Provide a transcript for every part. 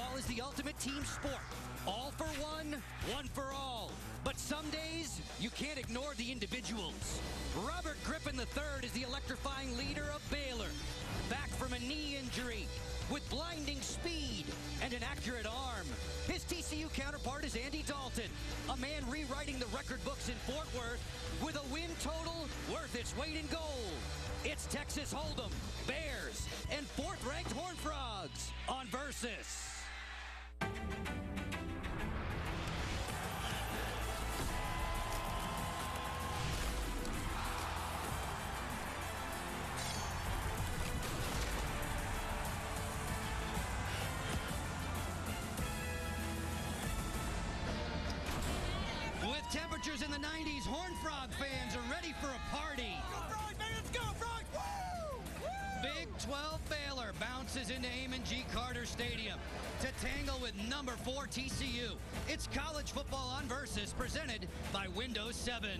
Football is the ultimate team sport. All for one, one for all. But some days, you can't ignore the individuals. Robert Griffin III is the electrifying leader of Baylor. Back from a knee injury, with blinding speed and an accurate arm. His TCU counterpart is Andy Dalton, a man rewriting the record books in Fort Worth with a win total worth its weight in gold. It's Texas Hold'em, Bears, and fourth-ranked Horned Frogs on Versus. With temperatures in the 90s, Horned Frog fans are ready for a party. Go Frogs, man, let's go, Frogs! Woo! Woo! Big 12 Baylor bounces into Amon G. Carter Stadium to tangle with number 4 TCU. It's college football on Versus, presented by Windows 7.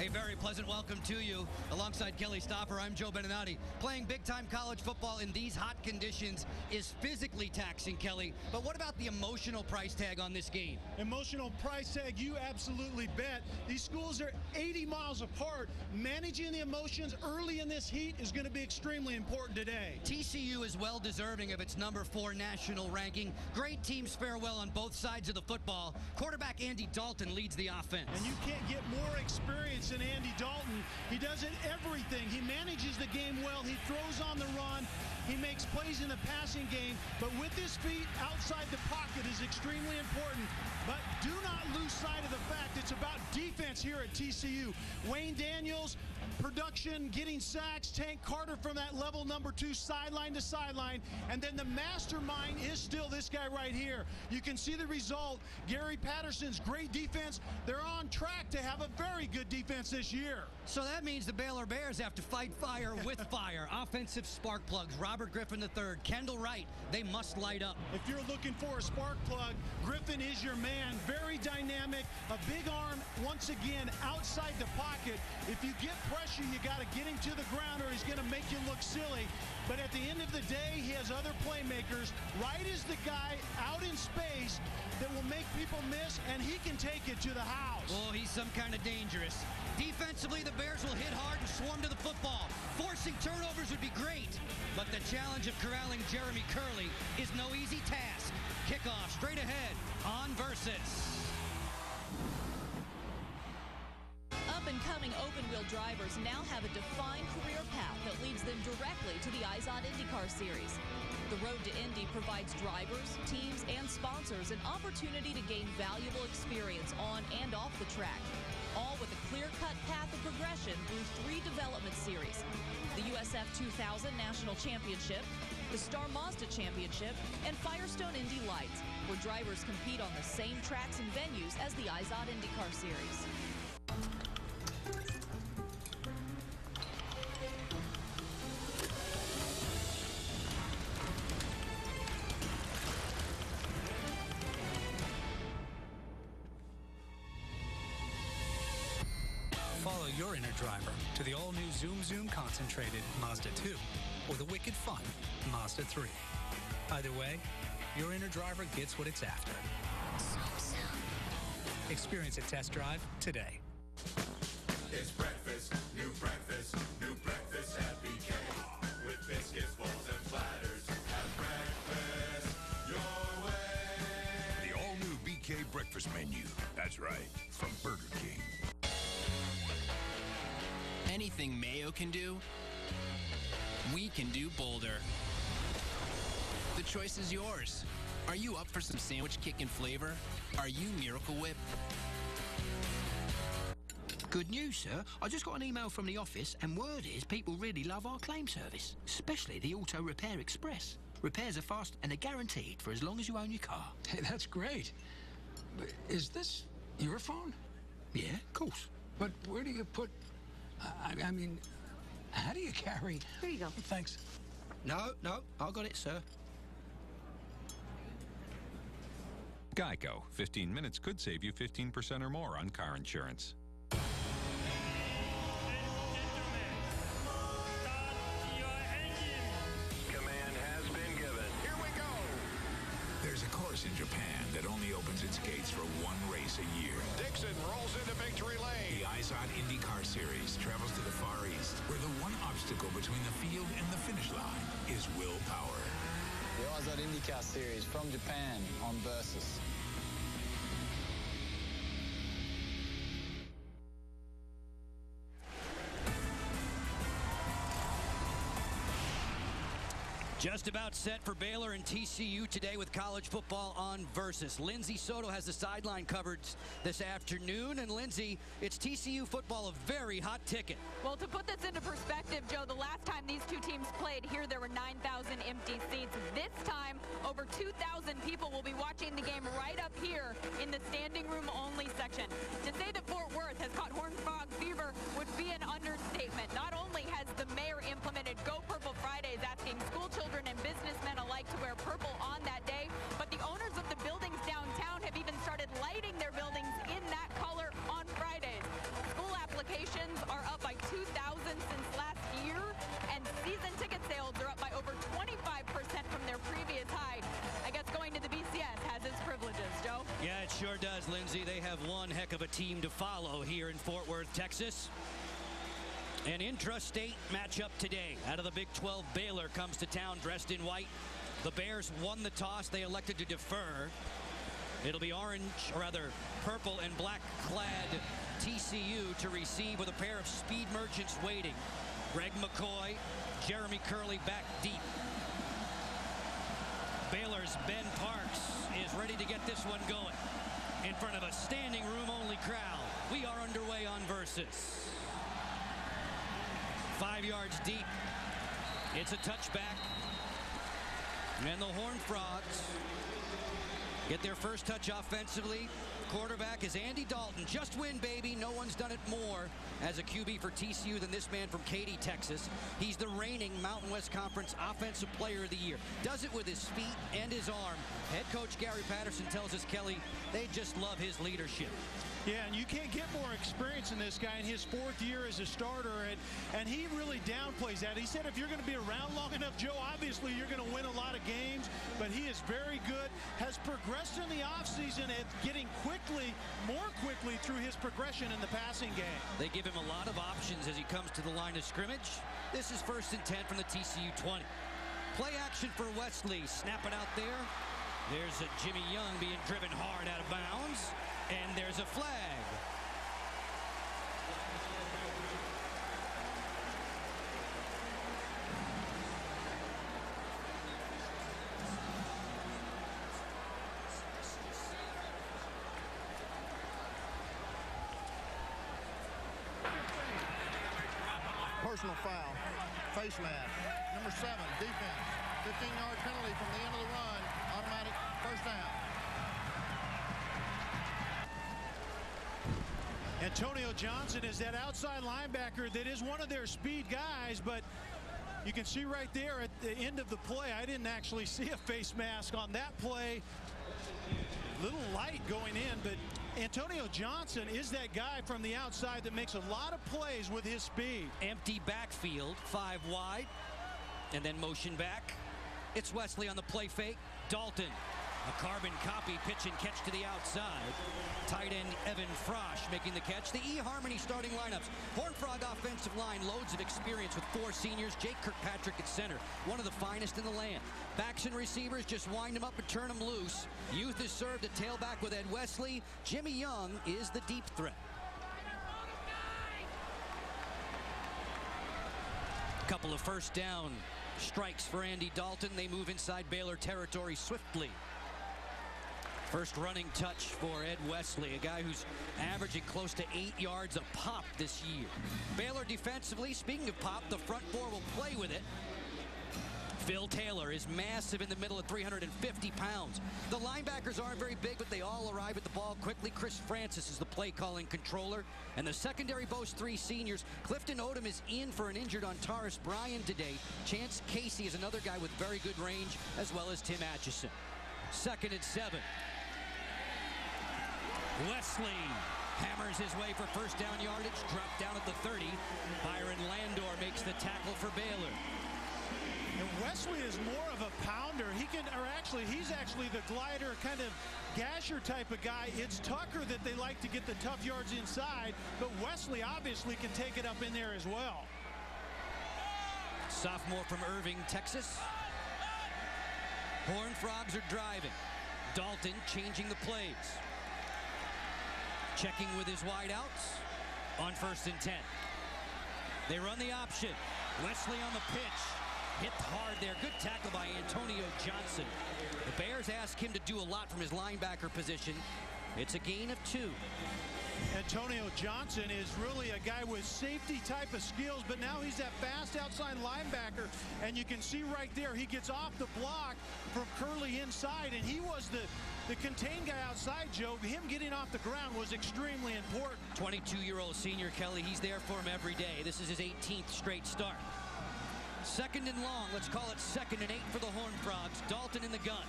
A very pleasant welcome to you. Alongside Kelly Stopper, I'm Joe Beninati. Playing big-time college football in these hot conditions is physically taxing, Kelly. But what about the emotional price tag on this game? Emotional price tag, you absolutely bet. These schools are 80 miles apart. Managing the emotions early in this heat is going to be extremely important today. TCU is well deserving of its number 4 national ranking. Great teams fare well on both sides of the football. Quarterback Andy Dalton leads the offense. And you can't get more experience than Andy Dalton. He does it everything. He manages the game well. He throws on the run. He makes plays in the passing game. But with his feet outside the pocket is extremely important. But do not lose sight of the fact it's about defense here at TCU. Wayne Daniels, production, getting sacks. Tank Carter from that level number 2, sideline to sideline. And then the mastermind is still this guy right here. You can see the result. Gary Patterson's great defense. They're on track to have a very good defense this year. So that means the Baylor Bears have to fight fire with fire. Offensive spark plugs, Robert Griffin III, Kendall Wright, they must light up. If you're looking for a spark plug, Griffin is your man. Very dynamic, a big arm, once again, outside the pocket. If you get pressure, you got to get him to the ground or he's going to make you look silly. But at the end of the day, he has other playmakers. Wright is the guy out in space that will make people miss, and he can take it to the house. Oh, he's some kind of dangerous. Defensively, the Bears will hit hard and swarm to the football. Forcing turnovers would be great, but the challenge of corralling Jeremy Curley is no easy task. Kickoff straight ahead on Versus. Up-and-coming open-wheel drivers now have a defined career path that leads them directly to the IZOD IndyCar Series. The road to Indy provides drivers, teams, and sponsors an opportunity to gain valuable experience on and off the track, all with a clear-cut path of progression through 3 development series: the USF 2000 National Championship, the Star Mazda Championship, and Firestone Indy Lights, where drivers compete on the same tracks and venues as the IZOD IndyCar Series. Follow your inner driver to the all-new Zoom Zoom Concentrated Mazda 2 or the wicked fun Mazda 3. Either way, your inner driver gets what it's after. Experience a test drive today. It's breakfast, new breakfast at BK. With biscuits, bowls, and platters. Have breakfast your way. The all-new BK breakfast menu. That's right, from Burger King. Anything Mayo can do, we can do Boulder. The choice is yours. Are you up for some sandwich kickin' flavor? Are you Miracle Whip? Good news, sir. I just got an email from the office, and word is people really love our claim service, especially the Auto Repair Express. Repairs are fast and they're guaranteed for as long as you own your car. Hey, that's great. But is this your phone? Yeah, of course. But where do you put... I mean, how do you carry... Here you go. Thanks. No, I got it, sir. Geico. 15 minutes could save you 15% or more on car insurance. There's a course in Japan that only opens its gates for one race a year. Dixon rolls into victory lane. The IZOD IndyCar Series travels to the Far East, where the one obstacle between the field and the finish line is willpower. The IZOD IndyCar Series from Japan on Versus. Just about set for Baylor and TCU today with college football on Versus. Lindsay Soto has the sideline covered this afternoon. And Lindsay, it's TCU football, a very hot ticket. Well, to put this into perspective, Joe, the last time these two teams played here, there were 9,000 empty seats. This time, over 2,000 people will be watching the game right up here in the standing room only section. To say that Fort Worth has caught Horned Frog fever would be an understatement. Not only has the mayor implemented Go Purple Fridays, asking school children and businessmen alike to wear purple on that day, but the owners of the buildings downtown have even started lighting their buildings in that color on Fridays. School applications are up by 2,000 since last year, and season ticket sales are up by over 25% from their previous high. I guess going to the BCS has its privileges, Joe. Yeah, it sure does, Lindsay. They have one heck of a team to follow here in Fort Worth, Texas. An intrastate matchup today. Out of the Big 12, Baylor comes to town dressed in white. The Bears won the toss. They elected to defer. It'll be orange, or rather purple and black clad TCU to receive with a pair of speed merchants waiting. Greg McCoy, Jeremy Curley back deep. Baylor's Ben Parks is ready to get this one going in front of a standing room only crowd. We are underway on Versus. 5 yards deep. It's a touchback. And the Horned Frogs get their first touch offensively. Quarterback is Andy Dalton. Just win, baby. No one's done it more as a QB for TCU than this man from Katy, Texas. He's the reigning Mountain West Conference Offensive Player of the Year. Does it with his feet and his arm. Head coach Gary Patterson tells us, Kelly, they just love his leadership. Yeah, and you can't get more experience in this guy in his 4th year as a starter, and he really downplays that. He said if you're going to be around long enough, Joe, obviously you're going to win a lot of games, but he is very good, has progressed in the offseason and getting more quickly through his progression in the passing game. They give him a lot of options as he comes to the line of scrimmage. This is 1st and 10 from the TCU 20. Play action for Wesley. Snap it out there. There's a Jimmy Young being driven hard out of bounds. And there's a flag. Personal foul. Face mask. Number 7, defense. 15-yard penalty from the end of the run. Automatic first down. Antonio Johnson is that outside linebacker that is one of their speed guys, but you can see right there at the end of the play, I didn't actually see a face mask on that play. Little light going in, but Antonio Johnson is that guy from the outside that makes a lot of plays with his speed. Empty backfield, 5 wide, and then motion back. It's Wesley on the play fake. Dalton, a carbon copy, pitch and catch to the outside. Tight end Evan Frosch making the catch. The eHarmony starting lineups. Horned Frog offensive line, loads of experience with 4 seniors. Jake Kirkpatrick at center, one of the finest in the land. Backs and receivers just wind them up and turn them loose. Youth is served at tailback with Ed Wesley. Jimmy Young is the deep threat. Couple of first down strikes for Andy Dalton. They move inside Baylor territory swiftly. First running touch for Ed Wesley, a guy who's averaging close to 8 yards a pop this year. Baylor defensively, speaking of pop, the front 4 will play with it. Phil Taylor is massive in the middle at 350 pounds. The linebackers aren't very big, but they all arrive at the ball quickly. Chris Francis is the play-calling controller. And the secondary boasts 3 seniors. Clifton Odom is in for an injured Ontaris Bryan today. Chance Casey is another guy with very good range, as well as Tim Atchison. 2nd and 7. Wesley hammers his way for first down yardage, dropped down at the 30. Byron Landor makes the tackle for Baylor. And Wesley is more of a pounder. He can, or actually Wesley, he's actually the glider, kind of gasher type of guy. It's Tucker that they like to get the tough yards inside, but Wesley obviously can take it up in there as well. Sophomore from Irving, Texas. Horned Frogs are driving. Dalton changing the plays. Checking with his wideouts on 1st and 10. They run the option. Wesley on the pitch. Hit hard there. Good tackle by Antonio Johnson. The Bears ask him to do a lot from his linebacker position. It's a gain of 2. Antonio Johnson is really a guy with safety type of skills, but now he's that fast outside linebacker, and you can see right there he gets off the block from Curley inside, and he was the contained guy outside, Joe. Him getting off the ground was extremely important. 22-year-old senior Kelly, he's there for him every day. This is his 18th straight start. 2nd and long, let's call it 2nd and 8 for the Horned Frogs. Dalton in the gun.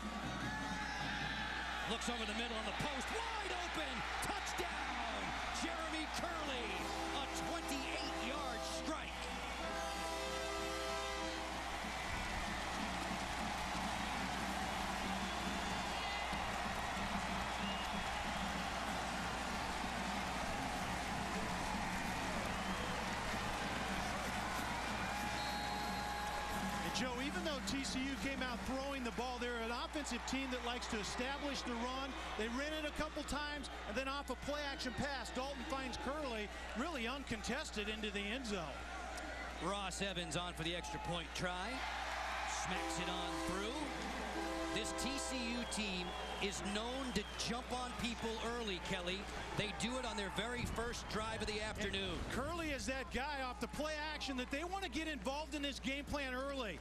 Looks over the middle on the post, wide open, touchdown! Jeremy Curley, a 28-yard strike. Joe, even though TCU came out throwing the ball, they're an offensive team that likes to establish the run. They ran it a couple times, and then off a play-action pass, Dalton finds Curley really uncontested into the end zone. Ross Evans on for the extra point try. Smacks it on through. This TCU team is known to jump on people early, Kelly. They do it on their very first drive of the afternoon. And Curley is that guy off the play action that they want to get involved in this game plan early.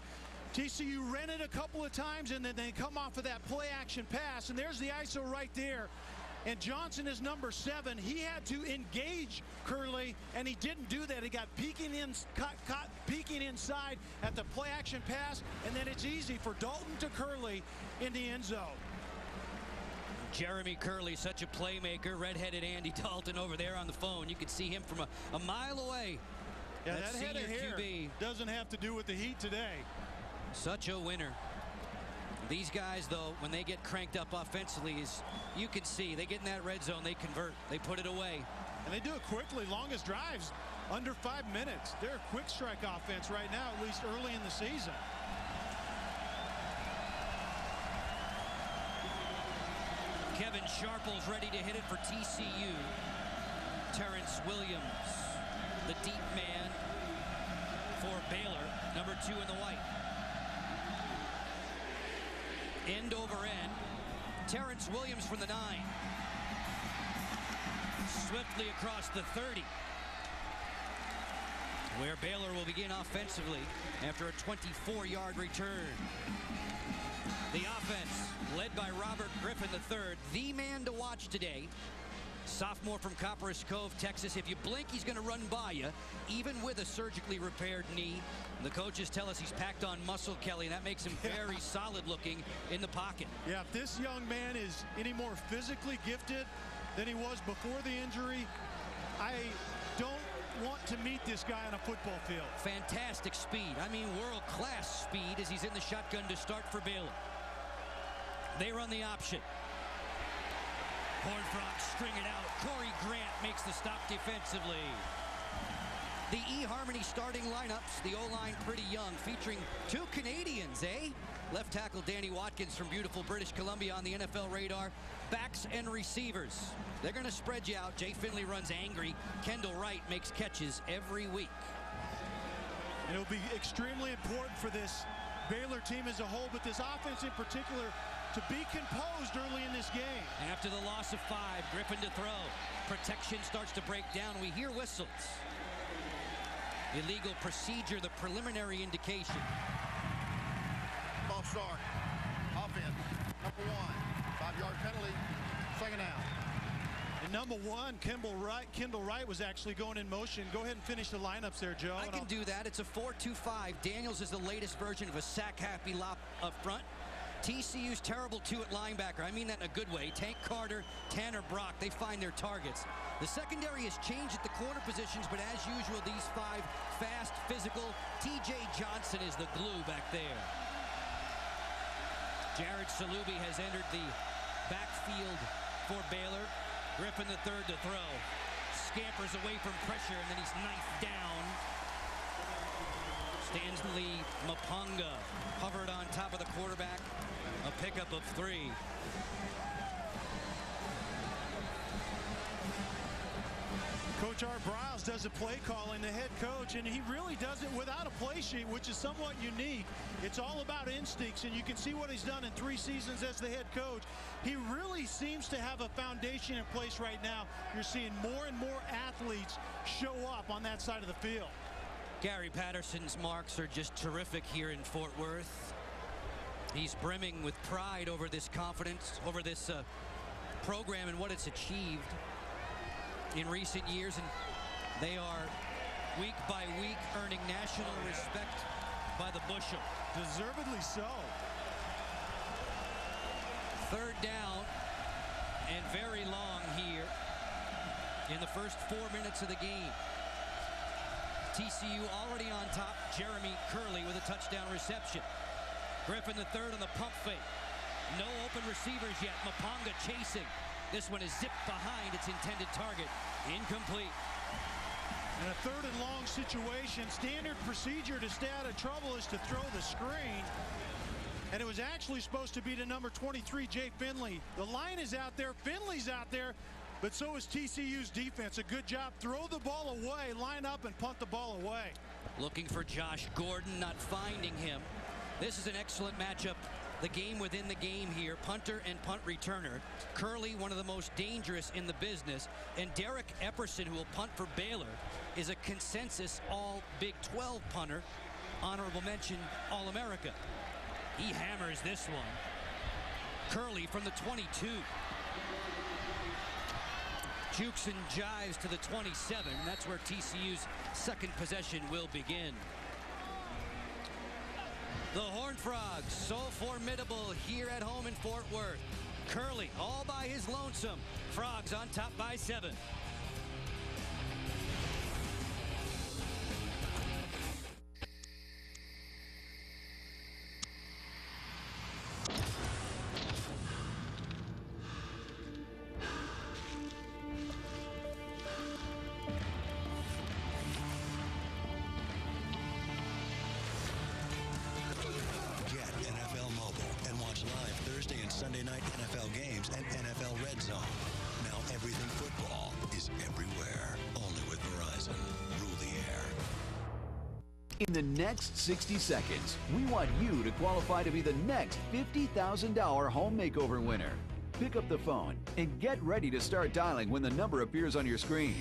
TCU ran it a couple of times, and then they come off of that play action pass, and there's the ISO right there. And Johnson is number 7. He had to engage Curley, and he didn't do that. He got peeking inside at the play action pass, and then it's easy for Dalton to Curley in the end zone. Jeremy Curley, such a playmaker. Redheaded Andy Dalton over there on the phone. You can see him from a mile away. Yeah, that head of hair QB doesn't have to do with the heat today. Such a winner. These guys, though, when they get cranked up offensively, is you can see they get in that red zone, they convert, they put it away. And they do it quickly. Longest drives under 5 minutes. They're a quick strike offense right now, at least early in the season. Kevin Sharple's ready to hit it for TCU. Terrence Williams, the deep man for Baylor, number 2 in the white. End over end. Terrence Williams from the 9. Swiftly across the 30. Where Baylor will begin offensively after a 24-yard return. The offense led by Robert Griffin III, the man to watch today. Sophomore from Copperas Cove, Texas. If you blink, he's going to run by you, even with a surgically repaired knee. The coaches tell us he's packed on muscle, Kelly, and that makes him very solid looking in the pocket. Yeah, if this young man is any more physically gifted than he was before the injury, I don't want to meet this guy on a football field. Fantastic speed. I mean, world-class speed as he's in the shotgun to start for Baylor. They run the option. Horned Frogs string it out. Corey Grant makes the stop defensively. The eHarmony starting lineups, the O-line pretty young, featuring 2 Canadians, eh? Left tackle Danny Watkins from beautiful British Columbia on the NFL radar. Backs and receivers. They're going to spread you out. Jay Finley runs angry. Kendall Wright makes catches every week. And it'll be extremely important for this Baylor team as a whole, but this offense in particular, to be composed early in this game. After the loss of 5, Griffin to throw. Protection starts to break down. We hear whistles. Illegal procedure, the preliminary indication. False start. Offense. Number 1. 5-yard penalty. 2nd down. And number 1, Kendall Wright was actually going in motion. Go ahead and finish the lineups there, Joe. I can do that. It's a 4-2-5. Daniels is the latest version of a sack-happy lop up front. TCU's terrible 2 at linebacker. I mean that in a good way. Tank Carter, Tanner Brock, they find their targets. The secondary has changed at the corner positions, but as usual, these 5 fast, physical. TJ Johnson is the glue back there. Jared Salubi has entered the backfield for Baylor. Griffin the third to throw. Scampers away from pressure, and then he's knifed down. Stanley Mapunga hovered on top of the quarterback. A pickup of 3. Coach Art Briles does the play calling, the head coach, and he really does it without a play sheet, which is somewhat unique. It's all about instincts, and you can see what he's done in 3 seasons as the head coach. He really seems to have a foundation in place right now. You're seeing more and more athletes show up on that side of the field. Gary Patterson's marks are just terrific here in Fort Worth. He's brimming with pride over this confidence, over this program and what it's achieved in recent years, and they are week by week earning national respect by the bushel. Deservedly so. Third down and very long here in the first 4 minutes of the game. TCU already on top. Jeremy Curley with a touchdown reception. Griffin the third on the pump fake. No open receivers yet. Mapunga chasing. This one is zipped behind its intended target. Incomplete. In a third and long situation, standard procedure to stay out of trouble is to throw the screen. And it was actually supposed to be to number 23, Jay Finley. The line is out there. Finley's out there. But so is TCU's defense. A good job. Throw the ball away, line up, and punt the ball away. Looking for Josh Gordon, not finding him. This is an excellent matchup. The game within the game here, punter and punt returner. Curley, one of the most dangerous in the business. And Derek Epperson, who will punt for Baylor, is a consensus all-Big 12 punter. Honorable mention All-America. He hammers this one. Curley from the 22. Jukes and jives to the 27. That's where TCU's second possession will begin. The Horned Frogs, so formidable here at home in Fort Worth. Curley all by his lonesome. Frogs on top by 7. Sunday night NFL games and NFL Red Zone. Now everything football is everywhere. Only with Verizon. Rule the air. In the next 60 seconds, we want you to qualify to be the next $50,000 home makeover winner. Pick up the phone and get ready to start dialing when the number appears on your screen.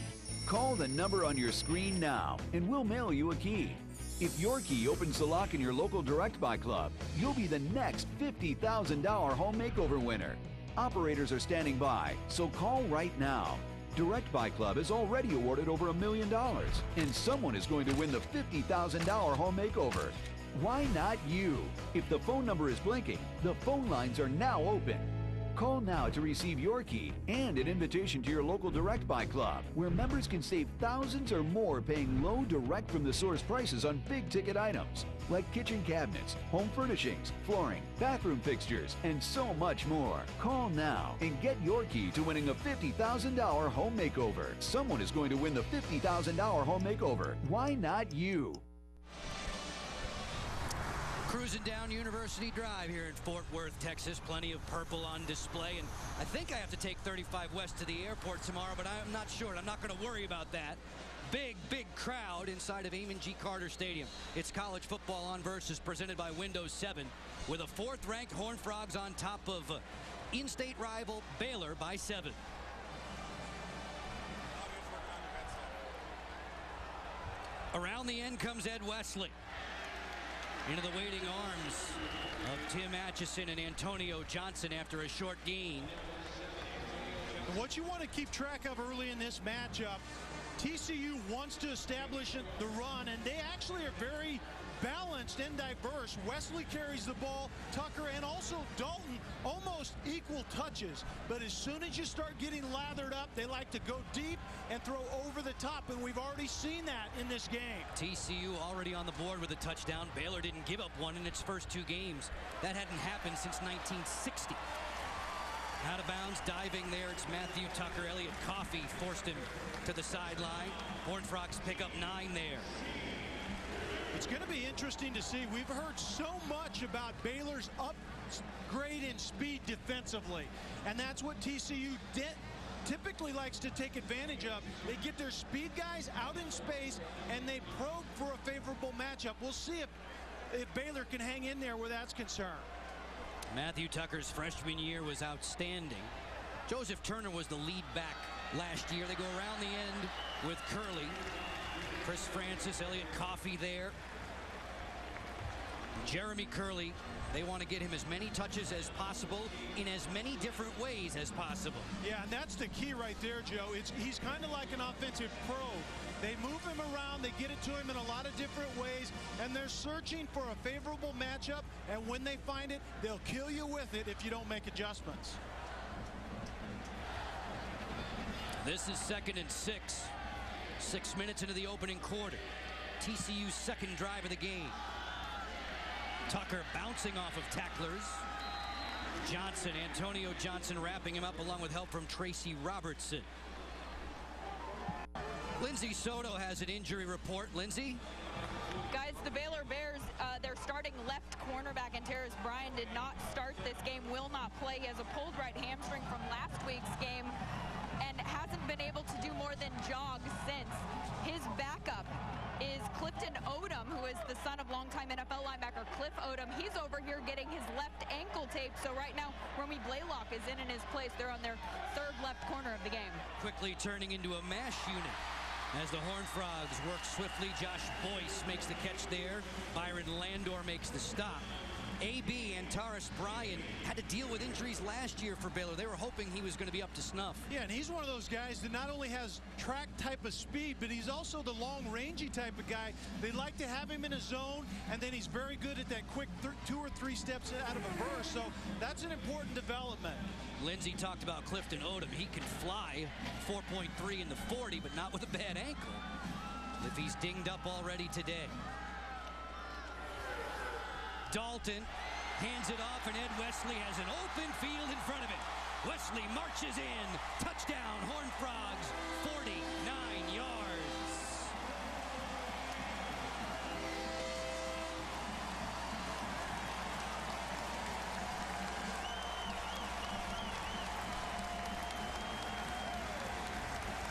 Call the number on your screen now and we'll mail you a key. If your key opens the lock in your local Direct Buy Club, you'll be the next $50,000 home makeover winner. Operators are standing by, so call right now. Direct Buy Club has already awarded over $1 million, and someone is going to win the $50,000 home makeover. Why not you? If the phone number is blinking, the phone lines are now open. Call now to receive your key and an invitation to your local Direct Buy Club, where members can save thousands or more paying low direct from the source prices on big ticket items like kitchen cabinets, home furnishings, flooring, bathroom fixtures, and so much more. Call now and get your key to winning a $50,000 home makeover. Someone is going to win the $50,000 home makeover. Why not you? Cruising down University Drive here in Fort Worth, Texas. Plenty of purple on display, and I think I have to take 35 West to the airport tomorrow, but I'm not sure. I'm not going to worry about that. Big crowd inside of Amon G. Carter Stadium. It's College Football on Versus, presented by Windows 7, with a 4th-ranked Horned Frogs on top of in-state rival Baylor by 7. Around the end comes Ed Wesley. Into the waiting arms of Tim Atchison and Antonio Johnson after a short gain. What you want to keep track of early in this matchup, TCU wants to establish the run, and they actually are very balanced and diverse. Wesley carries the ball, Tucker, and also Dalton almost almost equal touches, but as soon as you start getting lathered up, they like to go deep and throw over the top, and we've already seen that in this game. TCU already on the board with a touchdown. Baylor didn't give up one in its first 2 games. That hadn't happened since 1960. Out of bounds, diving there, it's Matthew Tucker. Elliott Coffey forced him to the sideline. Horned Frogs pick up 9 there. It's going to be interesting to see. We've heard so much about Baylor's upgrade in speed defensively, and that's what TCU typically likes to take advantage of. They get their speed guys out in space, and they probe for a favorable matchup. We'll see if Baylor can hang in there where that's concerned. Matthew Tucker's freshman year was outstanding. Joseph Turner was the lead back last year. They go around the end with Curley. Chris Francis, Elliott Coffey there. Jeremy Curley, they want to get him as many touches as possible in as many different ways as possible. Yeah, and that's the key right there, Joe. He's kind of like an offensive probe. They move him around, they get it to him in a lot of different ways, and they're searching for a favorable matchup, and when they find it, they'll kill you with it if you don't make adjustments. This is 2nd and 6. 6 minutes into the opening quarter. TCU's second drive of the game. Tucker bouncing off of tacklers. Johnson, Antonio Johnson wrapping him up along with help from Tracy Robertson. Lindsay Soto has an injury report. Lindsay? Guys, the Baylor Bears, their starting left cornerback, Antares Bryan, did not start this game, will not play. He has a pulled right hamstring from last week's game and hasn't been able to do more than jog since. His backup is Clifton Odom, who is the son of longtime NFL linebacker Cliff Odom. He's over here getting his left ankle taped. So right now, Romy Blaylock is in his place. They're on their 3rd left corner of the game. Quickly turning into a mash unit. As the Horned Frogs work swiftly, Josh Boyce makes the catch there. Byron Landor makes the stop. AB Antares Bryan had to deal with injuries last year for Baylor. They were hoping he was going to be up to snuff. Yeah, and he's one of those guys that not only has track type of speed, but he's also the long rangey type of guy. They like to have him in a zone, and then he's very good at that quick 2 or 3 steps out of a burst. So that's an important development. Lindsay talked about Clifton Odom. He can fly 4.3 in the 40, but not with a bad ankle if he's dinged up already today. Dalton hands it off, and Ed Wesley has an open field in front of it. Wesley marches in. Touchdown, Horned Frogs, 49 yards.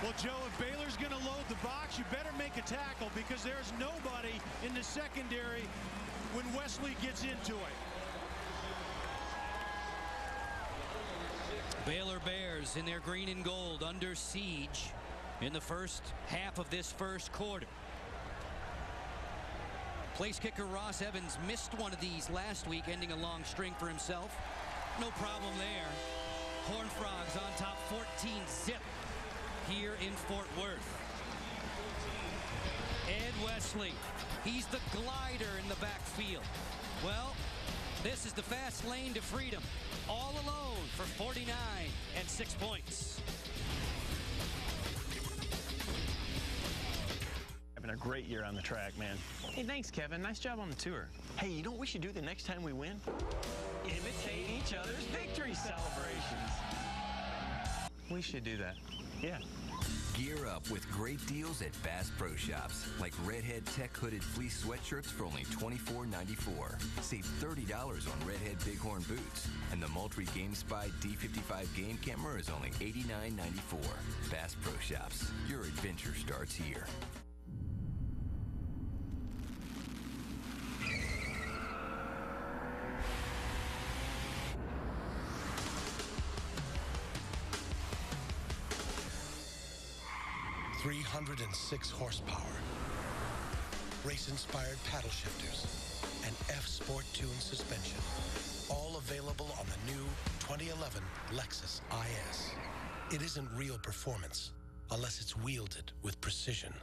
Well, Joe, if Baylor's going to load the box, you better make a tackle, because there's nobody in the secondary when Wesley gets into it. Baylor Bears in their green and gold under siege in the first half of this first quarter. Place kicker Ross Evans missed one of these last week, ending a long string for himself. No problem there. Horned Frogs on top 14-zip here in Fort Worth. Ed Wesley, he's the glider in the backfield. Well, this is the fast lane to freedom. All alone for 49 and 6 points. Having a great year on the track, man. Hey, thanks, Kevin. Nice job on the tour. Hey, you know what we should do the next time we win? Imitate each other's victory celebrations. We should do that. Yeah. Gear up with great deals at Bass Pro Shops, like Redhead Tech Hooded Fleece Sweatshirts for only $24.94. Save $30 on Redhead Bighorn Boots, and the Moultrie GameSpy D55 game camera is only $89.94. Bass Pro Shops, your adventure starts here. .306 horsepower, race-inspired paddle shifters, and F-Sport tuned suspension. All available on the new 2011 Lexus IS. It isn't real performance unless it's wielded with precision.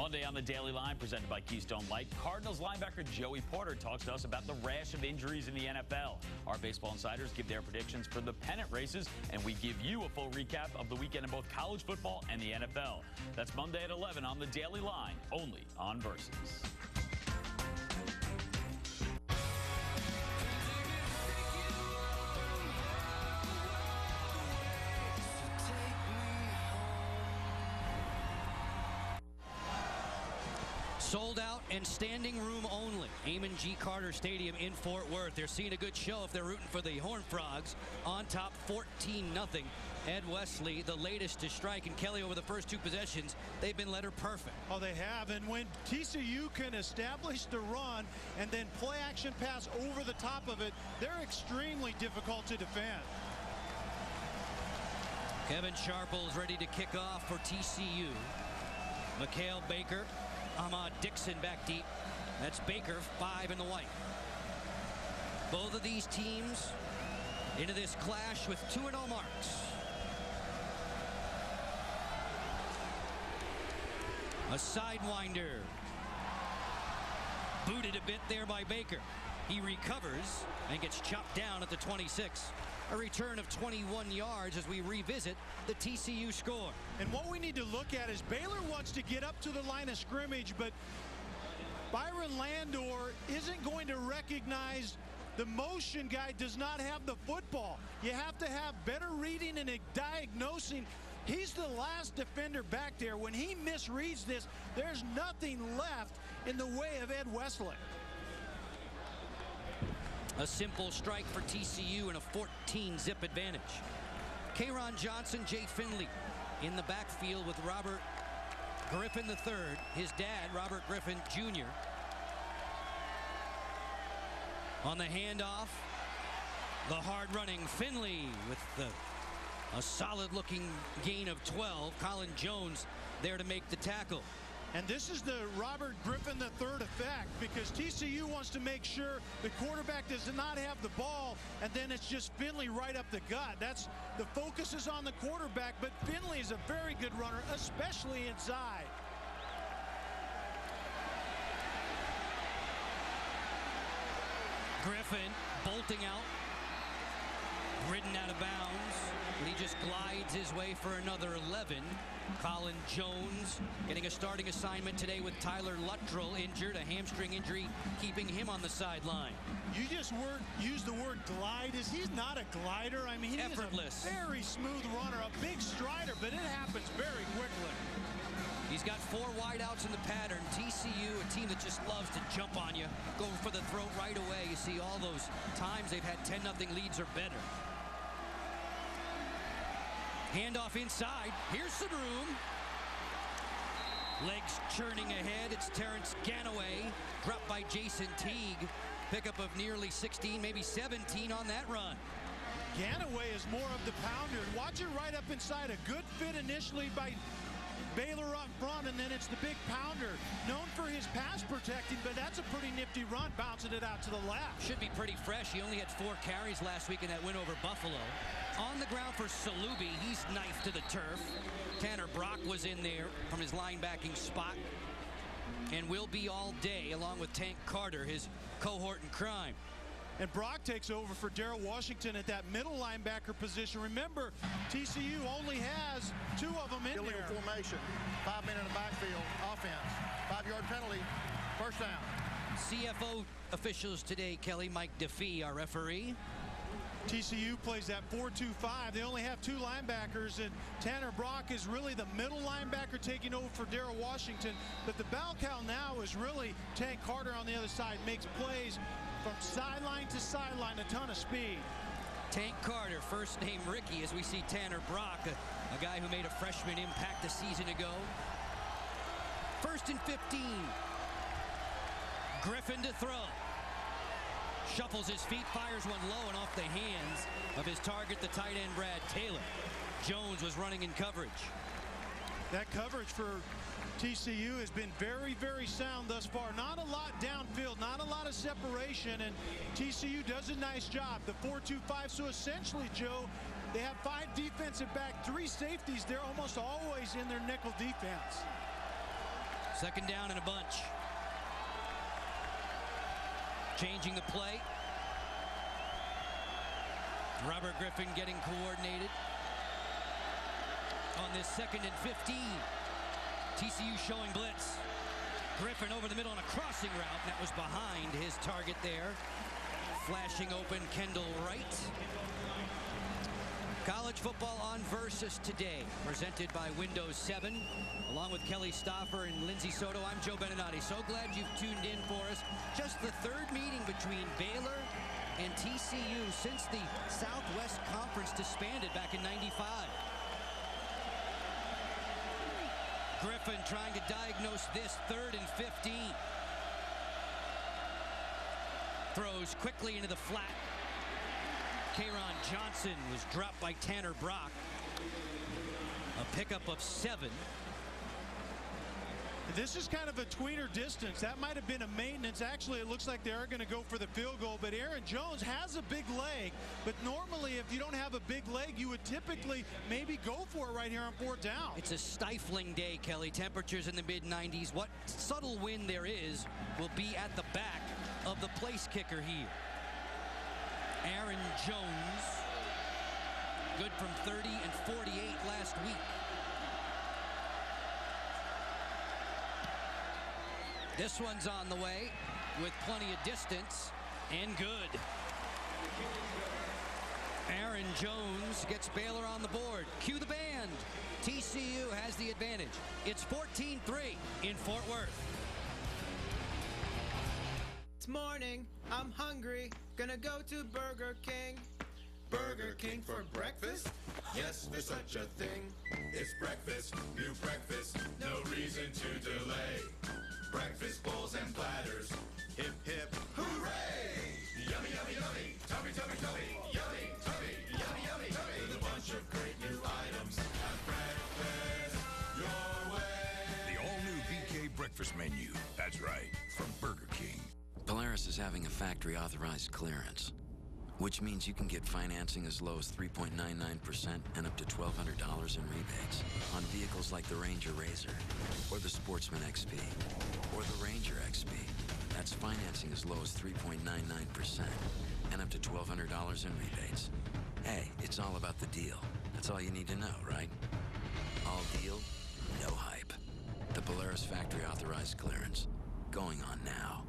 Monday on the Daily Line, presented by Keystone Light, Cardinals linebacker Joey Porter talks to us about the rash of injuries in the NFL. Our baseball insiders give their predictions for the pennant races, and we give you a full recap of the weekend in both college football and the NFL. That's Monday at 11 on the Daily Line, only on Versus. Sold out and standing room only. Amon G. Carter Stadium in Fort Worth. They're seeing a good show if they're rooting for the Horned Frogs. On top 14-0. Ed Wesley, the latest to strike. And Kelly, over the first two possessions, they've been letter perfect. Oh, they have. And when TCU can establish the run and then play action pass over the top of it, they're extremely difficult to defend. Kevin Sharple is ready to kick off for TCU. Mikhail Baker. Ahmad Dixon back deep. That's Baker, 5 in the white. Both of these teams into this clash with 2-0 marks. A sidewinder. Booted a bit there by Baker. He recovers and gets chopped down at the 26. A return of 21 yards as we revisit the TCU score. And what we need to look at is Baylor wants to get up to the line of scrimmage, but Byron Landor isn't going to recognize the motion guy does not have the football. You have to have better reading and diagnosing. He's the last defender back there. When he misreads this, there's nothing left in the way of Ed Wesley. A simple strike for TCU and a 14-zip advantage. K'Ron Johnson, Jay Finley in the backfield with Robert Griffin III. His dad, Robert Griffin Jr. On the handoff, the hard-running Finley with a solid-looking gain of 12. Colin Jones there to make the tackle. And this is the Robert Griffin III effect, because TCU wants to make sure the quarterback does not have the ball, and then it's just Finley right up the gut. That's the focus is on the quarterback, but Finley is a very good runner, especially inside. Griffin bolting out, ridden out of bounds, but he just glides his way for another 11. Colin Jones getting a starting assignment today with Tyler Luttrell injured, a hamstring injury keeping him on the sideline. You just use the word glide. He's not a glider. I mean, he effortless. Is a very smooth runner, a big strider, but it happens very quickly. He's got 4 wideouts in the pattern. TCU, a team that just loves to jump on you, go for the throat right away. You see all those times they've had 10-0 leads or better. Handoff inside. Here's some room. Legs churning ahead. It's Terrence Ganaway. Dropped by Jason Teague. Pickup of nearly 16, maybe 17 on that run. Ganaway is more of the pounder. Watch it right up inside. A good fit initially by Baylor up front, and then it's the big pounder. Known for his pass protecting, but that's a pretty nifty run, bouncing it out to the left. Should be pretty fresh. He only had 4 carries last week in that win over Buffalo. On the ground for Salubi. He's knifed to the turf. Tanner Brock was in there from his linebacking spot and will be all day, along with Tank Carter, his cohort in crime. And Brock takes over for Darrell Washington at that middle linebacker position. Remember, TCU only has 2 of them in illegal there. Formation, 5 men in the backfield, offense, 5-yard penalty, first down. CFO officials today, Kelly. Mike DeFee, our referee. TCU plays that 4-2-5. They only have 2 linebackers, and Tanner Brock is really the middle linebacker taking over for Darrell Washington. But the bell cow now is really Tank Carter on the other side. Makes plays from sideline to sideline, a ton of speed. Tank Carter, first name Ricky, as we see Tanner Brock, a guy who made a freshman impact a season ago. 1st and 15. Griffin to throw. Shuffles his feet, fires one low and off the hands of his target, the tight end Brad Taylor. Jones was running in coverage. That coverage for TCU has been very, very sound thus far. Not a lot downfield, not a lot of separation, and TCU does a nice job. The 4-2-5, so essentially, Joe, they have 5 defensive back, 3 safeties. They're almost always in their nickel defense. Second down and a bunch. Changing the play. Robert Griffin getting coordinated on this 2nd and 15. TCU showing blitz. Griffin over the middle on a crossing route. That was behind his target there. Flashing open Kendall Wright. College football on Versus today, presented by Windows 7. Along with Kelly Stoffer and Lindsay Soto, I'm Joe Beninati. So glad you've tuned in for us. Just the third meeting between Baylor and TCU since the Southwest Conference disbanded back in '95. Griffin trying to diagnose this 3rd and 15. Throws quickly into the flat. K'Ron Johnson was dropped by Tanner Brock. A pickup of 7. This is kind of a tweener distance. That might have been a maintenance. Actually, it looks like they are going to go for the field goal, but Aaron Jones has a big leg. But normally, if you don't have a big leg, you would typically maybe go for it right here on 4th down. It's a stifling day, Kelly. Temperatures in the mid-90s. What subtle wind there is will be at the back of the place kicker here. Aaron Jones, good from 30 and 48 last week. This one's on the way with plenty of distance and good. Aaron Jones gets Baylor on the board. Cue the band. TCU has the advantage. It's 14-3 in Fort Worth. It's morning, I'm hungry, gonna go to Burger King. Burger King for breakfast? Yes, there's such a thing. It's breakfast, new breakfast, no reason to delay. Breakfast bowls and platters, hip hip, hooray! Yummy, yummy, yummy, tummy, tummy, tummy, yummy, tummy, yummy, yummy, tummy. With a bunch of great new items, have breakfast your way. The all-new BK breakfast menu. That's right, from Burger King. Polaris is having a factory-authorized clearance, which means you can get financing as low as 3.99% and up to $1,200 in rebates on vehicles like the Ranger Razor or the Sportsman XP or the Ranger XP. That's financing as low as 3.99% and up to $1,200 in rebates. Hey, it's all about the deal. That's all you need to know, right? All deal, no hype. The Polaris factory-authorized clearance. Going on now.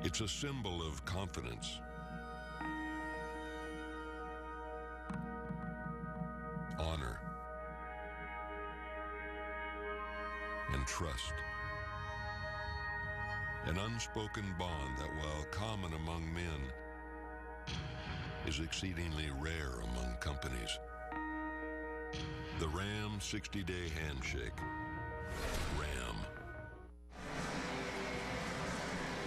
It's a symbol of confidence, honor, and trust. An unspoken bond that, while common among men, is exceedingly rare among companies. The Ram 60-day handshake. Ram.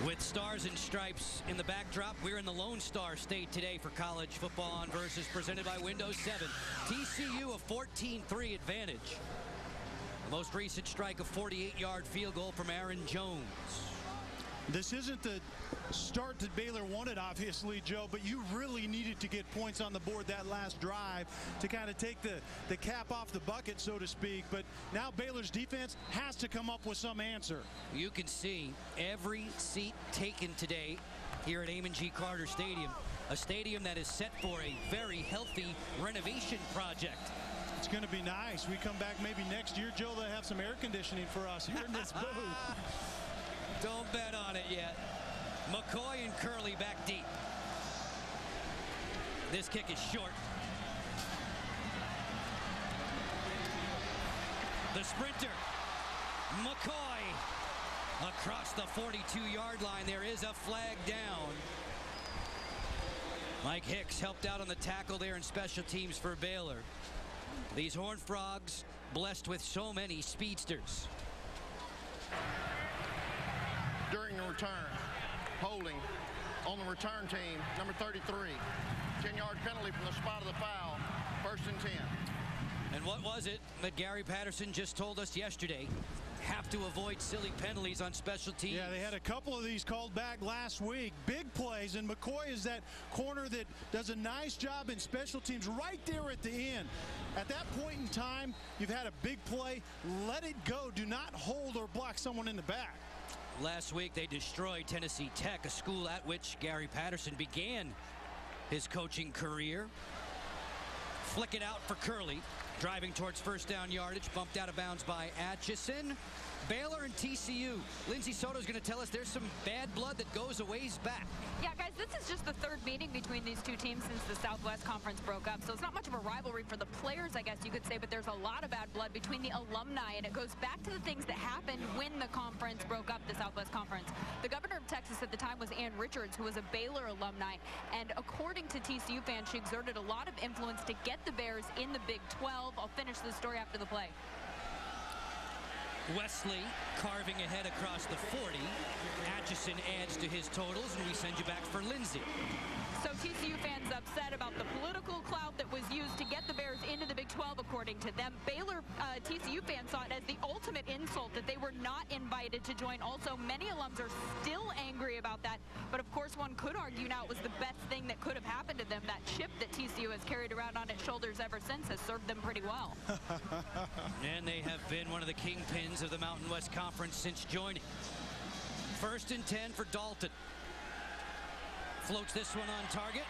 With stars and stripes in the backdrop, we're in the Lone Star State today for college football on Versus, presented by Windows 7. TCU a 14-3 advantage. The most recent strike, a 48-yard field goal from Aaron Jones. This isn't the start that Baylor wanted, obviously, Joe, but you really needed to get points on the board that last drive to kind of take the cap off the bucket, so to speak. But now Baylor's defense has to come up with some answer. You can see every seat taken today here at Amon G. Carter Stadium, a stadium that is set for a very healthy renovation project. It's going to be nice. We come back maybe next year, Joe, they'll have some air conditioning for us here in this booth. Don't bet on it yet. McCoy and Curley back deep. This kick is short. The sprinter, McCoy, across the 42-yard line. There is a flag down. Mike Hicks helped out on the tackle there in special teams for Baylor. These Horned Frogs blessed with so many speedsters. During the return, holding on the return team, number 33. 10-yard penalty from the spot of the foul, 1st and 10. And what was it that Gary Patterson just told us yesterday? have to avoid silly penalties on special teams. Yeah, they had a couple of these called back last week. Big plays, and McCoy is that corner that does a nice job in special teams right there at the end. At that point in time, you've had a big play. Let it go. Do not hold or block someone in the back. Last week, they destroyed Tennessee Tech, a school at which Gary Patterson began his coaching career. Flick it out for Curley. Driving towards first down yardage, bumped out of bounds by Atchison. Baylor and TCU. Lindsay Soto's going to tell us there's some bad blood that goes a ways back. Yeah, guys, this is just the third meeting between these two teams since the Southwest Conference broke up. So it's not much of a rivalry for the players, I guess you could say, but there's a lot of bad blood between the alumni, and it goes back to the things that happened when the conference broke up, the Southwest Conference. The governor of Texas at the time was Ann Richards, who was a Baylor alumni, and according to TCU fans, she exerted a lot of influence to get the Bears in the Big 12. I'll finish the story after the play. Wesley carving ahead across the 40. Atchison adds to his totals, and we send you back for Lindsay. So TCU fans upset about the political clout that was used to get the Bears into the Big 12, according to them. Baylor TCU fans saw it as the ultimate insult that they were not invited to join. Also, many alums are still angry about that. But, of course, one could argue now it was the best thing that could have happened to them. That chip that TCU has carried around on its shoulders ever since has served them pretty well. And they have been one of the kingpins of the Mountain West Conference since joining. 1st and 10 for Dalton. Floats this one on target.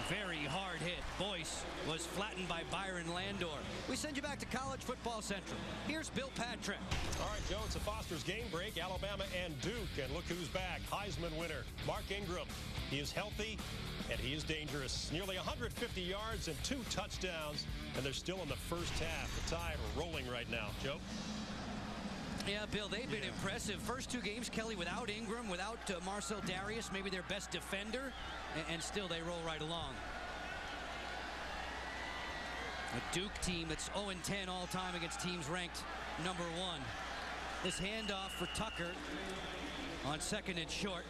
Very hard hit. Boyce was flattened by Byron Landor. We send you back to College Football Central. Here's Bill Patrick. All right, Joe, it's a Foster's game break. Alabama and Duke. And look who's back. Heisman winner, Mark Ingram. He is healthy, and he is dangerous. Nearly 150 yards and 2 touchdowns. And they're still in the first half. The Tide are rolling right now. Joe? Yeah, Bill, they've been impressive. First 2 games, Kelly, without Ingram, without Marcel Darius, maybe their best defender, and still they roll right along. A Duke team that's 0-10 all time against teams ranked #1. This handoff for Tucker on 2nd and short.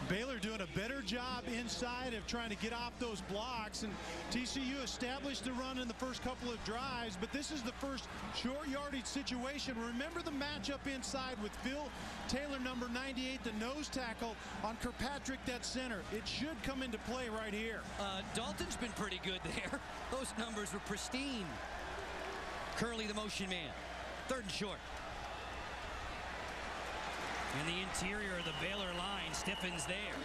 Baylor doing a better job inside of trying to get off those blocks, and TCU established the run in the first couple of drives, but this is the first short yardage situation. Remember the matchup inside with Phil Taylor, number 98, the nose tackle, on Kirkpatrick, that center. It should come into play right here. Dalton's been pretty good there. Those numbers were pristine. Curley, the motion man. 3rd and short. And the interior of the Baylor line stiffens there.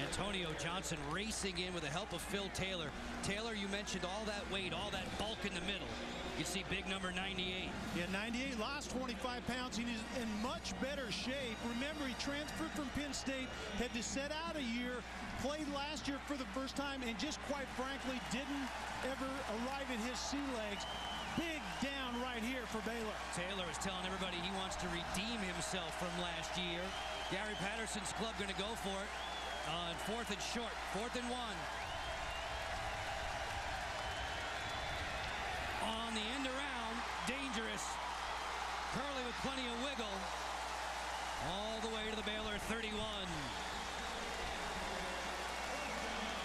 Antonio Johnson racing in with the help of Phil Taylor. Taylor, you mentioned all that weight, all that bulk in the middle. You see big number 98. Yeah, 98 lost 25 pounds. He's in much better shape. Remember, he transferred from Penn State, had to set out a year, played last year for the first time, and just quite frankly didn't ever arrive at his sea legs. Big down right here for Baylor. Taylor is telling everybody he wants to redeem himself from last year. Gary Patterson's club going to go for it on 4th and short. 4th and 1. On the end around, dangerous. Curley with plenty of wiggle. All the way to the Baylor 31.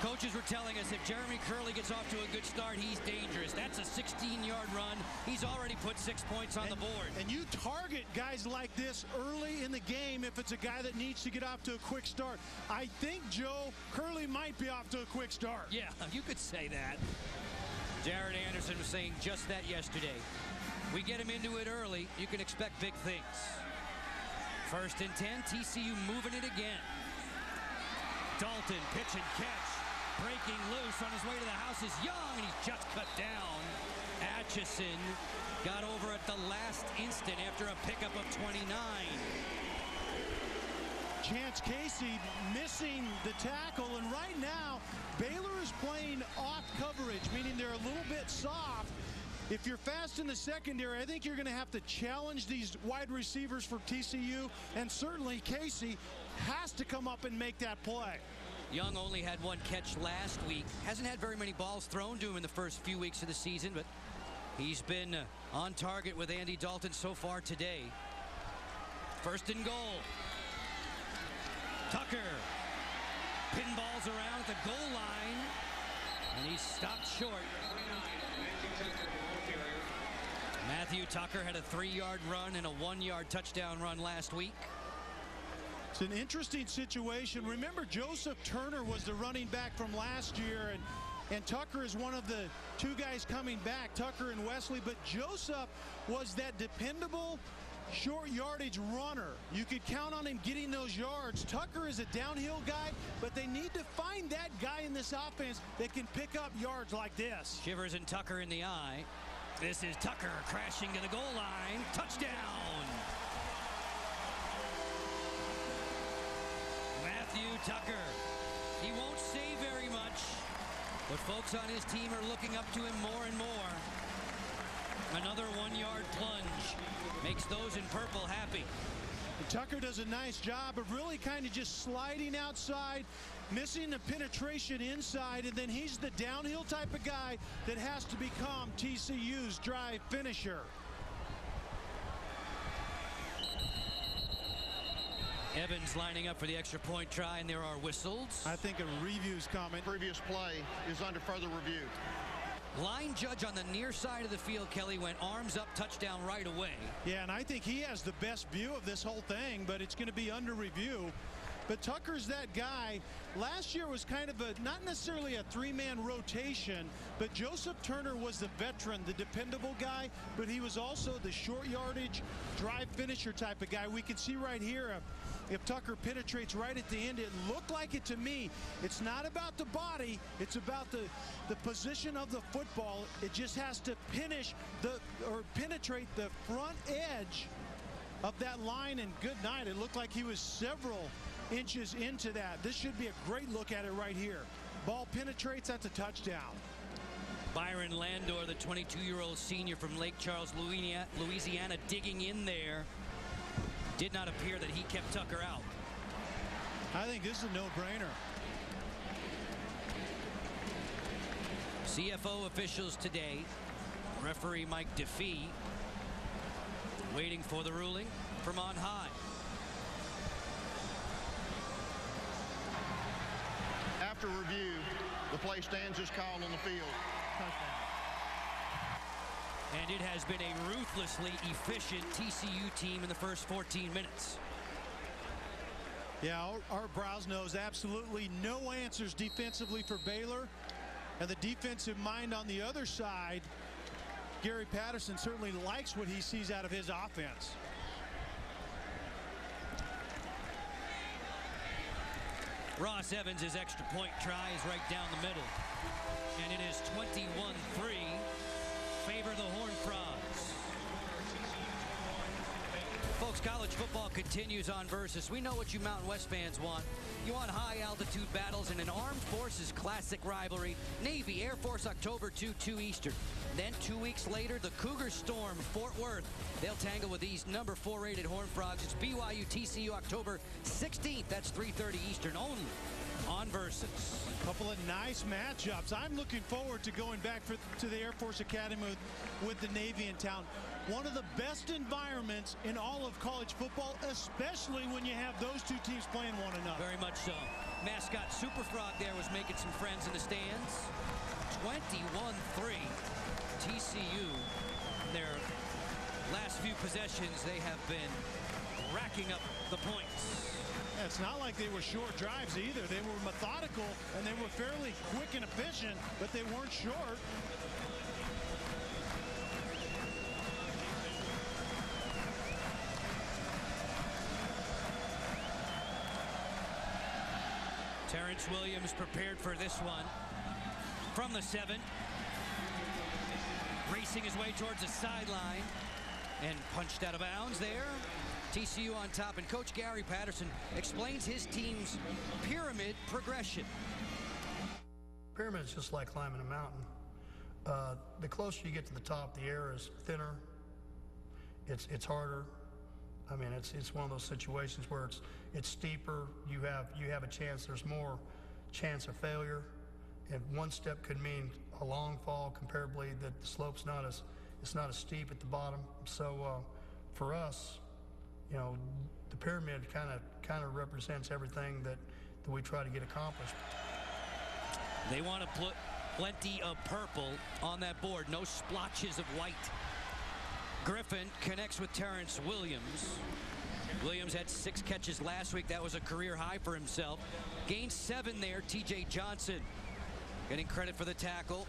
Coaches were telling us if Jeremy Curley gets off to a good start, he's dangerous. That's a 16-yard run. He's already put 6 points on the board. And you target guys like this early in the game if it's a guy that needs to get off to a quick start. I think, Joe, Curley might be off to a quick start. Yeah, you could say that. Jared Anderson was saying just that yesterday. We get him into it early, you can expect big things. 1st and 10, TCU moving it again. Dalton, pitch and catch. Breaking loose on his way to the house is Young, and he's just cut down. Atchison got over at the last instant after a pickup of 29. Chance Casey missing the tackle, and right now Baylor is playing off coverage, meaning they're a little bit soft. If you're fast in the secondary, I think you're going to have to challenge these wide receivers for TCU, and certainly Casey has to come up and make that play. Young only had 1 catch last week. Hasn't had very many balls thrown to him in the first few weeks of the season, but he's been on target with Andy Dalton so far today. 1st and goal. Tucker pinballs around at the goal line, and he's stopped short. Matthew Tucker had a 3-yard run and a 1-yard touchdown run last week. It's an interesting situation. Remember, Joseph Turner was the running back from last year, and Tucker is one of the 2 guys coming back, Tucker and Wesley. But Joseph was that dependable short yardage runner. You could count on him getting those yards. Tucker is a downhill guy, but they need to find that guy in this offense that can pick up yards like this. Shivers and Tucker in the eye. This is Tucker crashing to the goal line. Touchdown! Matthew Tucker. He won't say very much, but folks on his team are looking up to him more and more. Another 1-yard plunge makes those in purple happy. And Tucker does a nice job of really kind of just sliding outside, missing the penetration inside, and then he's the downhill type of guy that has to become TCU's drive finisher. Evans lining up for the extra point try, and there are whistles. I think a review's coming. Previous play is under further review. Line judge on the near side of the field, Kelly, went arms up, touchdown right away. Yeah, and I think he has the best view of this whole thing, but it's going to be under review. But Tucker's that guy. Last year was kind of not necessarily a 3-man rotation, but Joseph Turner was the veteran, the dependable guy, but he was also the short yardage, drive finisher type of guy. We can see right here, if Tucker penetrates right at the end, it looked like it to me. It's not about the body, it's about the position of the football. It just has to penetrate the front edge of that line, and good night. It looked like he was several inches into that. This should be a great look at it right here. Ball penetrates, that's a touchdown. Byron Landor, the 22-year-old senior from Lake Charles, Louisiana, digging in there. Did not appear that he kept Tucker out. I think this is a no-brainer. CFO officials today. Referee Mike DeFee waiting for the ruling from on high. After review, the play stands as called on the field. Touchdown. And it has been a ruthlessly efficient TCU team in the first 14 minutes. Yeah, our Browns knows absolutely no answers defensively for Baylor. And the defensive mind on the other side, Gary Patterson certainly likes what he sees out of his offense. Ross Evans' extra point try is right down the middle. And it is 21-3. Favor the Horned Frogs. Folks, college football continues on Versus. We know what you Mountain West fans want. You want high-altitude battles and an Armed Forces classic rivalry. Navy, Air Force, October 2 Eastern. Then 2 weeks later, the Cougars storm Fort Worth. They'll tangle with these number 4 rated Horned Frogs. It's BYU TCU October 16th. That's 3:30 Eastern only on Versus. A couple of nice matchups. I'm looking forward to going back to the Air Force Academy with the Navy in town. One of the best environments in all of college football, especially when you have those two teams playing one another. Very much so. Mascot Super Frog there was making some friends in the stands. 21-3. TCU, their last few possessions, they have been racking up the points. Yeah, it's not like they were short drives either. They were methodical, and they were fairly quick and efficient, but they weren't short. Terrence Williams prepared for this one from the 7. Racing his way towards the sideline and punched out of bounds there. TCU on top, and Coach Gary Patterson explains his team's pyramid progression. Pyramid is just like climbing a mountain. The closer you get to the top, the air is thinner. It's harder. I mean, it's one of those situations where it's steeper. You have a chance. There's more chance of failure, and one step could mean a long fall. Comparably, that the slope's not as steep at the bottom. So for us, you know, the pyramid kind of represents everything that we try to get accomplished. They want to put plenty of purple on that board. No splotches of white. Griffin connects with Terrence Williams. Williams had 6 catches last week. That was a career high for himself. Gained 7 there. TJ Johnson getting credit for the tackle.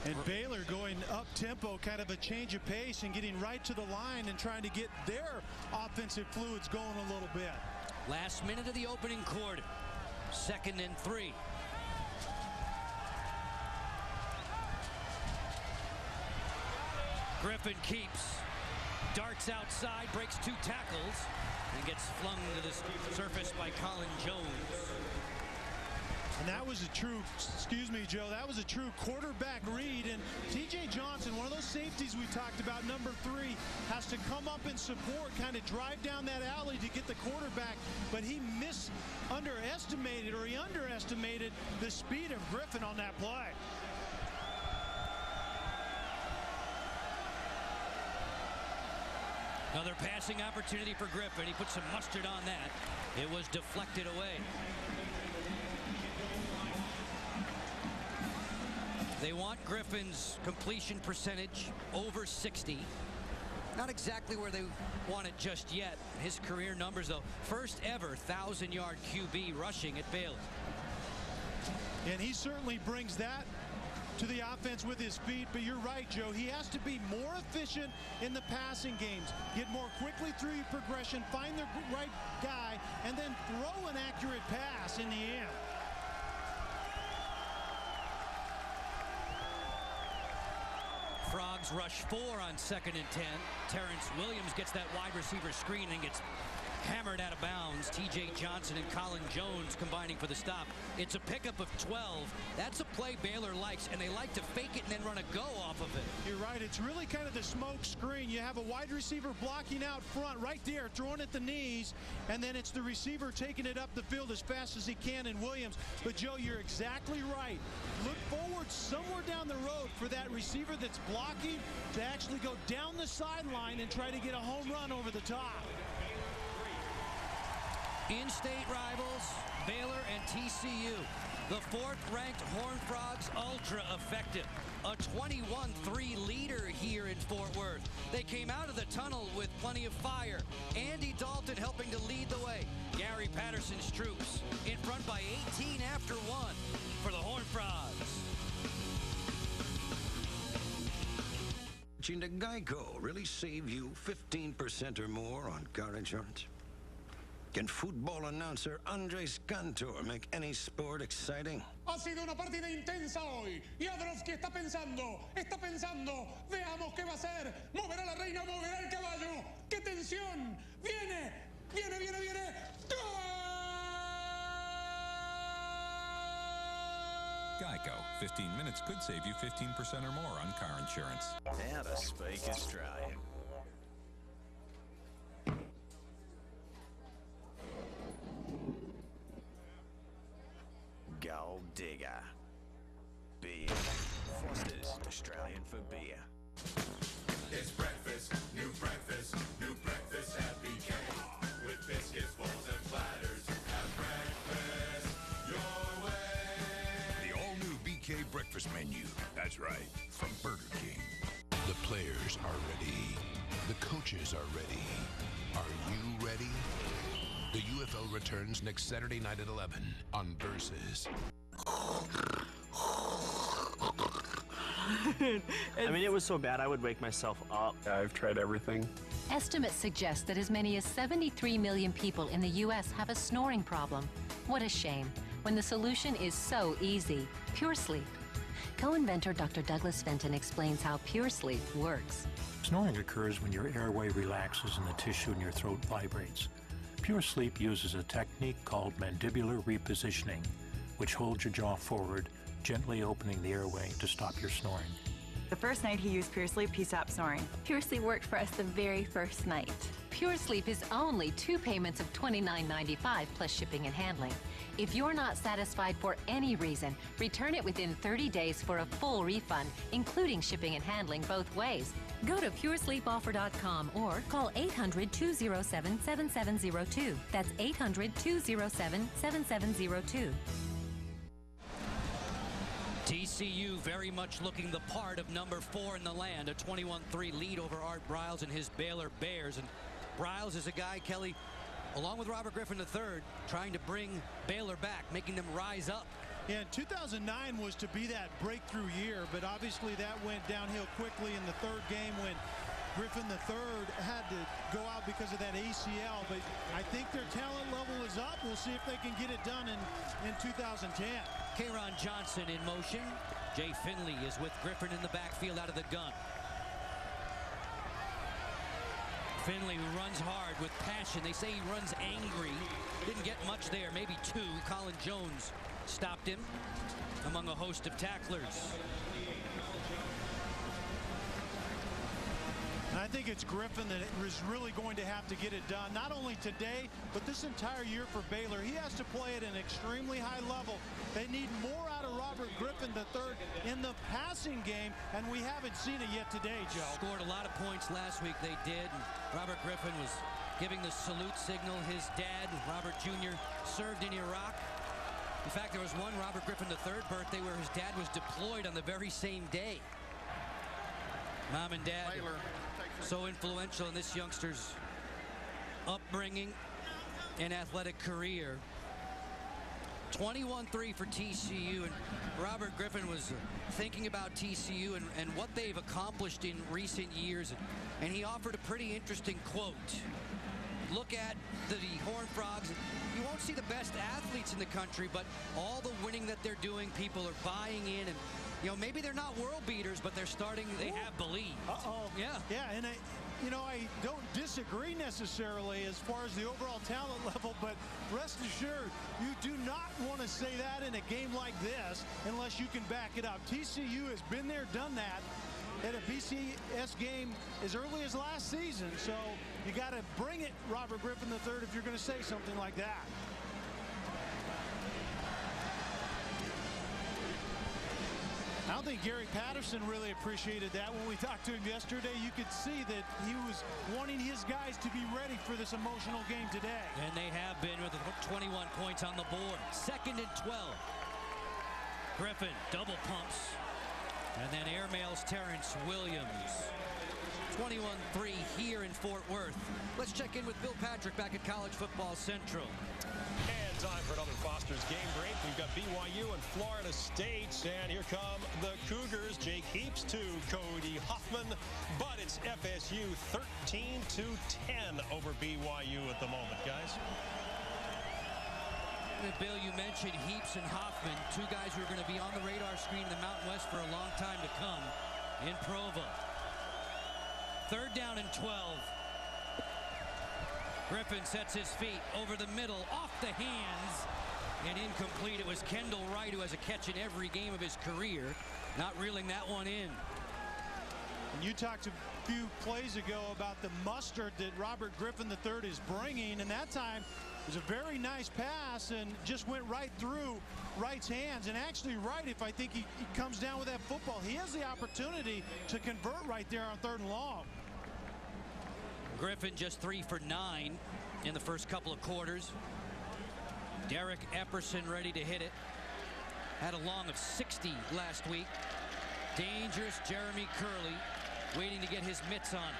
And Baylor going up-tempo, kind of a change of pace and getting right to the line and trying to get their offensive fluids going a little bit. Last minute of the opening quarter. 2nd and 3. Griffin keeps. Darts outside, breaks 2 tackles, and gets flung to the surface by Colin Jones. And that was a true, excuse me, Joe, that was a true quarterback read. And TJ Johnson, one of those safeties we talked about, number 3, has to come up and support, kind of drive down that alley to get the quarterback. But he underestimated the speed of Griffin on that play. Another passing opportunity for Griffin. He put some mustard on that. It was deflected away. They want Griffin's completion percentage over 60. Not exactly where they want it just yet. His career numbers, though, first ever 1,000-yard QB rushing at Baylor. And he certainly brings that to the offense with his feet. But you're right, Joe. He has to be more efficient in the passing games. Get more quickly through your progression, find the right guy, and then throw an accurate pass in the end. Frogs rush 4 on 2nd and 10. Terrence Williams gets that wide receiver screen and gets hammered out of bounds. TJ Johnson and Colin Jones combining for the stop. It's a pickup of 12. That's a play Baylor likes, and they like to fake it and then run a go off of it. You're right. It's really kind of the smoke screen. You have a wide receiver blocking out front right there, throwing at the knees, and then it's the receiver taking it up the field as fast as he can in Williams. But, Joe, you're exactly right. Look forward somewhere down the road for that receiver that's blocking to actually go down the sideline and try to get a home run over the top. In-state rivals, Baylor and TCU. The 4th-ranked Horned Frogs ultra effective. A 21-3 leader here in Fort Worth. They came out of the tunnel with plenty of fire. Andy Dalton helping to lead the way. Gary Patterson's troops in front by 18 after 1 for the Horned Frogs. Switching to Geico really save you 15% or more on car insurance? Can football announcer Andres Cantor make any sport exciting? Ha sido una partida intensa hoy. Jadrowski está pensando. Veamos qué va a hacer. Moverá la reina, moverá el caballo. ¡Qué tensión! ¡Viene! ¡Gol! Geico. 15 minutes could save you 15% or more on car insurance. Now to speak Australian. Gold digger. Beer. Foster's, Australian for beer. It's breakfast, new breakfast at BK. With biscuits, bowls, and platters. Have breakfast your way. The all-new BK breakfast menu. That's right, from Burger King. The players are ready. The coaches are ready. Are you ready? The UFL returns next Saturday night at 11 on Versus. I mean, it was so bad I would wake myself up. I've tried everything. Estimates suggest that as many as 73 million people in the U.S. have a snoring problem. What a shame, when the solution is so easy. Pure Sleep. Co-inventor Dr. Douglas Fenton explains how Pure Sleep works. Snoring occurs when your airway relaxes and the tissue in your throat vibrates. Pure Sleep uses a technique called mandibular repositioning, which holds your jaw forward, gently opening the airway to stop your snoring. The first night he used Pure Sleep, he stopped snoring. Pure Sleep worked for us the very first night. Pure Sleep is only 2 payments of $29.95 plus shipping and handling. If you're not satisfied for any reason, return it within 30 days for a full refund, including shipping and handling both ways. Go to puresleepoffer.com or call 800-207-7702. That's 800-207-7702. TCU very much looking the part of number 4 in the land. A 21-3 lead over Art Briles and his Baylor Bears. And Briles is a guy, Kelly, along with Robert Griffin III, trying to bring Baylor back, making them rise up. Yeah, 2009 was to be that breakthrough year, but obviously that went downhill quickly in the third game when Griffin III had to go out because of that ACL. But I think their talent level is up. We'll see if they can get it done in 2010. K'Ron Johnson in motion. Jay Finley is with Griffin in the backfield out of the gun. Finley, who runs hard with passion. They say he runs angry. Didn't get much there, maybe 2. Colin Jones stopped him among a host of tacklers. And I think it's Griffin that is really going to have to get it done, not only today, but this entire year for Baylor. He has to play at an extremely high level. They need more out of Robert Griffin III in the passing game, and we haven't seen it yet today, Joe. Scored a lot of points last week, they did. And Robert Griffin was giving the salute signal. His dad, Robert Jr., served in Iraq. In fact, there was one Robert Griffin III birthday where his dad was deployed on the very same day. Mom and Dad, Baylor, so influential in this youngster's upbringing and athletic career. 21-3 for TCU, and Robert Griffin was thinking about TCU and what they've accomplished in recent years, and he offered a pretty interesting quote. Look at the Horned Frogs. You won't see the best athletes in the country, but all the winning that they're doing, people are buying in, and you know, maybe they're not world beaters, but they're starting, they have believed. Yeah. Yeah, and I don't disagree necessarily as far as the overall talent level, but rest assured, you do not want to say that in a game like this unless you can back it up. TCU has been there, done that at a BCS game as early as last season, so you got to bring it, Robert Griffin III, if you're going to say something like that. I don't think Gary Patterson really appreciated that. When we talked to him yesterday, you could see that he was wanting his guys to be ready for this emotional game today. And they have been with 21 points on the board. 2nd and 12. Griffin double pumps. And then airmails Terrence Williams. 21-3 here in Fort Worth. Let's check in with Bill Patrick back at College Football Central. And time for another Foster's game break. We've got BYU and Florida State, and here come the Cougars. Jake Heaps to Cody Hoffman, but it's FSU 13-10 over BYU at the moment, guys. And Bill, you mentioned Heaps and Hoffman, 2 guys who are going to be on the radar screen in the Mountain West for a long time to come in Provo. 3rd down and 12. Griffin sets his feet over the middle, off the hands, and incomplete. It was Kendall Wright, who has a catch in every game of his career, not reeling that one in. And you talked a few plays ago about the mustard that Robert Griffin III is bringing, and that time it was a very nice pass and just went right through Wright's hands. And actually Wright, if I think he comes down with that football, he has the opportunity to convert right there on 3rd and long. Griffin just 3 for 9 in the first couple of quarters. Derek Epperson ready to hit it. Had a long of 60 last week. Dangerous Jeremy Curley waiting to get his mitts on.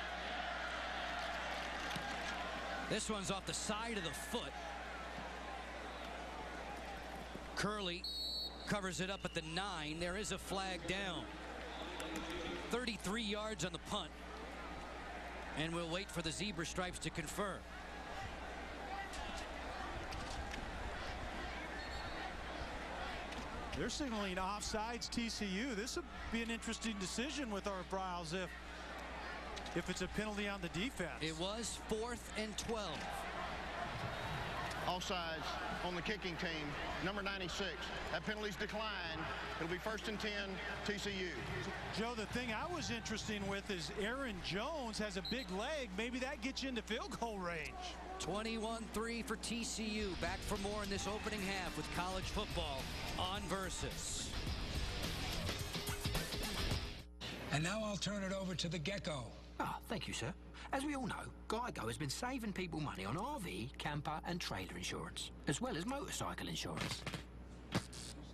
This one's off the side of the foot. Curley covers it up at the 9. There is a flag down. 33 yards on the punt. And we'll wait for the zebra stripes to confirm. They're signaling offsides TCU. This would be an interesting decision with our Briles if it's a penalty on the defense. It was 4th and 12. Offsides on the kicking team, number 96. That penalty's declined. It'll be 1st and 10, TCU. Joe, the thing I was interested with is Aaron Jones has a big leg. Maybe that gets you into field goal range. 21-3 for TCU. Back for more in this opening half with college football on Versus. And now I'll turn it over to the Gecko. Ah, thank you, sir. As we all know, Geico has been saving people money on RV, camper and trailer insurance, as well as motorcycle insurance.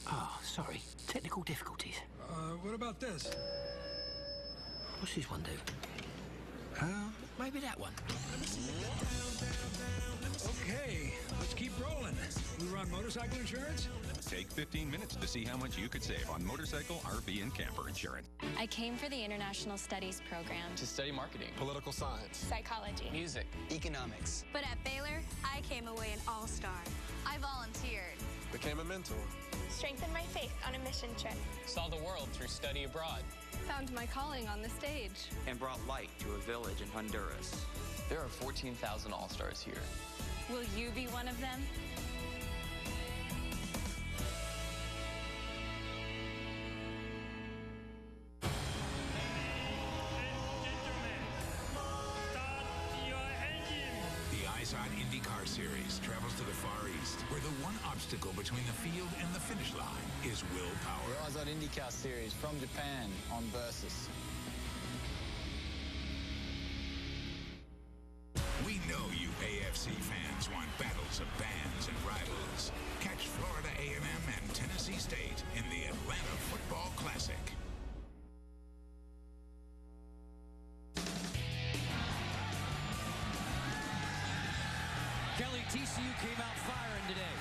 Oh, sorry. Technical difficulties. What about this? What's this one do? Maybe that one. Okay, let's keep rolling. We run motorcycle insurance? Take 15 minutes to see how much you could save on motorcycle, RV, and camper insurance. I came for the International Studies program. To study marketing, political science, Psychology, music, economics. But at Baylor, I came away an all-star. I volunteered. Became a mentor. Strengthened my faith on a mission trip. Saw the world through study abroad. Found my calling on the stage. And brought light to a village in Honduras. There are 14,000 all-stars here. Will you be one of them? On IndyCar Series travels to the Far East, where the one obstacle between the field and the finish line is willpower. The Rise on IndyCar Series from Japan on Versus. We know you AFC fans want battles of bands and rivals. Catch Florida A&M and Tennessee State in the Atlanta Football Classic. Kelly, TCU came out firing today.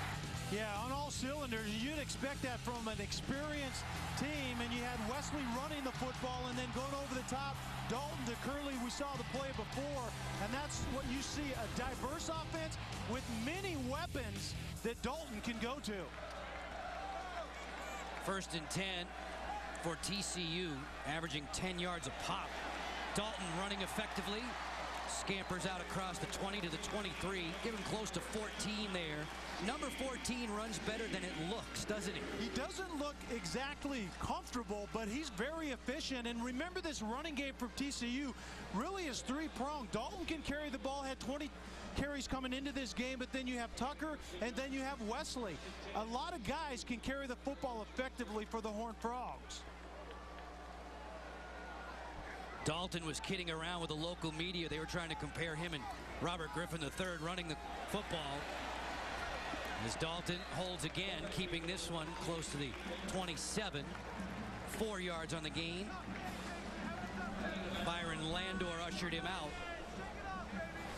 Yeah, on all cylinders. You'd expect that from an experienced team, and you had Wesley running the football and then going over the top. Dalton to Curley, we saw the play before, and that's what you see, a diverse offense with many weapons that Dalton can go to. 1st and 10 for TCU, averaging 10 yards a pop. Dalton running effectively. Scampers out across the 20 to the 23. Give him close to 14 there. Number 14 runs better than it looks, doesn't he? He doesn't look exactly comfortable, but he's very efficient. And remember, this running game from TCU really is three-pronged. Dalton can carry the ball, had 20 carries coming into this game, but then you have Tucker, and then you have Wesley. A lot of guys can carry the football effectively for the Horned Frogs. Dalton was kidding around with the local media. They were trying to compare him and Robert Griffin III running the football. As Dalton holds again, keeping this one close to the 27. 4 yards on the gain. Byron Landor ushered him out.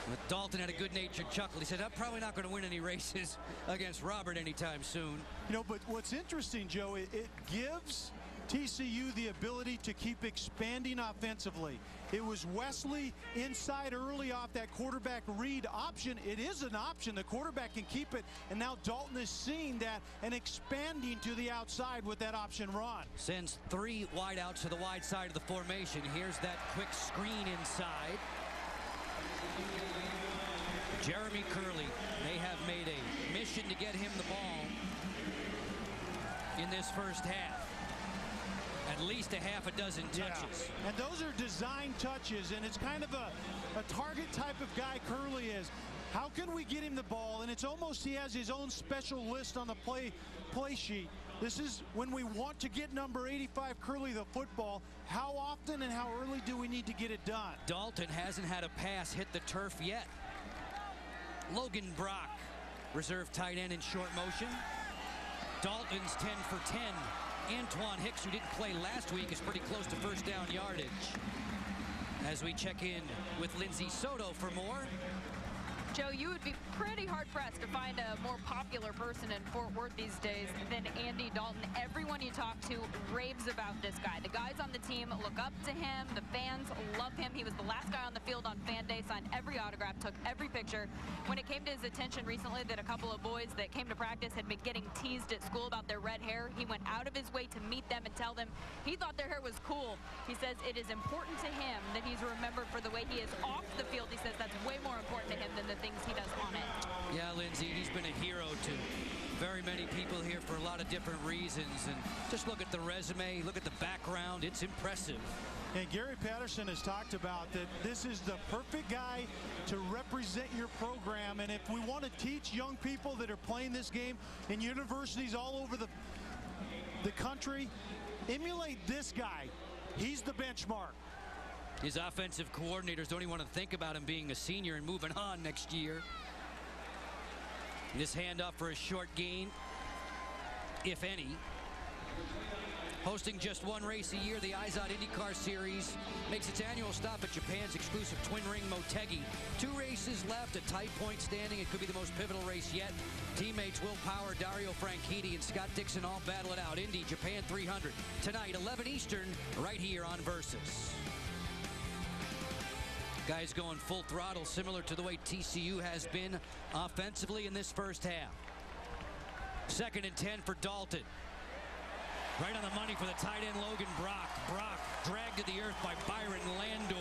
But Dalton had a good-natured chuckle. He said, I'm probably not going to win any races against Robert anytime soon. You know, but what's interesting, Joe, it gives TCU the ability to keep expanding offensively. It was Wesley inside early off that quarterback read option. It is an option. The quarterback can keep it, and now Dalton is seeing that and expanding to the outside with that option run. Sends 3 wideouts to the wide side of the formation. Here's that quick screen inside. Jeremy Curley, they have made a mission to get him the ball in this first half. At least a half a dozen touches. Yeah. And those are design touches, and it's kind of a target type of guy Curley is. How can we get him the ball? And it's almost he has his own special list on the play sheet. This is when we want to get number 85 Curley the football. How often and how early do we need to get it done? Dalton hasn't had a pass hit the turf yet. Logan Brock, reserve tight end in short motion. Dalton's 10 for 10. Antoine Hicks, who didn't play last week, is pretty close to first down yardage. As we check in with Lindsay Soto for more. Joe, you would be pretty hard-pressed to find a more popular person in Fort Worth these days than Andy Dalton. Everyone you talk to raves about this guy. The guys on the team look up to him. The fans love him. He was the last guy on the field on fan day, signed every autograph, took every picture. When it came to his attention recently that a couple of boys that came to practice had been getting teased at school about their red hair, he went out of his way to meet them and tell them he thought their hair was cool. He says it is important to him that he's remembered for the way he is off the field. He says that's way more important to him than the things he does on it. Yeah, Lindsay, he's been a hero to very many people here for a lot of different reasons. And just look at the resume, look at the background. It's impressive. And Gary Patterson has talked about that this is the perfect guy to represent your program. And if we want to teach young people that are playing this game in universities all over the country, emulate this guy. He's the benchmark. His offensive coordinators don't even want to think about him being a senior and moving on next year. This handoff for a short gain if any. Hosting just one race a year, the Izod IndyCar Series makes its annual stop at Japan's exclusive twin ring Motegi. 2 races left, a tight point standing. It could be the most pivotal race yet. Teammates Will Power, Dario Franchitti, and Scott Dixon all battle it out. Indy, Japan 300. Tonight, 11 Eastern, right here on Versus. Guys going full throttle, similar to the way TCU has been offensively in this first half. 2nd and 10 for Dalton. Right on the money for the tight end, Logan Brock. Brock dragged to the earth by Byron Landor.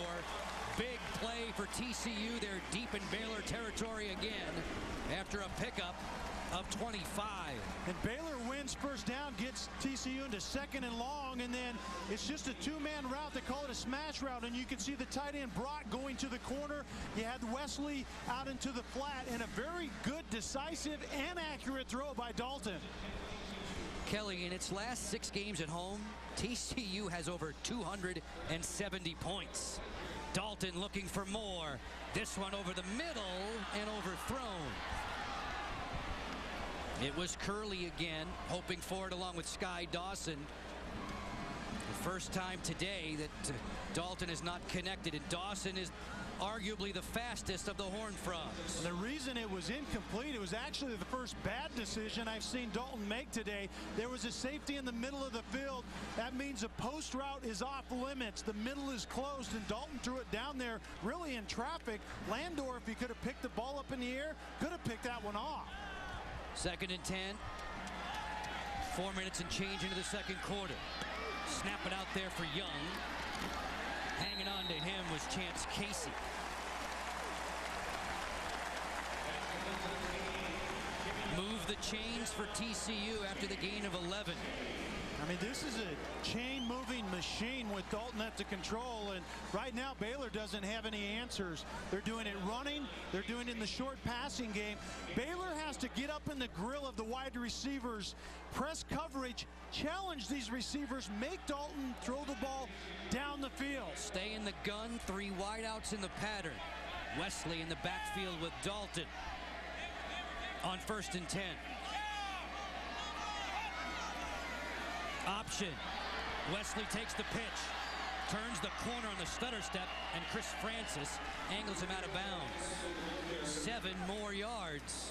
Big play for TCU. They're deep in Baylor territory again after a pickup of 25. And Baylor wins first down, gets TCU into 2nd and long, and then it's just a 2-man route. They call it a smash route, and you can see the tight end Brock going to the corner. You had Wesley out into the flat, and a very good, decisive, and accurate throw by Dalton. Kelly, in its last 6 games at home, TCU has over 270 points. Dalton looking for more. This one over the middle and overthrown. It was Curley again, hoping for it along with Sky Dawson. The first time today that Dalton is not connected, and Dawson is arguably the fastest of the Horned Frogs. The reason it was incomplete, it was actually the first bad decision I've seen Dalton make today. There was a safety in the middle of the field. That means a post route is off limits. The middle is closed, and Dalton threw it down there really in traffic. Landor, if he could have picked the ball up in the air, could have picked that one off. 2nd and 10. 4 minutes and change into the 2nd quarter. Snap it out there for Young. Hanging on to him was Chance Casey. Move the chains for TCU after the gain of 11. I mean, this is a chain-moving machine with Dalton at the control, and right now Baylor doesn't have any answers. They're doing it running. They're doing it in the short passing game. Baylor has to get up in the grill of the wide receivers, press coverage, challenge these receivers, make Dalton throw the ball down the field. Stay in the gun, 3 wideouts in the pattern. Wesley in the backfield with Dalton on 1st and 10. Option. Wesley takes the pitch, turns the corner on the stutter step, and Chris Francis angles him out of bounds. 7 more yards.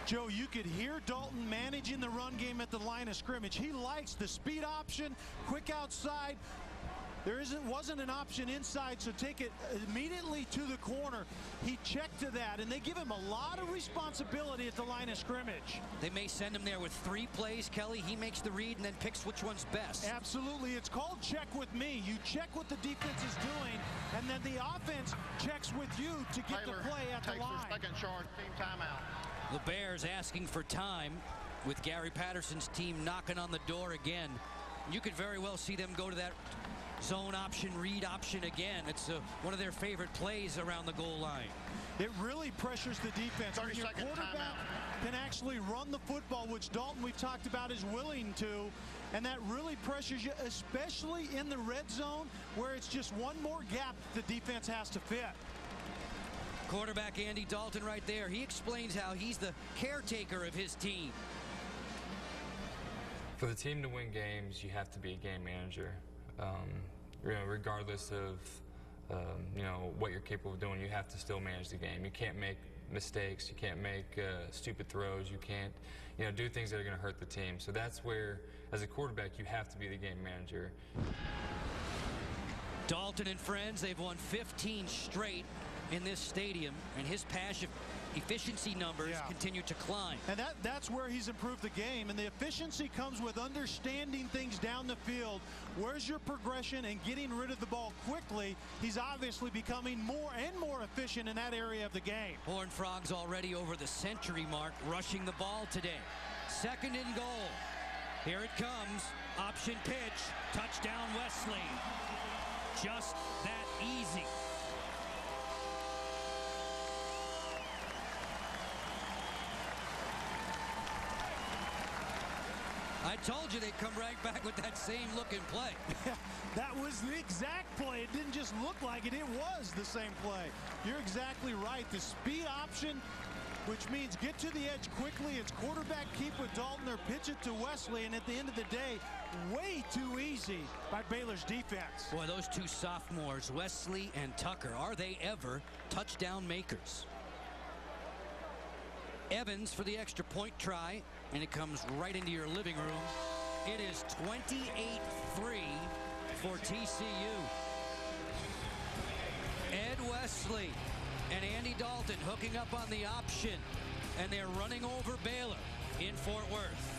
Joe, you could hear Dalton managing the run game at the line of scrimmage. He likes the speed option, quick outside. There wasn't an option inside, so take it immediately to the corner. He checked to that, and they give him a lot of responsibility at the line of scrimmage. They may send him there with 3 plays, Kelly. He makes the read and then picks which one's best. Absolutely. It's called check with me. You check what the defense is doing, and then the offense checks with you to get Baylor the play at the line. Takes their 2nd charge, team timeout. The Bears asking for time with Gary Patterson's team knocking on the door again. You could very well see them go to that zone option, read option again. It's one of their favorite plays around the goal line. It really pressures the defense. When your quarterback can actually run the football, which Dalton, we've talked about, is willing to, and that really pressures you, especially in the red zone, where it's just one more gap the defense has to fit. Quarterback Andy Dalton right there. He explains how he's the caretaker of his team. For the team to win games, you have to be a game manager. Regardless of what you're capable of doing, you have to still manage the game. You can't make mistakes. You can't make stupid throws. You can't do things that are going to hurt the team. So that's where, as a quarterback, you have to be the game manager. Dalton and friends, they've won 15 straight in this stadium, and his pass efficiency numbers continue to climb. And that's where he's improved the game, and the efficiency comes with understanding things down the field. Where's your progression and getting rid of the ball quickly? He's obviously becoming more and more efficient in that area of the game. Horned Frogs already over the century mark, rushing the ball today. 2nd and goal. Here it comes. Option pitch. Touchdown Wesley. Just that easy. I told you they'd come right back with that same looking play. That was the exact play. It didn't just look like it. It was the same play. You're exactly right. The speed option which means get to the edge quickly. It's quarterback keep with Dalton or pitch it to Wesley, and at the end of the day, way too easy by Baylor's defense. Boy, those two sophomores, Wesley and Tucker, are they ever touchdown makers? Evans for the extra point try, and it comes right into your living room. It is 28-3 for TCU. Ed Wesley and Andy Dalton hooking up on the option, and they're running over Baylor in Fort Worth.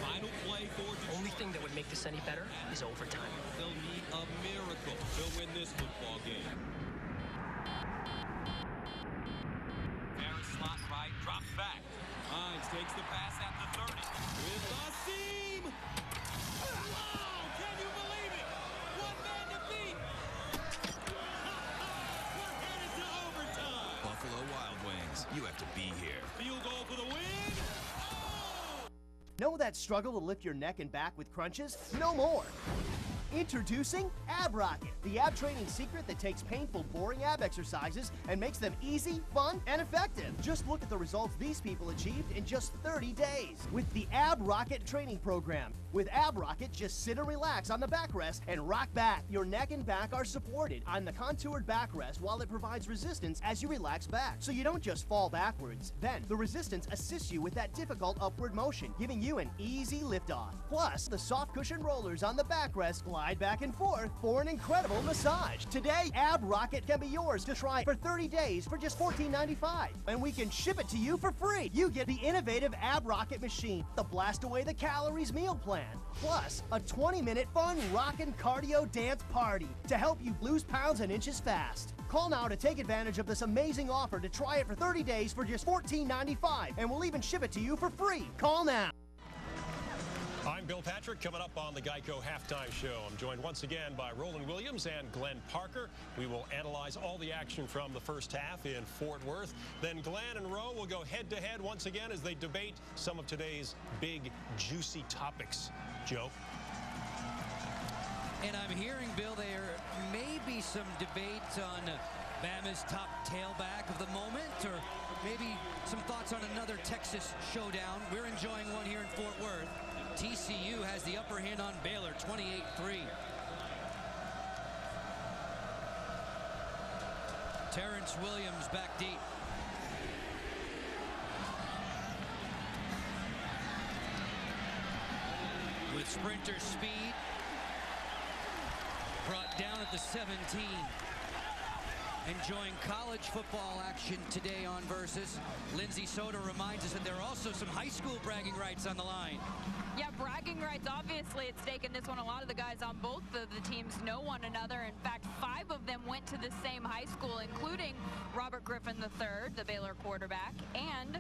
Final play for the only thing that would make this any better is overtime. They'll need a miracle to win this football game. Harris slot right, drops back. Hines takes the pass at the 30. With the seam. Wow, can you believe it? One man to beat. We're headed to overtime. Buffalo Wild Wings, you have to be here. Field goal for the win. Know that struggle to lift your neck and back with crunches? No more. Introducing Ab Rocket, the ab training secret that takes painful, boring ab exercises and makes them easy, fun, and effective. Just look at the results these people achieved in just 30 days with the Ab Rocket training program. With Ab Rocket, just sit and relax on the backrest and rock back. Your neck and back are supported on the contoured backrest while it provides resistance as you relax back, so you don't just fall backwards. Then, the resistance assists you with that difficult upward motion, giving you an easy liftoff. Plus, the soft cushion rollers on the backrest glide back and forth for an incredible massage. Today, Ab Rocket can be yours to try for 30 days for just $14.95, and we can ship it to you for free. You get the innovative Ab Rocket machine, the Blast Away the Calories meal plan, plus a 20-minute fun rockin' cardio dance party to help you lose pounds and inches fast. Call now to take advantage of this amazing offer to try it for 30 days for just $14.95, and we'll even ship it to you for free. Call now. I'm Bill Patrick. Coming up on the Geico Halftime Show, I'm joined once again by Roland Williams and Glenn Parker. We will analyze all the action from the first half in Fort Worth. Then Glenn and Roe will go head-to-head once again as they debate some of today's big, juicy topics. Joe? And I'm hearing, Bill, there may be some debate on Bama's top tailback of the moment, or maybe some thoughts on another Texas showdown. We're enjoying one here in Fort Worth. TCU has the upper hand on Baylor, 28-3. Terrence Williams back deep. With sprinter speed. Brought down at the 17. Enjoying college football action today on Versus. Lindsay Soto reminds us that there are also some high school bragging rights on the line. Yeah, bragging rights obviously at stake in this one. A lot of the guys on both of the teams know one another. In fact, 5 of them went to the same high school, including Robert Griffin III, the Baylor quarterback, and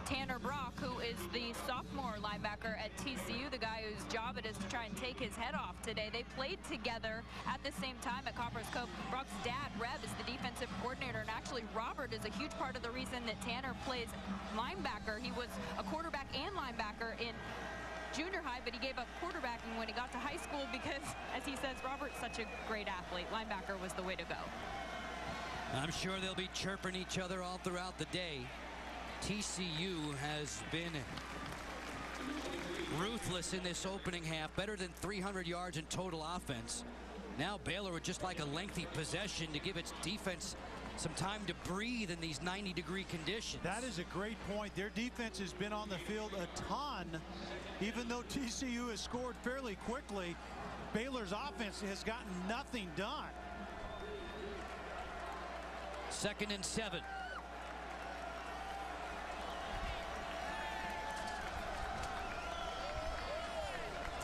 Tanner Brock, who is the sophomore linebacker at TCU, the guy whose job it is to try and take his head off today. They played together at the same time at Copper's Cove. Brock's dad, Reb, is the defensive coordinator, and actually Robert is a huge part of the reason that Tanner plays linebacker. He was a quarterback and linebacker in junior high, but he gave up quarterbacking when he got to high school because, as he says, Robert's such a great athlete. Linebacker was the way to go. I'm sure they'll be chirping each other all throughout the day. TCU has been ruthless in this opening half, better than 300 yards in total offense. Now Baylor would just like a lengthy possession to give its defense some time to breathe in these 90-degree conditions. That is a great point. Their defense has been on the field a ton. Even though TCU has scored fairly quickly, Baylor's offense has gotten nothing done. 2nd and 7.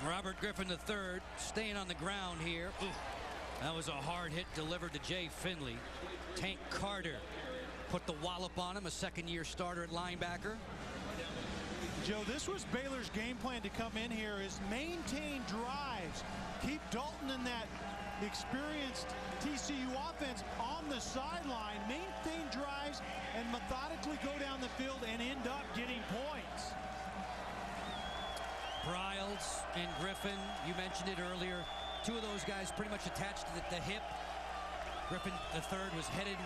Robert Griffin III staying on the ground here. Ooh, that was a hard hit delivered to Jay Finley. Tank Carter put the wallop on him, a second-year starter at linebacker. Joe, this was Baylor's game plan to come in here, is maintain drives. Keep Dalton and that experienced TCU offense on the sideline, maintain drives, and methodically go down the field and end up getting points. Bryles and Griffin, you mentioned it earlier, Two of those guys pretty much attached to the hip. Griffin III was headed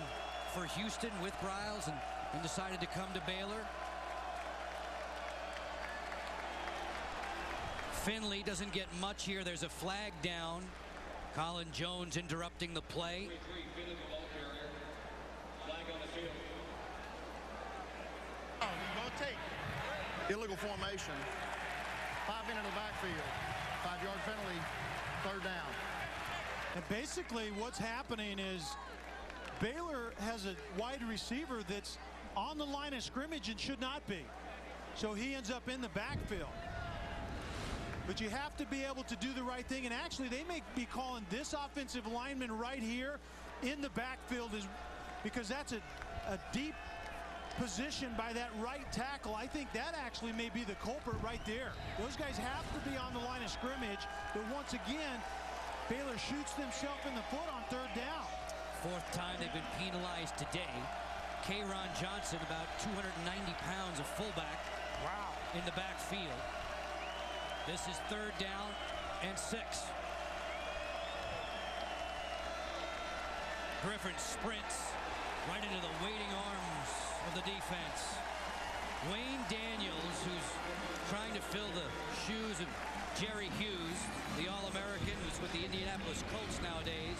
for Houston with Griles and decided to come to Baylor. Finley doesn't get much here. There's a flag down. Colin Jones interrupting the play. Oh, going to take illegal formation. 5 in the backfield. 5-yard penalty. 3rd down. And basically what's happening is Baylor has a wide receiver that's on the line of scrimmage and should not be. So he ends up in the backfield. But you have to be able to do the right thing. And actually, they may be calling this offensive lineman right here in the backfield because that's a deep position by that right tackle. I think that actually may be the culprit right there. Those guys have to be on the line of scrimmage. But once again, Baylor shoots themselves in the foot on 3rd down. 4th time they've been penalized today. K'Ron Johnson, about 290 pounds, a fullback. Wow. In the backfield. This is 3rd down and 6. Griffin sprints right into the waiting arms of the defense. Wayne Daniels, who's trying to fill the shoes of Jerry Hughes, the All-American who's with the Indianapolis Colts nowadays.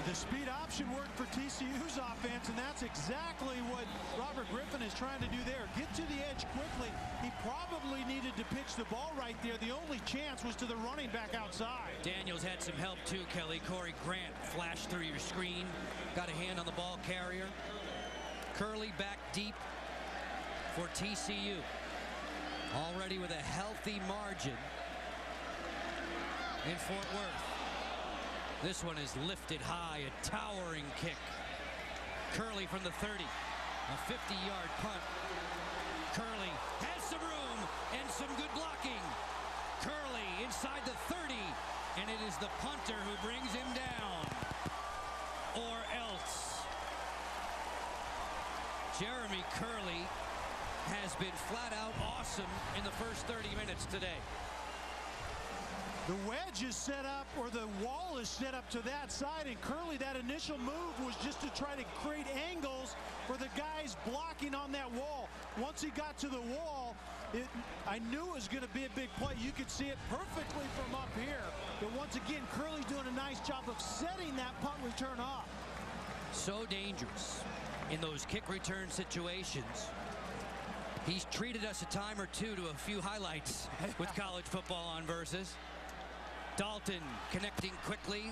The speed option worked for TCU's offense, and that's exactly what Robert Griffin is trying to do there. Get to the edge quickly. He probably needed to pitch the ball right there. The only chance was to the running back outside. Daniels had some help too, Kelly. Corey Grant flashed through your screen. Got a hand on the ball carrier. Curley back deep for TCU. Already with a healthy margin in Fort Worth. This one is lifted high, a towering kick. Curley from the 30, a 50-yard punt. Curley has some room and some good blocking. Curley inside the 30, and it is the punter who brings him down. Or else. Jeremy Curley has been flat out awesome in the first 30 minutes today. The wedge is set up, or the wall is set up to that side, and Curley, that initial move was just to try to create angles for the guys blocking on that wall. Once he got to the wall, I knew it was going to be a big play. You could see it perfectly from up here. But once again, Curley's doing a nice job of setting that punt return up. So dangerous in those kick return situations. He's treated us a time or two to a few highlights with college football on Versus. Dalton connecting quickly.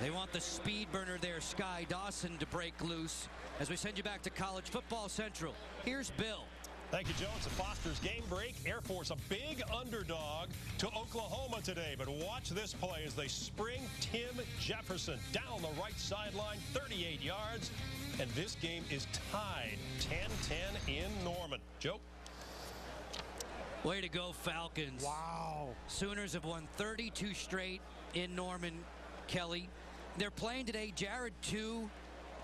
They want the speed burner there, Sky Dawson, to break loose. As we send you back to College Football Central, here's Bill. Thank you, Joe. It's a Foster's game break. Air Force, a big underdog to Oklahoma today. But watch this play as they spring Tim Jefferson down the right sideline, 38 yards. And this game is tied 10-10 in Norman. Joe? Way to go, Falcons. Wow. Sooners have won 32 straight in Norman, Kelly. They're playing today. Jared 2,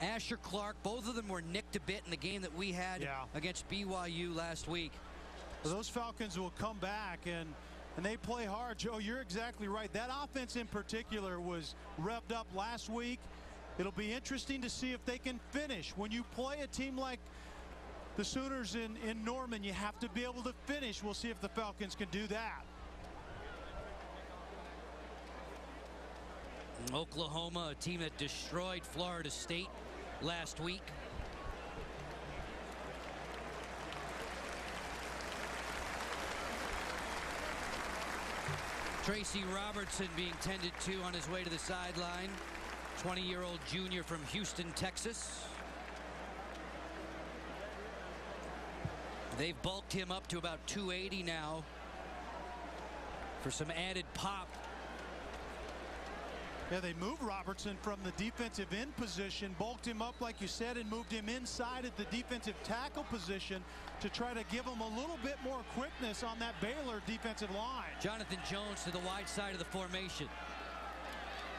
Asher Clark. Both of them were nicked a bit in the game that we had against BYU last week. Well, those Falcons will come back, and they play hard. Joe, you're exactly right. That offense in particular was revved up last week. It'll be interesting to see if they can finish. When you play a team like the Sooners in Norman, you have to be able to finish. We'll see if the Falcons can do that. Oklahoma, a team that destroyed Florida State last week. Tracy Robertson being tended to on his way to the sideline. 20-year-old junior from Houston, Texas. They've bulked him up to about 280 now for some added pop. Yeah, they moved Robertson from the defensive end position, bulked him up like you said, and moved him inside at the defensive tackle position to try to give him a little bit more quickness on that Baylor defensive line. Jonathan Jones to the wide side of the formation.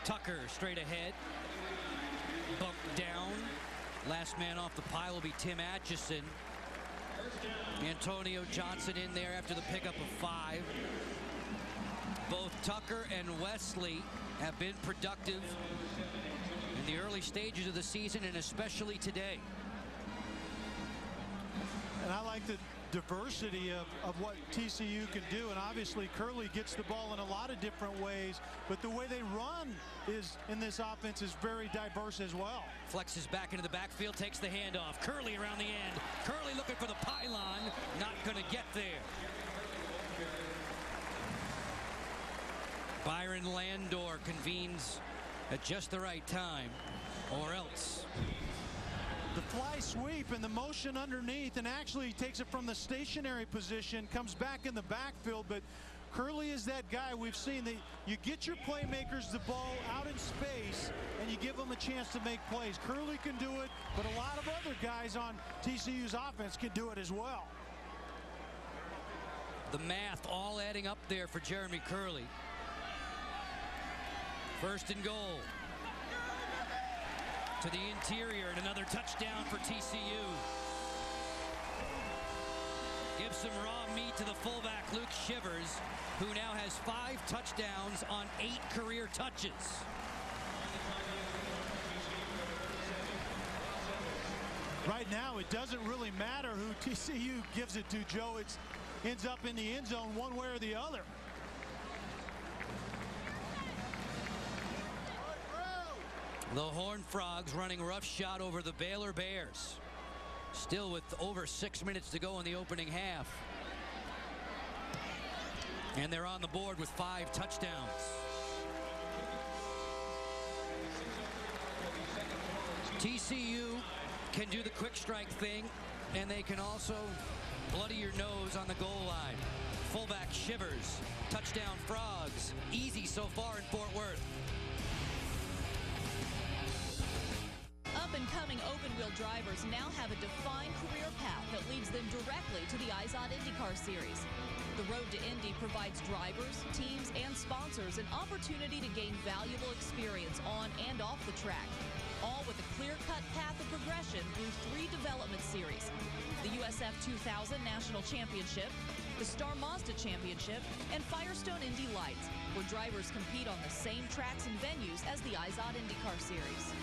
Tucker straight ahead. Bumped down. Last man off the pile will be Tim Atchison. Antonio Johnson in there after the pickup of 5. Both Tucker and Wesley have been productive in the early stages of the season, and especially today. And I like the diversity of what TCU can do, and obviously Curley gets the ball in a lot of different ways, but the way they run is in this offense is very diverse as well. Flexes back into the backfield, takes the handoff. Curley around the end. Curley looking for the pylon, not going to get there. Byron Landor convenes at just the right time, or else. The fly sweep and the motion underneath, and actually takes it from the stationary position, comes back in the backfield, but Curley is that guy we've seen. That you get your playmakers the ball out in space and you give them a chance to make plays. Curley can do it, but a lot of other guys on TCU's offense can do it as well. The math all adding up there for Jeremy Curley. First and goal. To the interior, and another touchdown for TCU. Gives some raw meat to the fullback, Luke Shivers, who now has 5 touchdowns on 8 career touches. Right now, it doesn't really matter who TCU gives it to, Joe. It ends up in the end zone one way or the other. The Horned Frogs running roughshod over the Baylor Bears. Still with over 6 minutes to go in the opening half. And they're on the board with 5 touchdowns. TCU can do the quick strike thing, and they can also bloody your nose on the goal line. Fullback Shivers, touchdown Frogs. Easy so far in Fort Worth. Up-and-coming open-wheel drivers now have a defined career path that leads them directly to the IZOD IndyCar Series. The road to Indy provides drivers, teams, and sponsors an opportunity to gain valuable experience on and off the track, all with a clear-cut path of progression through 3 development series: the USF 2000 National Championship, the Star Mazda Championship, and Firestone Indy Lights, where drivers compete on the same tracks and venues as the IZOD IndyCar Series.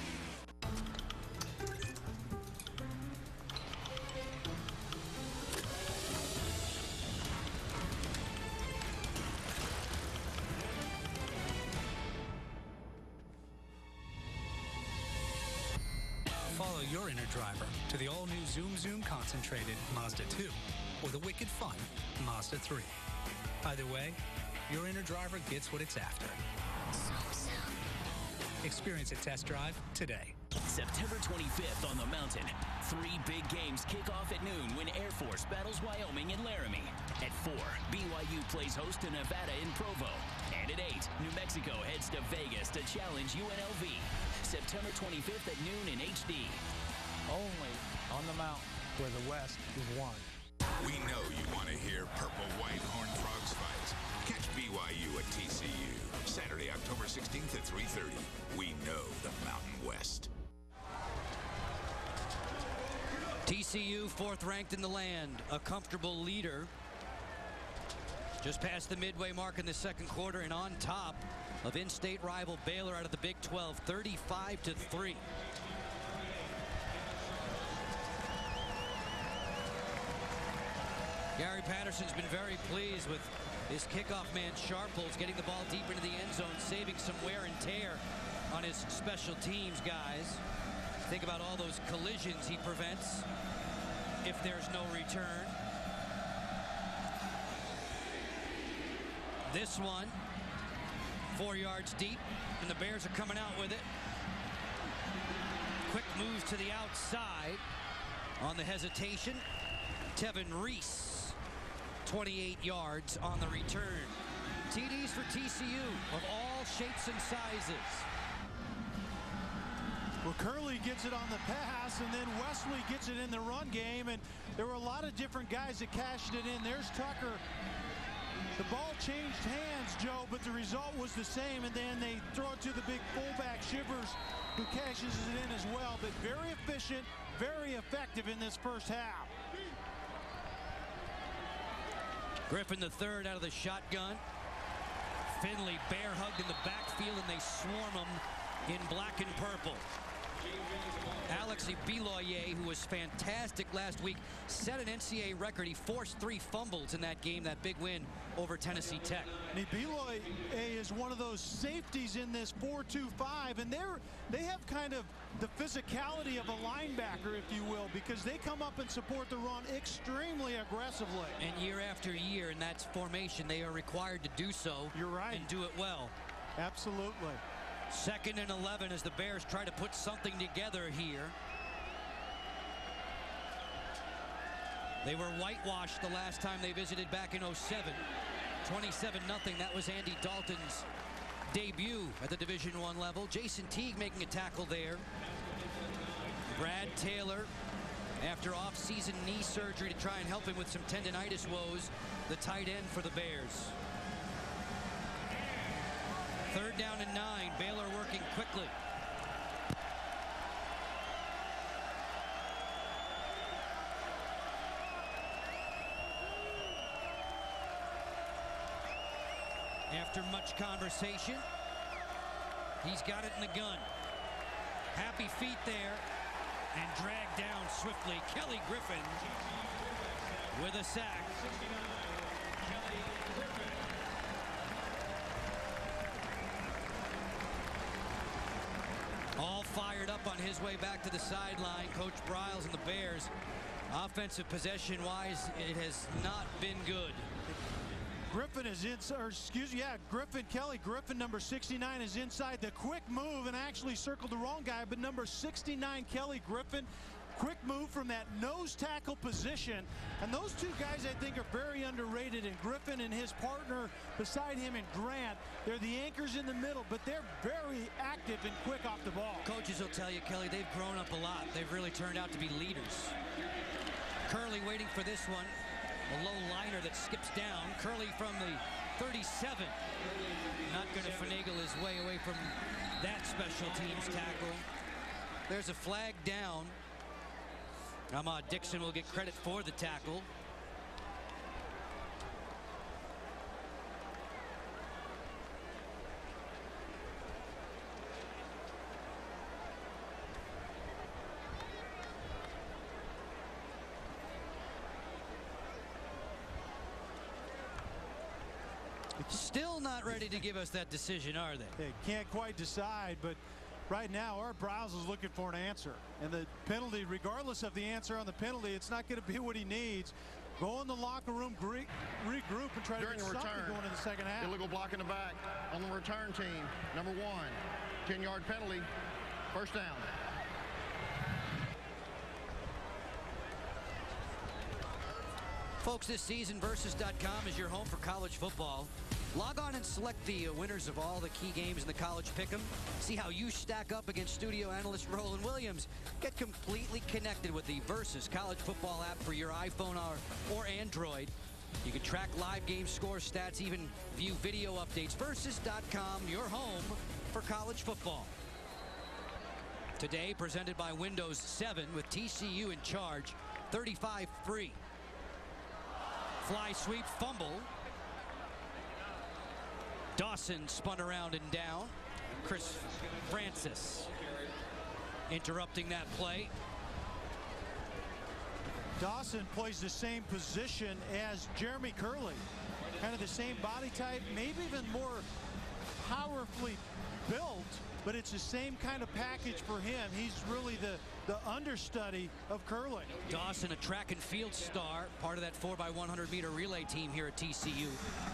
Follow your inner driver to the all-new Zoom Concentrated Mazda 2 or the wicked fun Mazda 3. Either way, your inner driver gets what it's after. Experience a test drive today. September 25th on the mountain. 3 big games kick off at noon when Air Force battles Wyoming in Laramie. At 4, BYU plays host to Nevada in Provo. And at 8, New Mexico heads to Vegas to challenge UNLV. September 25th at noon in HD. Only on the mountain where the West is won. We know you want to hear Purple-White Horned Frogs fights. Catch BYU at TCU, Saturday, October 16th at 3:30. We know the Mountain West. TCU 4th ranked in the land, a comfortable leader. Just past the midway mark in the second quarter and on top of in-state rival Baylor out of the Big 12, 35-3. Gary Patterson's been very pleased with his kickoff man Sharples getting the ball deep into the end zone, saving some wear and tear on his special teams guys. Think about all those collisions he prevents if there's no return. This one, 4 yards deep, and the Bears are coming out with it. Quick moves to the outside on the hesitation. Tevin Reese, 28 yards on the return. TDs for TCU of all shapes and sizes. Well, Curley gets it on the pass, and then Wesley gets it in the run game, and there were a lot of different guys that cashed it in. There's Tucker. The ball changed hands, Joe, but the result was the same, and then they throw it to the big fullback, Shivers, who cashes it in as well. But very efficient, very effective in this first half. Griffin III out of the shotgun. Finley bear hugged in the backfield, and they swarm him in black and purple. Alexi Beloye, who was fantastic last week, set an NCAA record. He forced 3 fumbles in that game, that big win over Tennessee Tech. Beloye is one of those safeties in this 4-2-5, and they have kind of the physicality of a linebacker, if you will, because they come up and support the run extremely aggressively. And year after year in that formation, they are required to do so. You're right. And do it well. Absolutely. 2nd and 11 as the Bears try to put something together here. They were whitewashed the last time they visited back in 07. 27-0. That was Andy Dalton's debut at the Division I level. Jason Teague making a tackle there. Brad Taylor, after off-season knee surgery to try and help him with some tendonitis woes, the tight end for the Bears. 3rd down and 9. Baylor working quickly. After much conversation, he's got it in the gun. Happy feet there, and dragged down swiftly. Kelly Griffin with a sack. All fired up on his way back to the sideline. Coach Briles and the Bears, offensive possession-wise, it has not been good. Griffin is Kelly Griffin, number 69, is inside. The quick move, and actually circled the wrong guy, but number 69, Kelly Griffin, quick move from that nose tackle position. And those two guys, I think, are very underrated. And Griffin and his partner beside him in Grant, they're the anchors in the middle, but they're very active and quick off the ball. Coaches will tell you, Kelly, they've grown up a lot. They've really turned out to be leaders. Curley waiting for this one. A low liner that skips down. Curley from the 37. Not going to finagle his way away from that special teams tackle. There's a flag down. Ahmad Dixon will get credit for the tackle. Still not ready to give us that decision, are they? They can't quite decide, but right now our Briles is looking for an answer. And the penalty, regardless of the answer on the penalty, it's not going to be what he needs. Go in the locker room, regroup, and try to get something going in the second half. Illegal block in the back on the return team. Number 1, 10-yard penalty, 1st down. Folks, this season, Versus.com is your home for college football. Log on and select the winners of all the key games in the college pick'em. See how you stack up against studio analyst Roland Williams. Get completely connected with the Versus college football app for your iPhone or Android. You can track live game score stats, even view video updates. Versus.com, your home for college football. Today, presented by Windows 7 with TCU in charge, 35-3. Fly sweep fumble. Dawson spun around and down. Chris Francis interrupting that play. Dawson plays the same position as Jeremy Curley. Kind of the same body type, maybe even more powerfully built, but it's the same kind of package for him. He's really the understudy of Curley. Dawson, a track and field star, part of that 4x100 meter relay team here at TCU.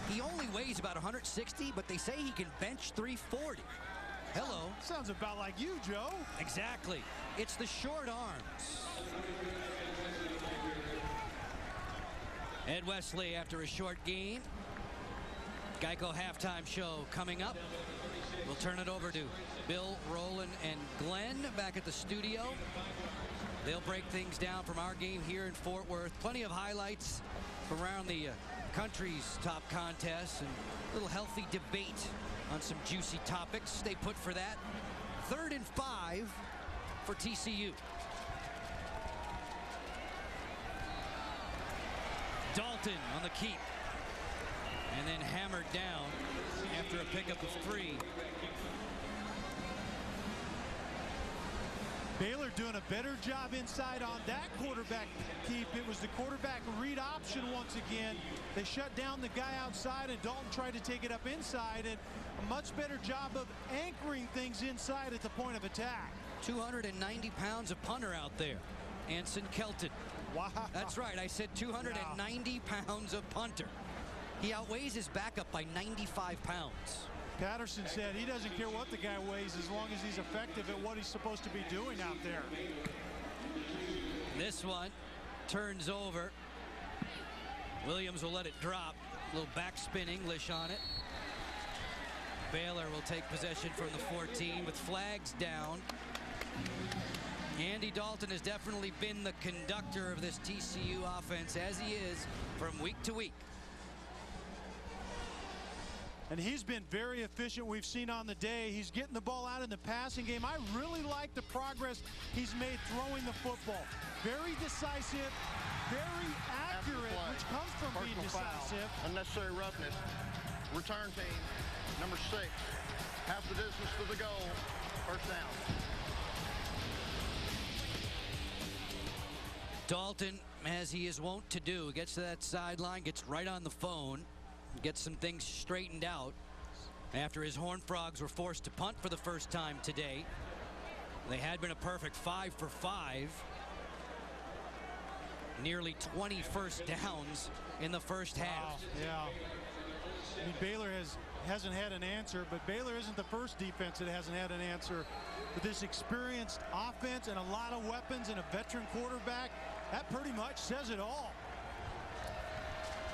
He only weighs about 160, but they say he can bench 340. Hello. Sounds about like you, Joe. Exactly. It's the short arms. Ed Wesley after a short gain. Geico halftime show coming up. We'll turn it over to Bill, Roland, and Glenn back at the studio. They'll break things down from our game here in Fort Worth. Plenty of highlights from around the country's top contests and a little healthy debate on some juicy topics. Stay put for that. 3rd and 5 for TCU. Dalton on the keep. and then hammered down after a pickup of 3. Baylor doing a better job inside on that quarterback keep. It was the quarterback read option once again. They shut down the guy outside, and Dalton tried to take it up inside, and a much better job of anchoring things inside at the point of attack. 290 pounds of punter out there, Anson Kelton. Wow. That's right, I said 290 pounds of punter. He outweighs his backup by 95 pounds. Patterson said he doesn't care what the guy weighs as long as he's effective at what he's supposed to be doing out there. This one turns over. Williams will let it drop. A little backspin English on it. Baylor will take possession from the 14 with flags down. Andy Dalton has definitely been the conductor of this TCU offense, as he is from week to week. And he's been very efficient. We've seen on the day. He's getting the ball out in the passing game. I really like the progress he's made throwing the football. Very decisive, very accurate, which comes from being decisive. Unnecessary roughness. Return team, number 6. Half the distance to the goal. First down. Dalton, as he is wont to do, gets to that sideline, gets right on the phone, gets some things straightened out after his Horned Frogs were forced to punt for the first time today. They had been a perfect 5 for 5. Nearly 20 first downs in the first half. Yeah. I mean, Baylor hasn't had an answer, but Baylor isn't the first defense that hasn't had an answer. With this experienced offense and a lot of weapons and a veteran quarterback, that pretty much says it all.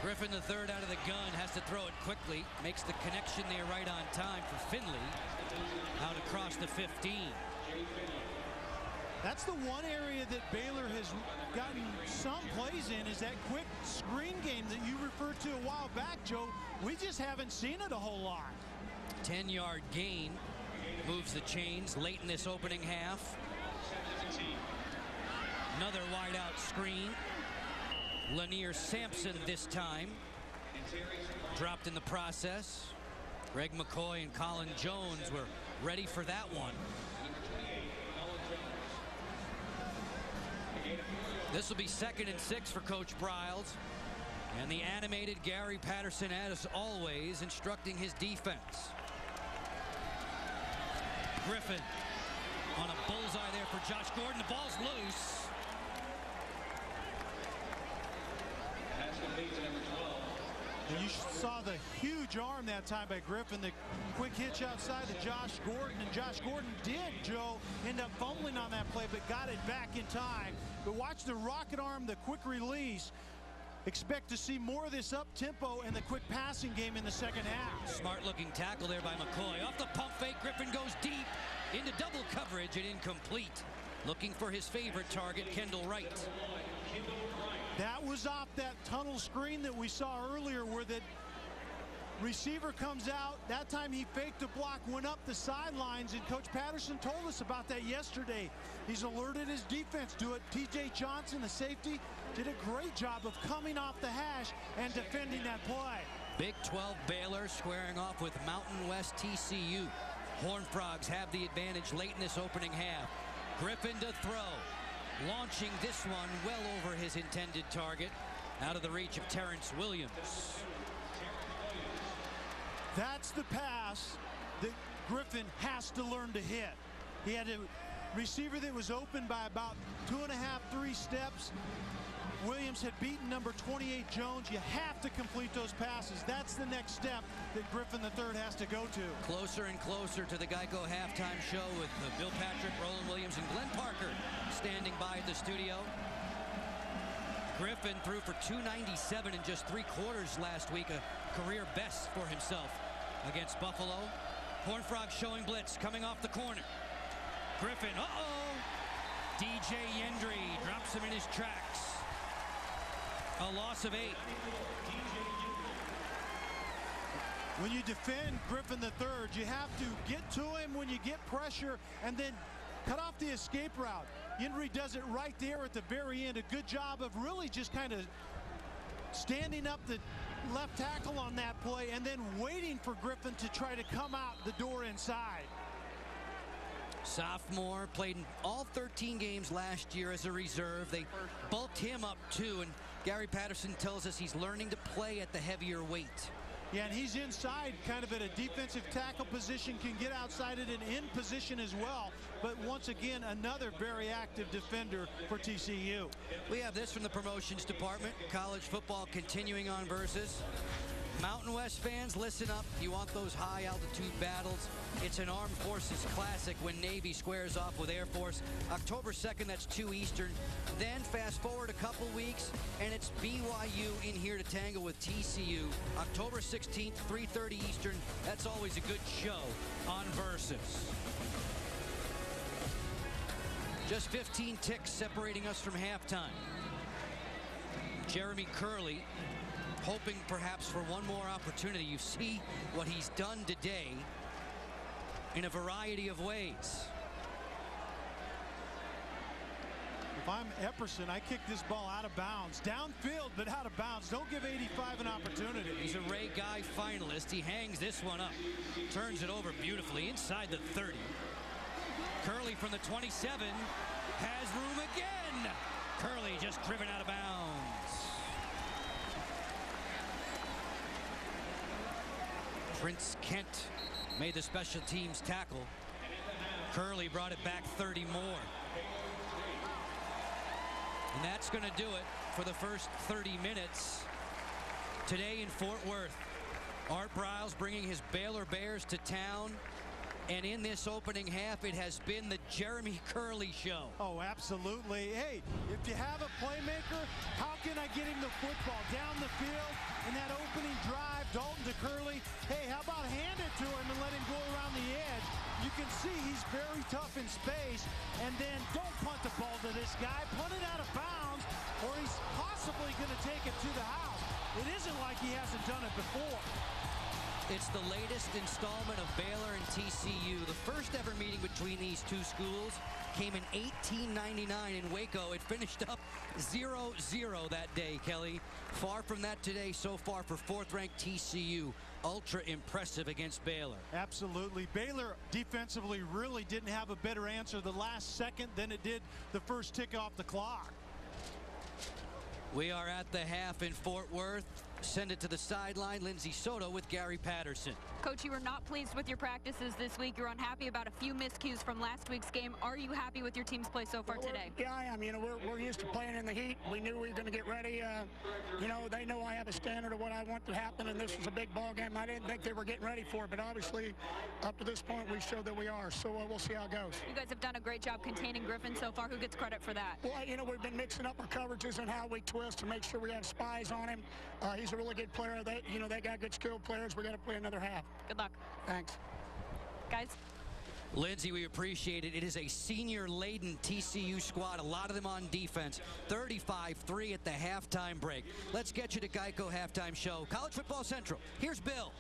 Griffin III out of the gun, has to throw it quickly. Makes the connection there right on time for Finley. Out across the 15. That's the one area that Baylor has gotten some plays in, is that quick screen game that you referred to a while back, Joe. We just haven't seen it a whole lot. 10-yard gain. Moves the chains late in this opening half. Another wide-out screen. Lanier Sampson this time. Dropped in the process. Greg McCoy and Colin Jones were ready for that one. This will be 2nd and 6 for Coach Briles. And the animated Gary Patterson, as always, instructing his defense. Griffin on a bullseye there for Josh Gordon. The ball's loose. And you saw the huge arm that time by Griffin. The quick hitch outside to Josh Gordon. And Josh Gordon did, Joe, end up fumbling on that play, but got it back in time. But watch the rocket arm, the quick release. Expect to see more of this up-tempo and the quick passing game in the second half. Smart-looking tackle there by McCoy. Off the pump fake, Griffin goes deep into double coverage and incomplete. Looking for his favorite target, Kendall Wright. That was off that tunnel screen that we saw earlier, where the receiver comes out. That time he faked a block, went up the sidelines, and Coach Patterson told us about that yesterday. He's alerted his defense to it. TJ Johnson, the safety, did a great job of coming off the hash and defending that play. Big 12 Baylor squaring off with Mountain West TCU. Horned Frogs have the advantage late in this opening half. Griffin to throw. Launching this one well over his intended target. Out of the reach of Terrence Williams. That's the pass that Griffin has to learn to hit. He had a receiver that was open by about 2.5, 3 steps. Williams had beaten number 28 Jones. You have to complete those passes. That's the next step that Griffin III has to go to. Closer and closer to the Geico halftime show with Bill Patrick, Roland Williams, and Glenn Parker standing by at the studio. Griffin threw for 297 in just 3 quarters last week, a career best for himself against Buffalo. Horned Frogs showing blitz, coming off the corner. Griffin, DJ Yendry drops him in his tracks. A loss of 8. When you defend Griffin III, you have to get to him when you get pressure and then cut off the escape route. Yendry does it right there at the very end. A good job of really just kind of standing up the left tackle on that play and then waiting for Griffin to try to come out the door inside. Sophomore, played in all 13 games last year as a reserve. They bulked him up too, and Gary Patterson tells us he's learning to play at the heavier weight. Yeah, and he's inside, kind of at a defensive tackle position, can get outside it and in position as well. But once again, another very active defender for TCU. We have this from the promotions department. College football continuing on Versus. Mountain West fans, listen up. You want those high altitude battles? It's an Armed Forces classic when Navy squares off with Air Force. October 2nd, that's 2 Eastern. Then fast forward a couple weeks, and it's BYU in here to tangle with TCU. October 16th, 3:30 Eastern. That's always a good show on Versus. Just 15 ticks separating us from halftime. Jeremy Curley hoping perhaps for one more opportunity. You see what he's done today in a variety of ways. If I'm Epperson, I kick this ball out of bounds. Downfield, but out of bounds. Don't give 85 an opportunity. He's a Ray Guy finalist. He hangs this one up. Turns it over beautifully inside the 30. Curley from the 27 has room again. Curley just driven out of bounds. Prince Kent made the special teams tackle. Curley brought it back 30 more. And that's going to do it for the first 30 minutes today in Fort Worth. Art Briles bringing his Baylor Bears to town. And in this opening half, it has been the Jeremy Curley show. Oh, absolutely. Hey, if you have a playmaker, how can I get him the football down the field in that opening drive? Dalton to Curley. Hey, how about hand it to him and let him go around the edge? You can see he's very tough in space. And then don't punt the ball to this guy. Punt it out of bounds, or he's possibly going to take it to the house. It isn't like he hasn't done it before. It's the latest installment of Baylor and TCU. The first ever meeting between these two schools came in 1899 in Waco. It finished up 0-0 that day, Kelly. Far from that today so far for fourth-ranked TCU. Ultra impressive against Baylor. Absolutely. Baylor defensively really didn't have a better answer the last second than it did the first tick off the clock. We are at the half in Fort Worth. Send it to the sideline. Lindsay Soto with Gary Patterson. Coach, you were not pleased with your practices this week. You're unhappy about a few miscues from last week's game. Are you happy with your team's play so far today? Yeah, I am. You know, we're used to playing in the heat. We knew we were going to get ready. You know, they know I have a standard of what I want to happen, and this was a big ball game. I didn't think they were getting ready for it, but obviously, up to this point, we showed that we are. So we'll see how it goes. You guys have done a great job containing Griffin so far. Who gets credit for that? Well, you know, we've been mixing up our coverages and how we twist to make sure we have spies on him. He's a really good player. They got good skilled players. We got to play another half. Good luck. Thanks. Guys. Lindsay, we appreciate it. It is a senior-laden TCU squad, a lot of them on defense. 35-3 at the halftime break. Let's get you to Geico Halftime Show. College Football Central. Here's Bill.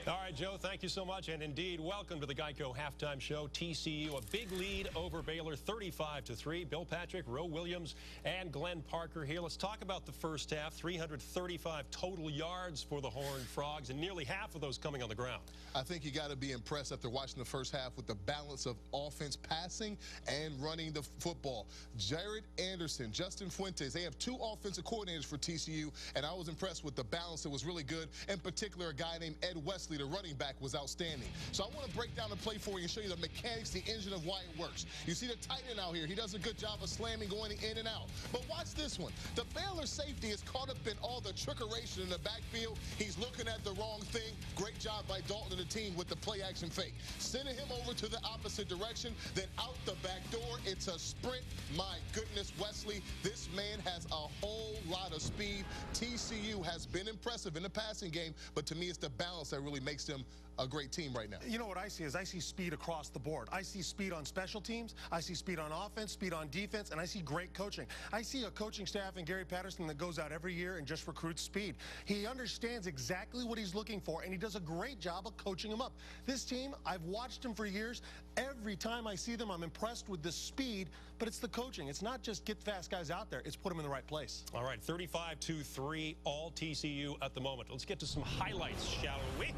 All right, Joe, thank you so much. And indeed, welcome to the Geico Halftime Show. TCU, a big lead over Baylor, 35-3. Bill Patrick, Roe Williams, and Glenn Parker here. Let's talk about the first half. 335 total yards for the Horned Frogs, and nearly half of those coming on the ground. I think you got to be impressed after watching the first half with the balance of offense passing and running the football. Jared Anderson, Justin Fuentes, they have two offensive coordinators for TCU, and I was impressed with the balance. It was really good. In particular, a guy named Ed Wesley, the running back, was outstanding. So I want to break down the play for you and show you the mechanics, the engine of why it works. You see the tight end out here. He does a good job of slamming, going in and out. But watch this one. The Baylor safety is caught up in all the trickeration in the backfield. He's looking at the wrong thing. Great job by Dalton and the team with the play action fake. Sending him over to the opposite direction, then out the back door. It's a sprint. My goodness, Wesley, this man has a whole lot of speed. TCU has been impressive in the passing game, but to me, it's the balance that really makes them a great team right now. You know what I see is I see speed across the board. I see speed on special teams. I see speed on offense, speed on defense, and I see great coaching. I see a coaching staff in Gary Patterson that goes out every year and just recruits speed. He understands exactly what he's looking for, and he does a great job of coaching them up. This team, I've watched them for years. Every time I see them, I'm impressed with the speed, but it's the coaching. It's not just get fast guys out there. It's put them in the right place. All right, 35-3, all TCU at the moment. Let's get to some highlights, shall we?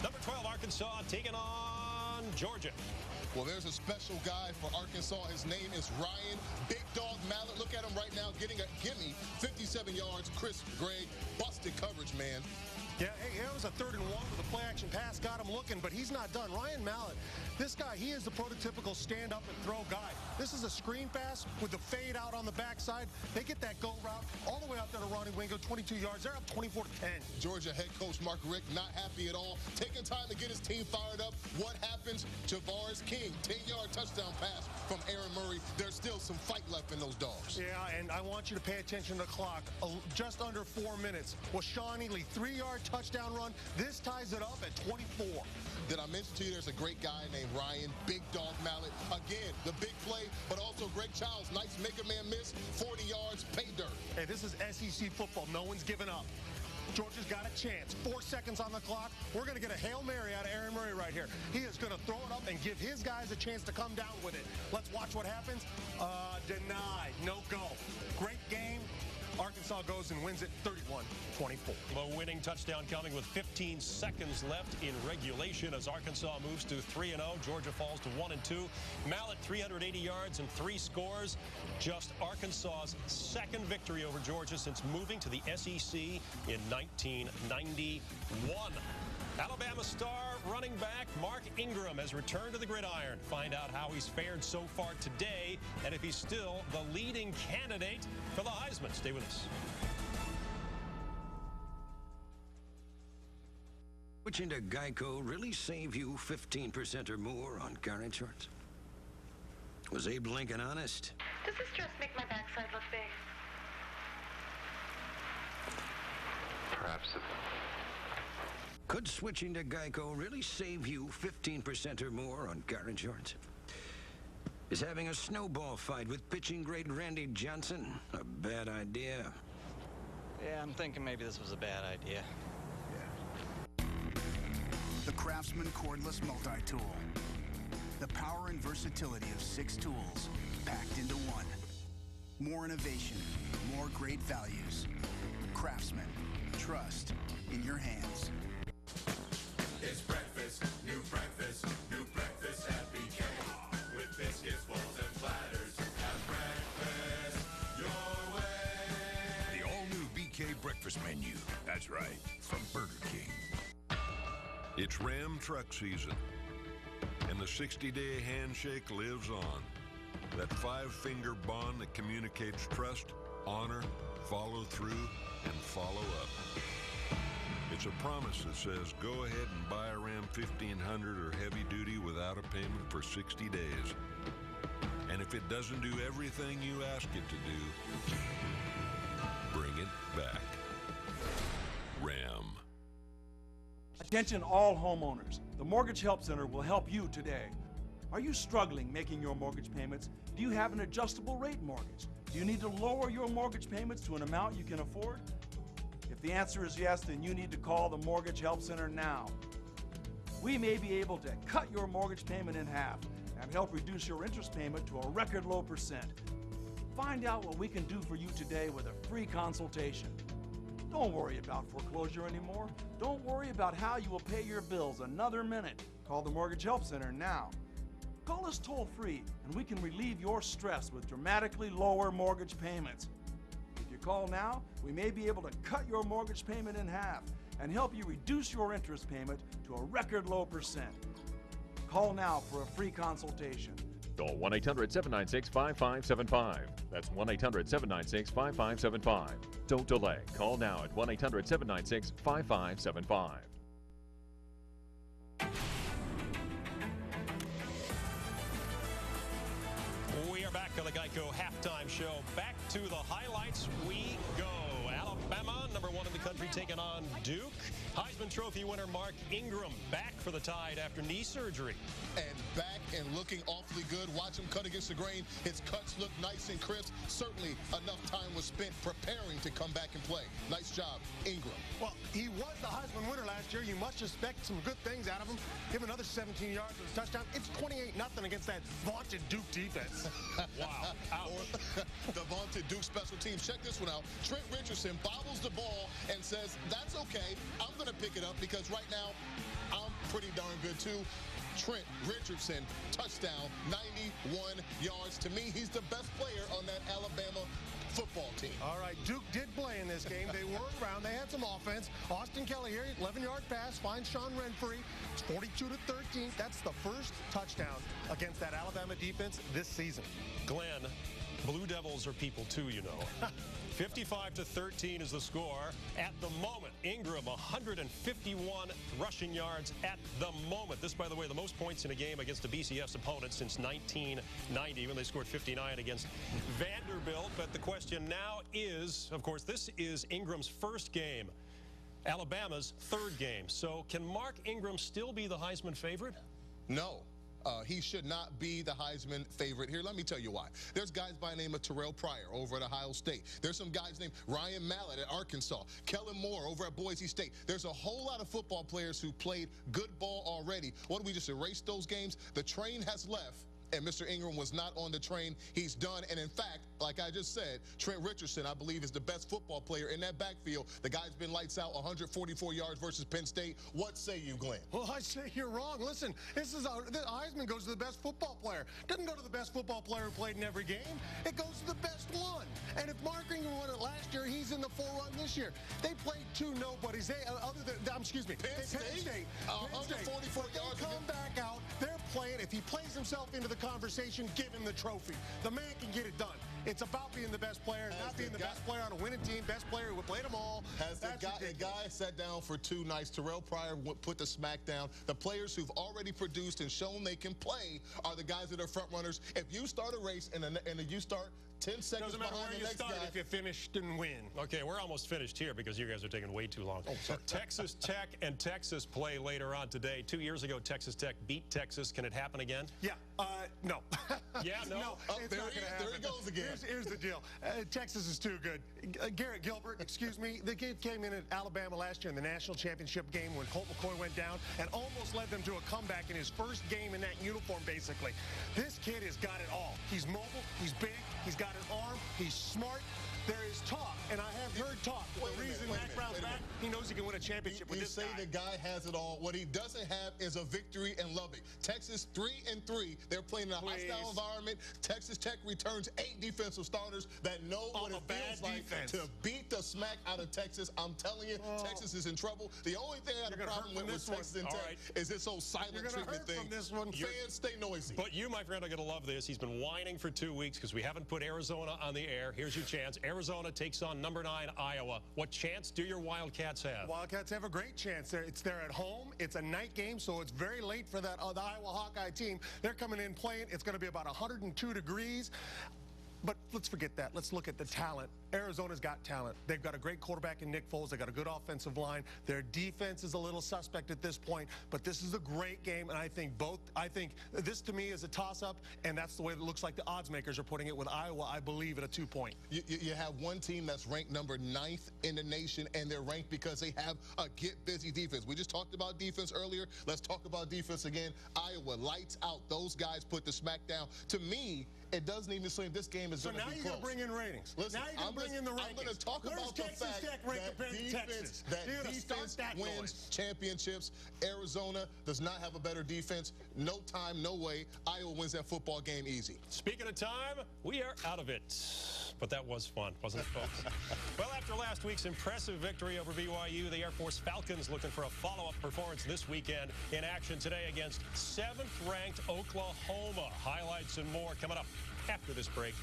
Number 12, Arkansas taking on Georgia. Well, there's a special guy for Arkansas. His name is Ryan Big Dog Mallett. Look at him right now getting a gimme. 57 yards. Chris Gregg, busted coverage, man. Yeah, hey, it was a 3rd and 1 with a play-action pass. Got him looking, but he's not done. Ryan Mallett, this guy, he is the prototypical stand-up-and-throw guy. This is a screen pass with the fade out on the backside. They get that go route all the way out there to Ronnie Wingo, 22 yards. They're up 24-10. Georgia head coach Mark Richt not happy at all. Taking time to get his team fired up. What happens? Javaris King, 10-yard touchdown pass from Aaron Murray. There's still some fight left in those dogs. Yeah, and I want you to pay attention to the clock. Just under 4 minutes. Was Sean Ely, 3-yard touchdown run. This ties it up at 24. Did I mention to you there's a great guy named Ryan Big Dog Mallett? Again, the big play, but also Greg Childs. Nice make a man miss. 40 yards, pay dirt. Hey, this is SEC football. No one's giving up. Georgia's got a chance. 4 seconds on the clock. We're going to get a Hail Mary out of Aaron Murray right here. He is going to throw it up and give his guys a chance to come down with it. Let's watch what happens. Denied. No go. Great game. Arkansas goes and wins it 31-24. The winning touchdown coming with 15 seconds left in regulation as Arkansas moves to 3-0. Georgia falls to 1-2. Mallett, 380 yards and 3 scores. Just Arkansas's second victory over Georgia since moving to the SEC in 1991. Alabama star running back Mark Ingram has returned to the gridiron. Find out how he's fared so far today and if he's still the leading candidate for the Heisman. Stay with us. Switching to Geico really save you 15% or more on car insurance? Was Abe Lincoln honest? Does this dress make my backside look big? Perhaps it... Could switching to Geico really save you 15% or more on car insurance? Is having a snowball fight with pitching great Randy Johnson a bad idea? Yeah, I'm thinking maybe this was a bad idea. The Craftsman cordless multi-tool. The power and versatility of 6 tools packed into one. More innovation, more great values. Craftsman, trust in your hands. It's breakfast at BK. With biscuits, bowls, and platters. Have breakfast your way. The all-new BK breakfast menu. That's right, from Burger King. It's Ram truck season, and the 60-day handshake lives on. That 5-finger bond that communicates trust, honor, follow through, and follow up. It's a promise that says go ahead and buy a Ram 1500 or heavy duty without a payment for 60 days. And if it doesn't do everything you ask it to do, bring it back. Ram. Attention all homeowners. The Mortgage Help Center will help you today. Are you struggling making your mortgage payments? Do you have an adjustable rate mortgage? Do you need to lower your mortgage payments to an amount you can afford? If the answer is yes, then you need to call the Mortgage Help Center now. We may be able to cut your mortgage payment in half and help reduce your interest payment to a record low percent. Find out what we can do for you today with a free consultation. Don't worry about foreclosure anymore. Don't worry about how you will pay your bills another minute. Call the Mortgage Help Center now. Call us toll-free and we can relieve your stress with dramatically lower mortgage payments. If you call now, we may be able to cut your mortgage payment in half and help you reduce your interest payment to a record low percent. Call now for a free consultation. Call 1-800-796-5575. That's 1-800-796-5575. Don't delay. Call now at 1-800-796-5575. We are back on the Geico halftime show. Back to the highlights we go. Alabama, number 1 in the country, taking on Duke. Heisman Trophy winner Mark Ingram back for the Tide after knee surgery. And back and looking awfully good. Watch him cut against the grain. His cuts look nice and crisp. Certainly enough time was spent preparing to come back and play. Nice job, Ingram. Well, he was the Heisman winner last year. You must expect some good things out of him. Give him another 17 yards with a touchdown. It's 28-0 against that vaunted Duke defense. Wow. The vaunted Duke special teams. Check this one out. Trent Richardson bobbles the ball and says, that's okay. I'm going to pick it up because right now I'm pretty darn good too. Trent Richardson, touchdown, 91 yards. To me, he's the best player on that Alabama football team. All right, Duke did play in this game. They were around. They had some offense. Austin Kelly here, 11-yard pass, finds Sean Renfree. It's 42-13. That's the first touchdown against that Alabama defense this season. Glenn, Blue Devils are people too, you know. 55-13 is the score. At the moment, Ingram, 151 rushing yards at the moment. This, by the way, the most points in a game against a BCS opponent since 1990 when they scored 59 against Vanderbilt. But the question now is, of course, this is Ingram's first game, Alabama's third game. So can Mark Ingram still be the Heisman favorite? No. He should not be the Heisman favorite here. Let me tell you why. There's guys by the name of Terrell Pryor over at Ohio State. There's some guys named Ryan Mallett at Arkansas. Kellen Moore over at Boise State. There's a whole lot of football players who played good ball already. What, do we just erase those games? The train has left, and Mr. Ingram was not on the train. He's done, and in fact, like I just said, Trent Richardson, I believe, is the best football player in that backfield. The guy's been lights out, 144 yards versus Penn State. What say you, Glenn? Well, I say you're wrong. Listen, the Heisman goes to the best football player. Doesn't go to the best football player who played in every game. It goes to the best one. And if Mark Ingram won it last year, he's in the forerun this year. They played two nobodies. They, other than, excuse me, Penn State. 144 yards. They come back out. They're playing. If he plays himself into the conversation, give him the trophy. The man can get it done. It's about being the best player, not being the best player on a winning team, best player who played them all. Has the guy sat down for two nights? Terrell Pryor put the smack down. The players who've already produced and shown they can play are the guys that are front runners. If you start a race and you start 10 seconds behind the next guy, if you finished and win. Okay, we're almost finished here because you guys are taking way too long. Oh, sorry. Texas Tech and Texas play later on today. 2 years ago, Texas Tech beat Texas. Can it happen again? Yeah. No. Yeah, no. It's not going to happen. There he goes again. Here's the deal. Texas is too good. Garrett Gilbert, excuse me, the kid came in at Alabama last year in the national championship game when Colt McCoy went down and almost led them to a comeback in his first game in that uniform, basically. This kid has got it all. He's mobile. He's big. He's got an arm. He's smart. There is talk, and I have heard talk. The reason Mac Brown's back, he knows he can win a championship with this guy. You say the guy has it all. What he doesn't have is a victory in Lubbock. Texas 3-3. They're playing in a hostile environment. Texas Tech returns 8 defensive starters that know what it feels like to beat the smack out of Texas. I'm telling you, Texas is in trouble. The only thing I had a problem with Texas and Tech is this whole silent treatment thing. Fans, stay noisy. But you, my friend, are going to love this. He's been whining for 2 weeks because we haven't put Arizona on the air. Here's your chance. Arizona takes on number 9 Iowa. What chance do your Wildcats have? Wildcats have a great chance. They're at home. It's a night game, so it's very late for that the Iowa Hawkeye team. They're coming in playing. It's going to be about 102 degrees. But let's forget that. Let's look at the talent. Arizona's got talent. They've got a great quarterback in Nick Foles. They've got a good offensive line. Their defense is a little suspect at this point, but this is a great game, and I think this to me is a toss-up, and that's the way it looks like the odds makers are putting it with Iowa, I believe, at a 2-point. You have one team that's ranked number 9th in the nation, and they're ranked because they have a get-busy defense. We just talked about defense earlier. Let's talk about defense again. Iowa, lights out. Those guys put the smack down. To me, it doesn't even seem this game is going to be close. So now you're going to bring in ratings. Listen, now you're going to bring in the rankings. I'm going to talk about the fact that defense wins championships. Arizona does not have a better defense. No time, no way. Iowa wins that football game easy. Speaking of time, we are out of it. But that was fun, wasn't it, folks? Well, after last week's impressive victory over BYU, the Air Force Falcons looking for a follow-up performance this weekend in action today against 7th-ranked Oklahoma. Highlights and more coming up after this break.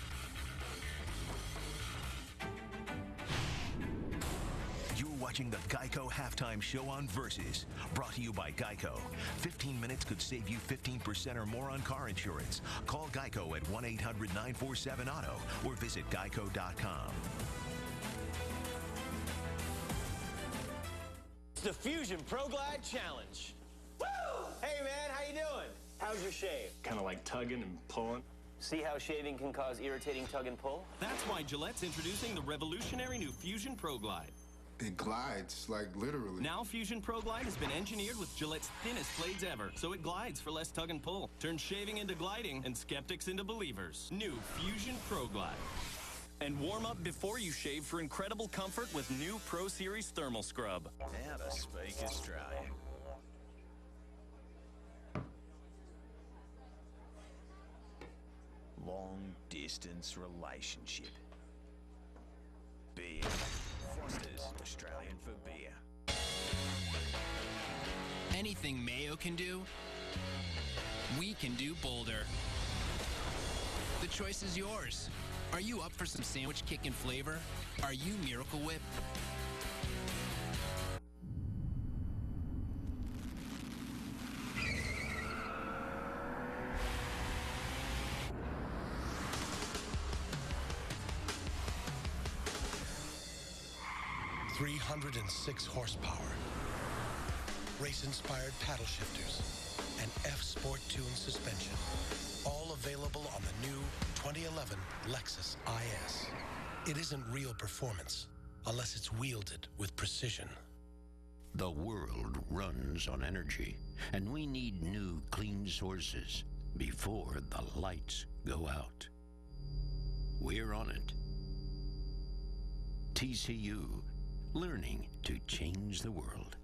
You're watching the Geico Halftime Show on Versus, brought to you by Geico. 15 minutes could save you 15% or more on car insurance. Call Geico at 1-800-947-AUTO or visit geico.com. the Fusion Pro Glide Challenge. Woo! Hey, man, how you doing? How's your shave? Kind of like tugging and pulling. See how shaving can cause irritating tug and pull? That's why Gillette's introducing the revolutionary new Fusion Pro Glide. It glides, like literally. Now Fusion Pro Glide has been engineered with Gillette's thinnest blades ever, so it glides for less tug and pull. Turns shaving into gliding and skeptics into believers. New Fusion Pro Glide. And warm up before you shave for incredible comfort with new Pro Series Thermal Scrub. Now the spike is dry. Long-distance relationship. Beer. Foster's Australian for beer. Anything Mayo can do, we can do Boulder. The choice is yours. Are you up for some sandwich kick and flavor? Are you Miracle Whip? .306 horsepower, race-inspired paddle shifters, and F-Sport tuned suspension, all available on the new 2011 Lexus IS. It isn't real performance unless it's wielded with precision. The world runs on energy, and we need new clean sources before the lights go out. We're on it. TCU, learning to change the world.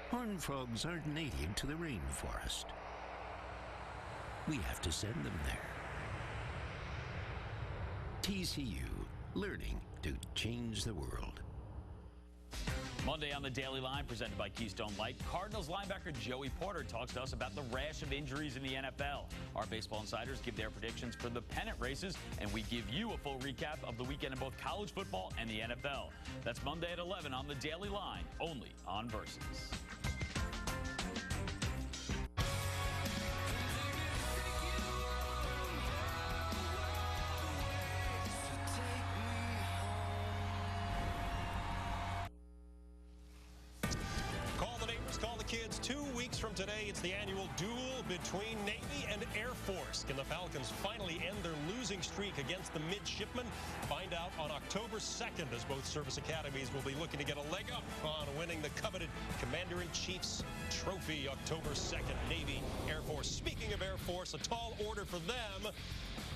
Horned frogs aren't native to the rainforest. We have to send them there. TCU, learning to change the world. Monday on the Daily Line, presented by Keystone Light, Cardinals linebacker Joey Porter talks to us about the rash of injuries in the NFL. Our baseball insiders give their predictions for the pennant races, and we give you a full recap of the weekend in both college football and the NFL. That's Monday at 11 on the Daily Line, only on Versus. Kids, 2 weeks from today, it's the annual duel between Navy and Air Force. Can the Falcons finally end their losing streak against the midshipmen? Find out on October 2nd, as both service academies will be looking to get a leg up on winning the coveted Commander-in-Chief's trophy. October 2nd, Navy, Air Force. Speaking of Air Force, a tall order for them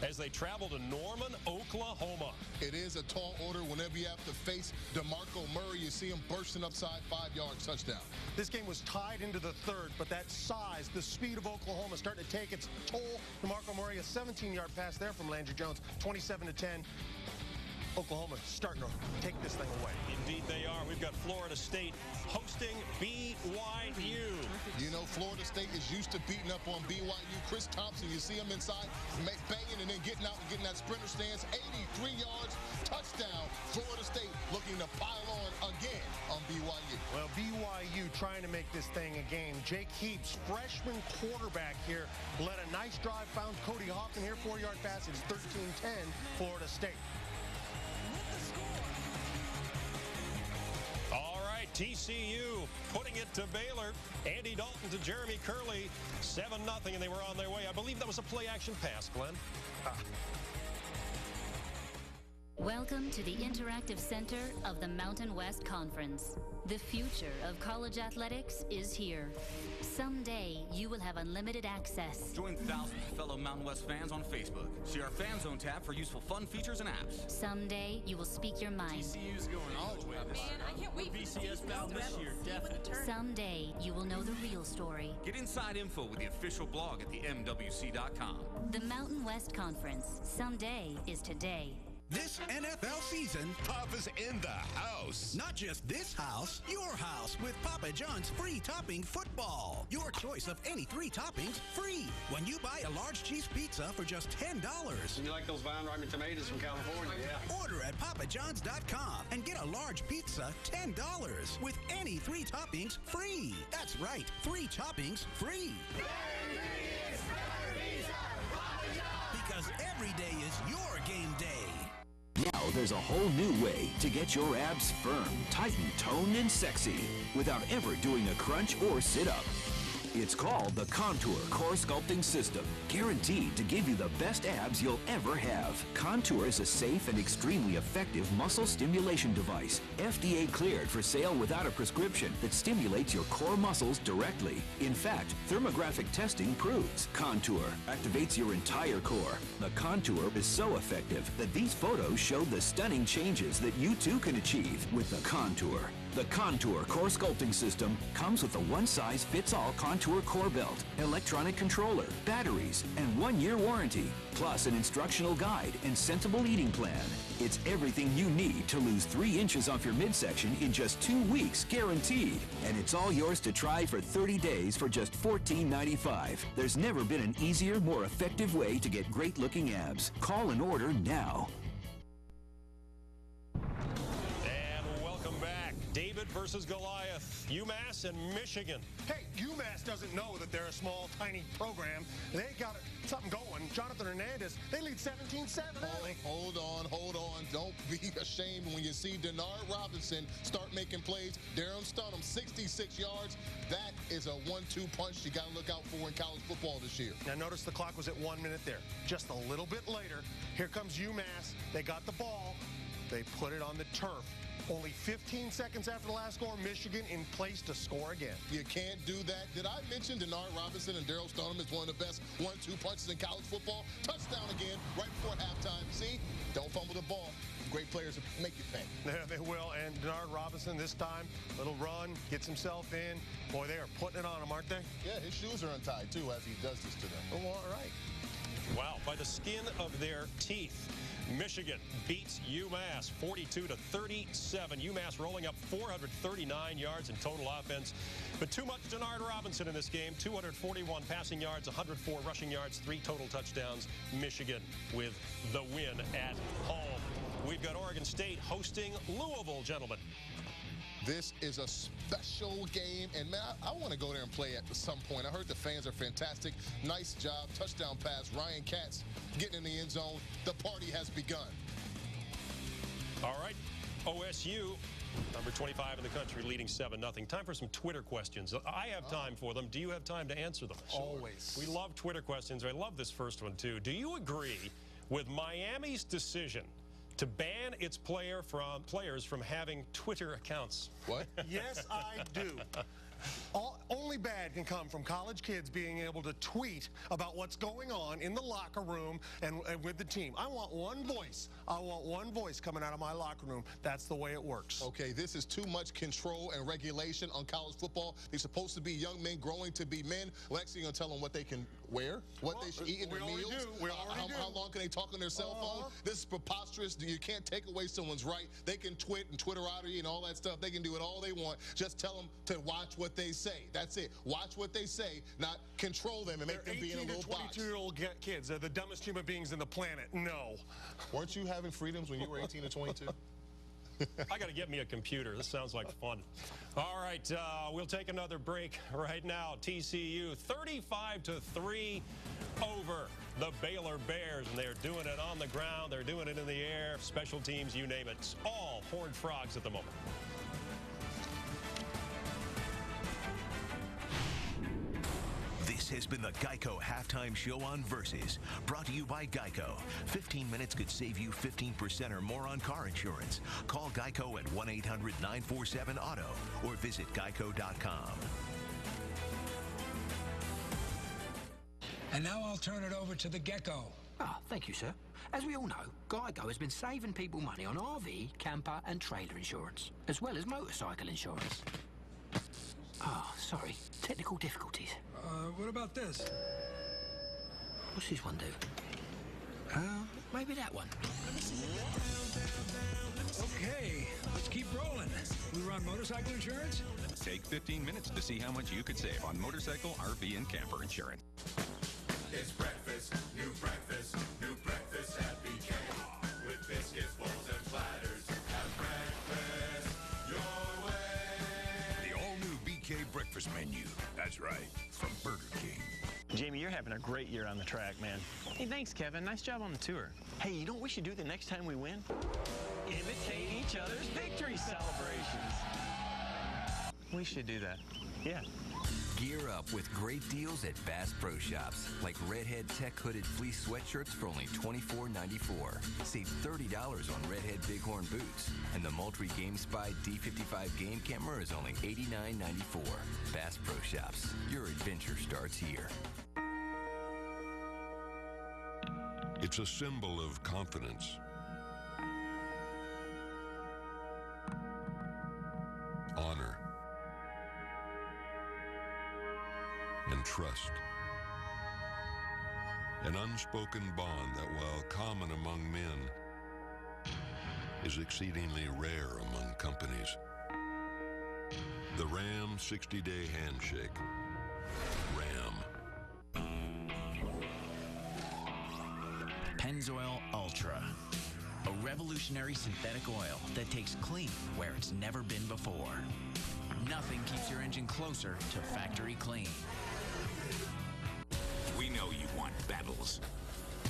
as they travel to Norman, Oklahoma. It is a tall order whenever you have to face DeMarco Murray. You see him bursting upside 5-yard touchdown. This game was tied into the third, but that size, the speed of Oklahoma is starting to take its toll. DeMarco Murray, a 17-yard pass there from Landry Jones, 27-10. Oklahoma starting to take this thing away. Indeed they are. We've got Florida State hosting BYU. You know, Florida State is used to beating up on BYU. Chris Thompson, you see him inside, banging and then getting out and getting that sprinter stance. 83 yards, touchdown. Florida State looking to pile on again on BYU. Well, BYU trying to make this thing a game. Jake Heaps, freshman quarterback here, led a nice drive, found Cody Hoffman here, 4-yard pass. It's 13-10, Florida State. All right, TCU putting it to Baylor. Andy Dalton to Jeremy Curley, 7-0, and they were on their way. I believe that was a play-action pass, Glenn. Welcome to the interactive center of the Mountain West Conference. The future of college athletics is here. Someday, you will have unlimited access. Join thousands of fellow Mountain West fans on Facebook. See our Fan Zone tab for useful fun features and apps. Someday, you will speak your mind. TCU's going all the way this year. I can't wait for BCS bound this year, definitely. Someday, you will know the real story. Get inside info with the official blog at themwc.com. The Mountain West Conference. Someday is today. This NFL season, Papa's in the house. Not just this house, your house with Papa John's free topping football. Your choice of any 3 toppings free when you buy a large cheese pizza for just $10. You like those vine ripened tomatoes from California, yeah. Order at papajohns.com and get a large pizza $10 with any 3 toppings free. That's right, 3 toppings free. Because every day is your game day. Now there's a whole new way to get your abs firm, tightened, toned, and sexy without ever doing a crunch or sit-up. It's called the Contour Core Sculpting System, guaranteed to give you the best abs you'll ever have. Contour is a safe and extremely effective muscle stimulation device, FDA cleared for sale without a prescription, that stimulates your core muscles directly. In fact, thermographic testing proves Contour activates your entire core. The Contour is so effective that these photos show the stunning changes that you too can achieve with the Contour. The Contour Core Sculpting System comes with a one-size-fits-all Contour core belt, electronic controller, batteries, and 1-year warranty, plus an instructional guide and sensible eating plan. It's everything you need to lose 3 inches off your midsection in just 2 weeks, guaranteed. And it's all yours to try for 30 days for just $14.95. There's never been an easier, more effective way to get great-looking abs. Call and order now. David versus Goliath, UMass and Michigan. Hey, UMass doesn't know that they're a small, tiny program. They got something going. Jonathan Hernandez, they lead 17-7. Hold on. Don't be ashamed when you see Denard Robinson start making plays. Durham Stunham, 66 yards. That is a 1-2 punch you got to look out for in college football this year. Now, notice the clock was at 1 minute there. Just a little bit later, here comes UMass. They got the ball. They put it on the turf. Only 15 seconds after the last score, Michigan in place to score again. You can't do that. Did I mention Denard Robinson and Daryl Stoneham is one of the best 1-2 punches in college football? Touchdown again right before halftime. See? Don't fumble the ball. Great players make you pay. Yeah, they will. And Denard Robinson this time, little run, gets himself in. Boy, they are putting it on him, aren't they? Yeah, his shoes are untied, too, as he does this to them. Oh, all right. Wow, by the skin of their teeth. Michigan beats UMass 42-37. UMass rolling up 439 yards in total offense. But too much Denard Robinson in this game. 241 passing yards, 104 rushing yards, 3 total touchdowns. Michigan with the win at home. We've got Oregon State hosting Louisville, gentlemen. This is a special game, and man, I want to go there and play at some point. I heard the fans are fantastic. Nice job. Touchdown pass. Ryan Katz getting in the end zone. The party has begun. All right, OSU, number 25 in the country, leading 7-0. Time for some Twitter questions. I have time for them. Do you have time to answer them? Sure. Always. We love Twitter questions. I love this first one, too. Do you agree with Miami's decision to ban its players from having Twitter accounts? What? Yes, I do. Only bad can come from college kids being able to tweet about what's going on in the locker room and with the team. I want one voice. I want one voice coming out of my locker room. That's the way it works. Okay, this is too much control and regulation on college football. They're supposed to be young men growing to be men. We're actually going to tell them what they can wear, what they should eat in their meals. How long can they talk on their cell phone? This is preposterous. You can't take away someone's right. They can twit and Twitterati and all that stuff. They can do it all they want. Just tell them to watch what they say. That's it. Watch what they say, not control them and make them be in a little box. 18 to 22-year-old kids are the dumbest human beings in the planet. No. Weren't you having freedoms when you were 18 to 22? I got to get me a computer. This sounds like fun. All right, we'll take another break right now. TCU 35-3 over the Baylor Bears, and they're doing it on the ground. They're doing it in the air. Special teams, you name it. It's all Horned Frogs at the moment. This has been the Geico Halftime Show on Versus, brought to you by Geico. 15 minutes could save you 15% or more on car insurance. Call Geico at 1-800-947-AUTO or visit geico.com. And now I'll turn it over to the Gecko. Thank you, sir. As we all know, Geico has been saving people money on RV, camper and trailer insurance, as well as motorcycle insurance. Sorry. Technical difficulties. What about this? What's this one do? Maybe that one. Okay, let's keep rolling. We run motorcycle insurance? Take 15 minutes to see how much you could save on motorcycle, RV, and camper insurance. It's breakfast, new breakfast at BK. With biscuits, bowls, and platters. Have breakfast your way. The all-new BK breakfast menu. That's right, from Burger King. Jamie, you're having a great year on the track, man. Hey, thanks, Kevin. Nice job on the tour. Hey, you know what we should do the next time we win? Imitate each other's victory celebrations. We should do that. Yeah. Gear up with great deals at Bass Pro Shops, like Redhead Tech Hooded Fleece sweatshirts for only $24.94. Save $30 on Redhead Bighorn boots, and the Moultrie GameSpy D55 game camera is only $89.94. Bass Pro Shops. Your adventure starts here. It's a symbol of confidence, honor, and trust. An unspoken bond that, while common among men, is exceedingly rare among companies. The Ram 60-day handshake. Ram. Pennzoil Ultra, a revolutionary synthetic oil that takes clean where it's never been before. Nothing keeps your engine closer to factory clean. We know you want battles.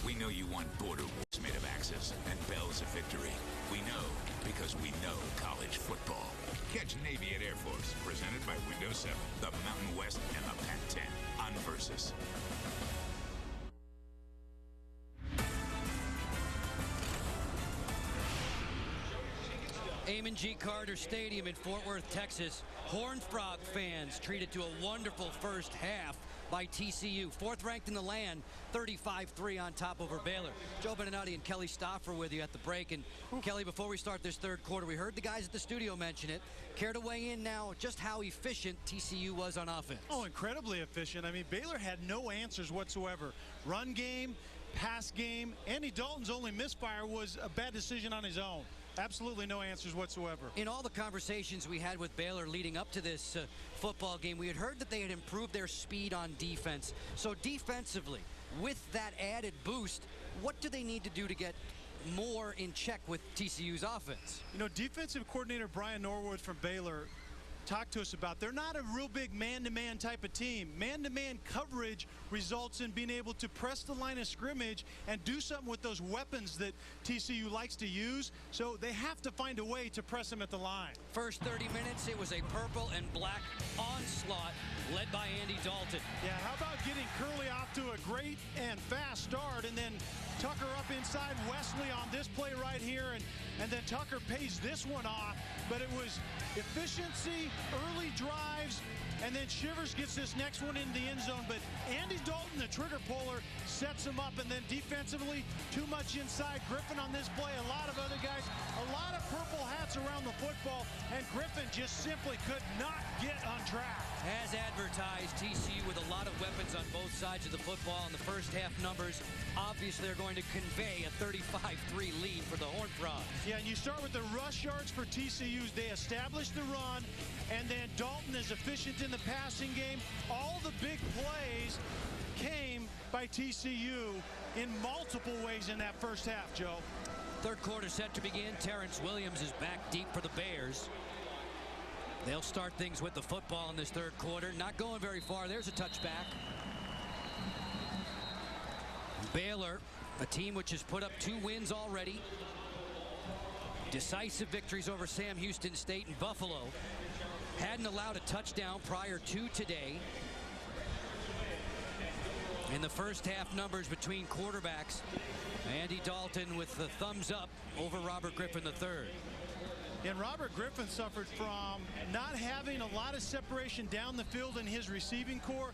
We know you want border wars made of axes and bells of victory. We know because we know college football. Catch Navy at Air Force, presented by Windows 7, the Mountain West, and the Pac-10 on Versus. Amon G. Carter Stadium in Fort Worth, Texas. Horned Frog fans treated to a wonderful first half by TCU. Fourth ranked in the land, 35-3 on top over Baylor. Joe Beninati and Kelly Stoffer with you at the break. And Kelly, before we start this third quarter, we heard the guys at the studio mention it. Care to weigh in now just how efficient TCU was on offense? Oh, incredibly efficient. I mean, Baylor had no answers whatsoever. Run game, pass game. Andy Dalton's only misfire was a bad decision on his own. Absolutely no answers whatsoever. In all the conversations we had with Baylor leading up to this football game, we had heard that they had improved their speed on defense. So defensively, with that added boost, what do they need to do to get more in check with TCU's offense? You know, defensive coordinator Brian Norwood from Baylor talked to us about they're not a real big man-to-man type of team. Man-to-man coverage results in being able to press the line of scrimmage and do something with those weapons that TCU likes to use. So they have to find a way to press them at the line. First 30 minutes, it was a purple and black onslaught led by Andy Dalton. Yeah, how about getting Curley off to a great and fast start, and then Tucker up inside Wesley on this play right here, and then Tucker pays this one off. But it was efficiency, early drives, and then Shivers gets this next one in the end zone. But Andy Dalton, the trigger puller, sets him up. And then defensively, too much inside. Griffin on this play, a lot of other guys, a lot of purple hats around the football, and Griffin just simply could not get on track. As advertised, TCU with a lot of weapons on both sides of the football, and the first half numbers obviously are going to convey a 35-3 lead for the Horned Frogs. Yeah, and you start with the rush yards for TCU. They establish the run, and then Dalton is efficient in the passing game. All the big plays came by TCU in multiple ways in that first half, Joe. Third quarter set to begin. Terrence Williams is back deep for the Bears. They'll start things with the football in this third quarter. Not going very far. There's a touchback. Baylor, a team which has put up 2 wins already. Decisive victories over Sam Houston State and Buffalo. Hadn't allowed a touchdown prior to today. In the first half numbers between quarterbacks, Andy Dalton with the thumbs up over Robert Griffin III. And Robert Griffin suffered from not having a lot of separation down the field in his receiving core.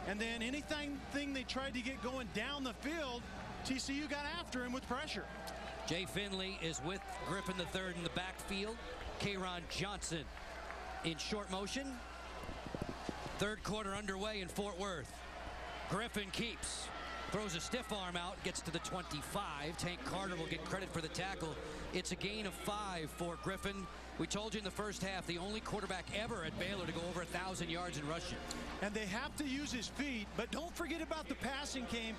And then anything they tried to get going down the field, TCU got after him with pressure. Jay Finley is with Griffin III in the backfield. Kayron Johnson in short motion. Third quarter underway in Fort Worth. Griffin keeps. Throws a stiff arm out, gets to the 25. Tank Carter will get credit for the tackle. It's a gain of 5 for Griffin. We told you in the first half, the only quarterback ever at Baylor to go over 1,000 yards in rushing. And they have to use his feet, but don't forget about the passing game.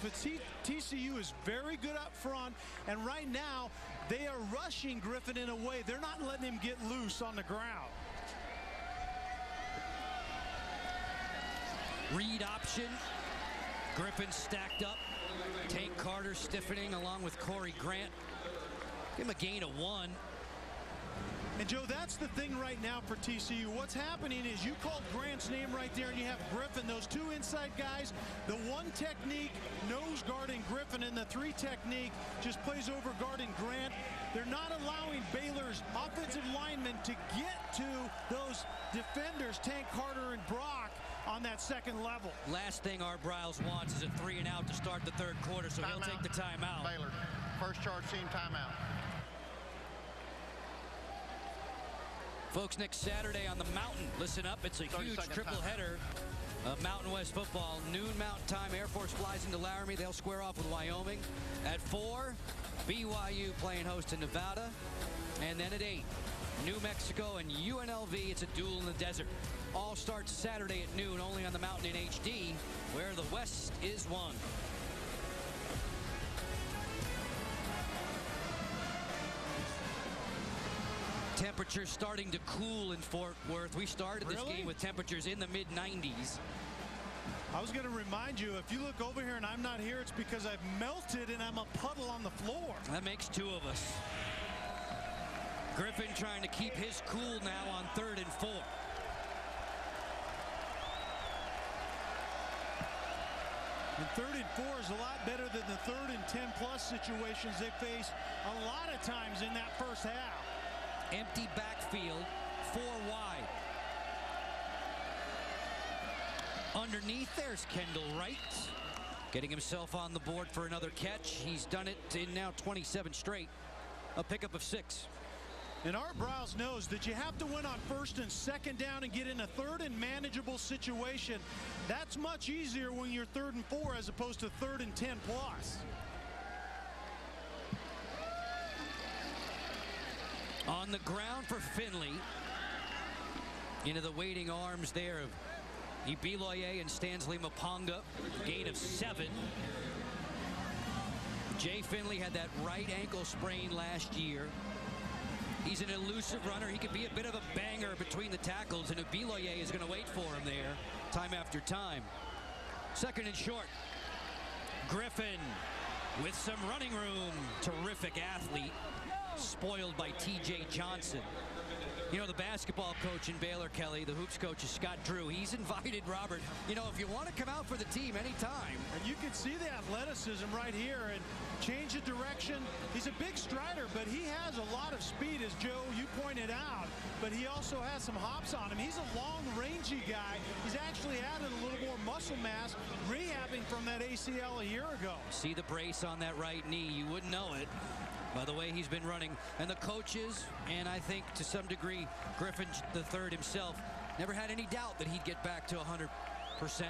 TCU is very good up front, and right now, they are rushing Griffin in a way. They're not letting him get loose on the ground. Read option. Griffin stacked up. Tank Carter stiffening along with Corey Grant. Give him a gain of 1. And Joe, that's the thing right now for TCU. What's happening is you called Grant's name right there, and you have Griffin, those 2 inside guys. The 1 technique, nose guarding Griffin, and the 3 technique just plays over guarding Grant. They're not allowing Baylor's offensive linemen to get to those defenders, Tank Carter and Brock, on that second level. Last thing Art Briles wants is a 3 and out to start the 3rd quarter, so he'll take the timeout. Baylor, first charge team timeout. Folks, next Saturday on the Mountain, listen up, it's a huge triple header of Mountain West football. Noon Mountain Time, Air Force flies into Laramie. They'll square off with Wyoming. At 4, BYU playing host to Nevada. And then at 8, New Mexico and UNLV. It's a duel in the desert. All starts Saturday at noon, only on the Mountain in HD, where the West is won. Temperatures starting to cool in Fort Worth. We started this game with temperatures in the mid-90s. I was going to remind you, if you look over here and I'm not here, it's because I've melted and I'm a puddle on the floor. That makes 2 of us. Griffin trying to keep his cool now on 3rd and 4. And 3rd and 4 is a lot better than the 3rd and 10-plus situations they face a lot of times in that first half. Empty backfield, 4 wide. Underneath, there's Kendall Wright, getting himself on the board for another catch. He's done it in now 27 straight. A pickup of 6. And Art Briles knows that you have to win on 1st and 2nd down and get in a 3rd and manageable situation. That's much easier when you're 3rd and 4 as opposed to 3rd and 10-plus. On the ground for Finley. Into the waiting arms there of Ibiloye and Stanley Maponga. Gain of 7. Jay Finley had that right ankle sprain last year. He's an elusive runner. He could be a bit of a banger between the tackles, and Ibiloye is going to wait for him there time after time. 2nd and short. Griffin with some running room. Terrific athlete. Spoiled by T.J. Johnson. You know, the basketball coach in Baylor, Kelly, the hoops coach is Scott Drew. He's invited Robert, you know, if you want to come out for the team anytime. And you can see the athleticism right here and change the direction. He's a big strider, but he has a lot of speed, as Joe, you pointed out. But he also has some hops on him. He's a long, rangy guy. He's actually added a little more muscle mass, rehabbing from that ACL a year ago. See the brace on that right knee. You wouldn't know it by the way he's been running. And the coaches, and I think to some degree Griffin III himself, never had any doubt that he'd get back to 100%.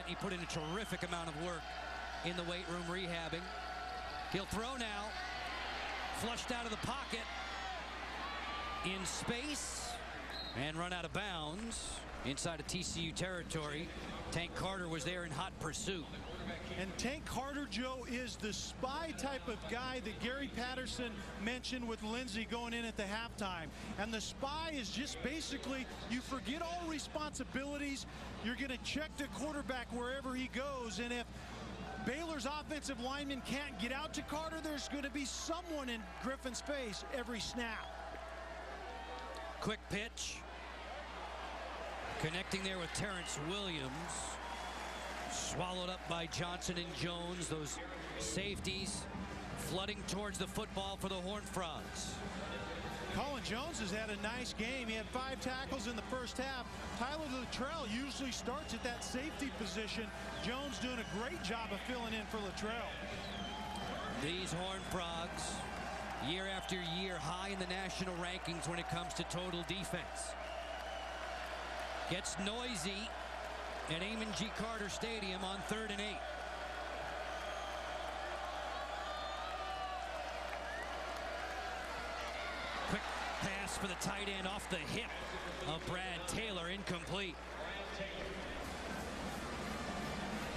He put in a terrific amount of work in the weight room rehabbing. He'll throw now. Flushed out of the pocket. In space. And run out of bounds inside of TCU territory. Tank Carter was there in hot pursuit. And Tank Carter, Joe, is the spy type of guy that Gary Patterson mentioned with Lindsey going in at the halftime. And the spy is just basically, you forget all responsibilities. You're going to check the quarterback wherever he goes. And if Baylor's offensive lineman can't get out to Carter, there's going to be someone in Griffin's face every snap. Quick pitch. Connecting there with Terrence Williams. Swallowed up by Johnson and Jones. Those safeties flooding towards the football for the Horned Frogs. Colin Jones has had a nice game. He had 5 tackles in the first half. Tyler Luttrell usually starts at that safety position. Jones doing a great job of filling in for Luttrell. These Horned Frogs, year after year, high in the national rankings when it comes to total defense. Gets noisy at Amon G. Carter Stadium on 3rd and 8. Quick pass for the tight end off the hip of Brad Taylor, incomplete.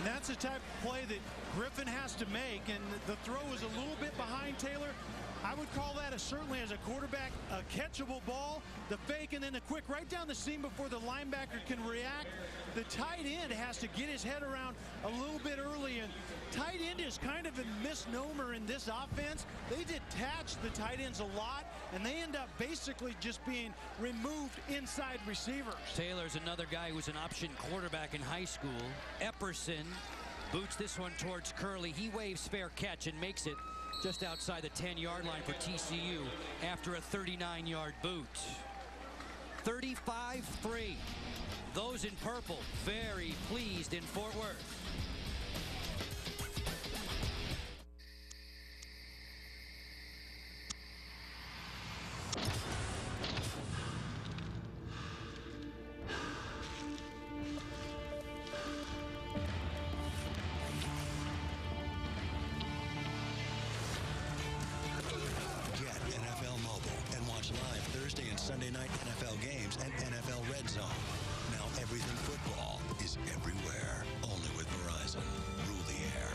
And that's the type of play that Griffin has to make, and the throw is a little bit behind Taylor. I would call that certainly as a quarterback a catchable ball. The fake and then the quick right down the seam before the linebacker can react. The tight end has to get his head around a little bit early, and tight end is kind of a misnomer in this offense. They detach the tight ends a lot, and they end up basically just being removed inside receivers. Taylor's another guy who was an option quarterback in high school. Epperson boots this one towards Curley. He waves fair catch and makes it just outside the 10-yard line for TCU after a 39-yard boot. 35-3. Those in purple very pleased in Fort Worth. Sunday night NFL games and NFL Red Zone. Now everything football is everywhere. Only with Verizon. Rule the air.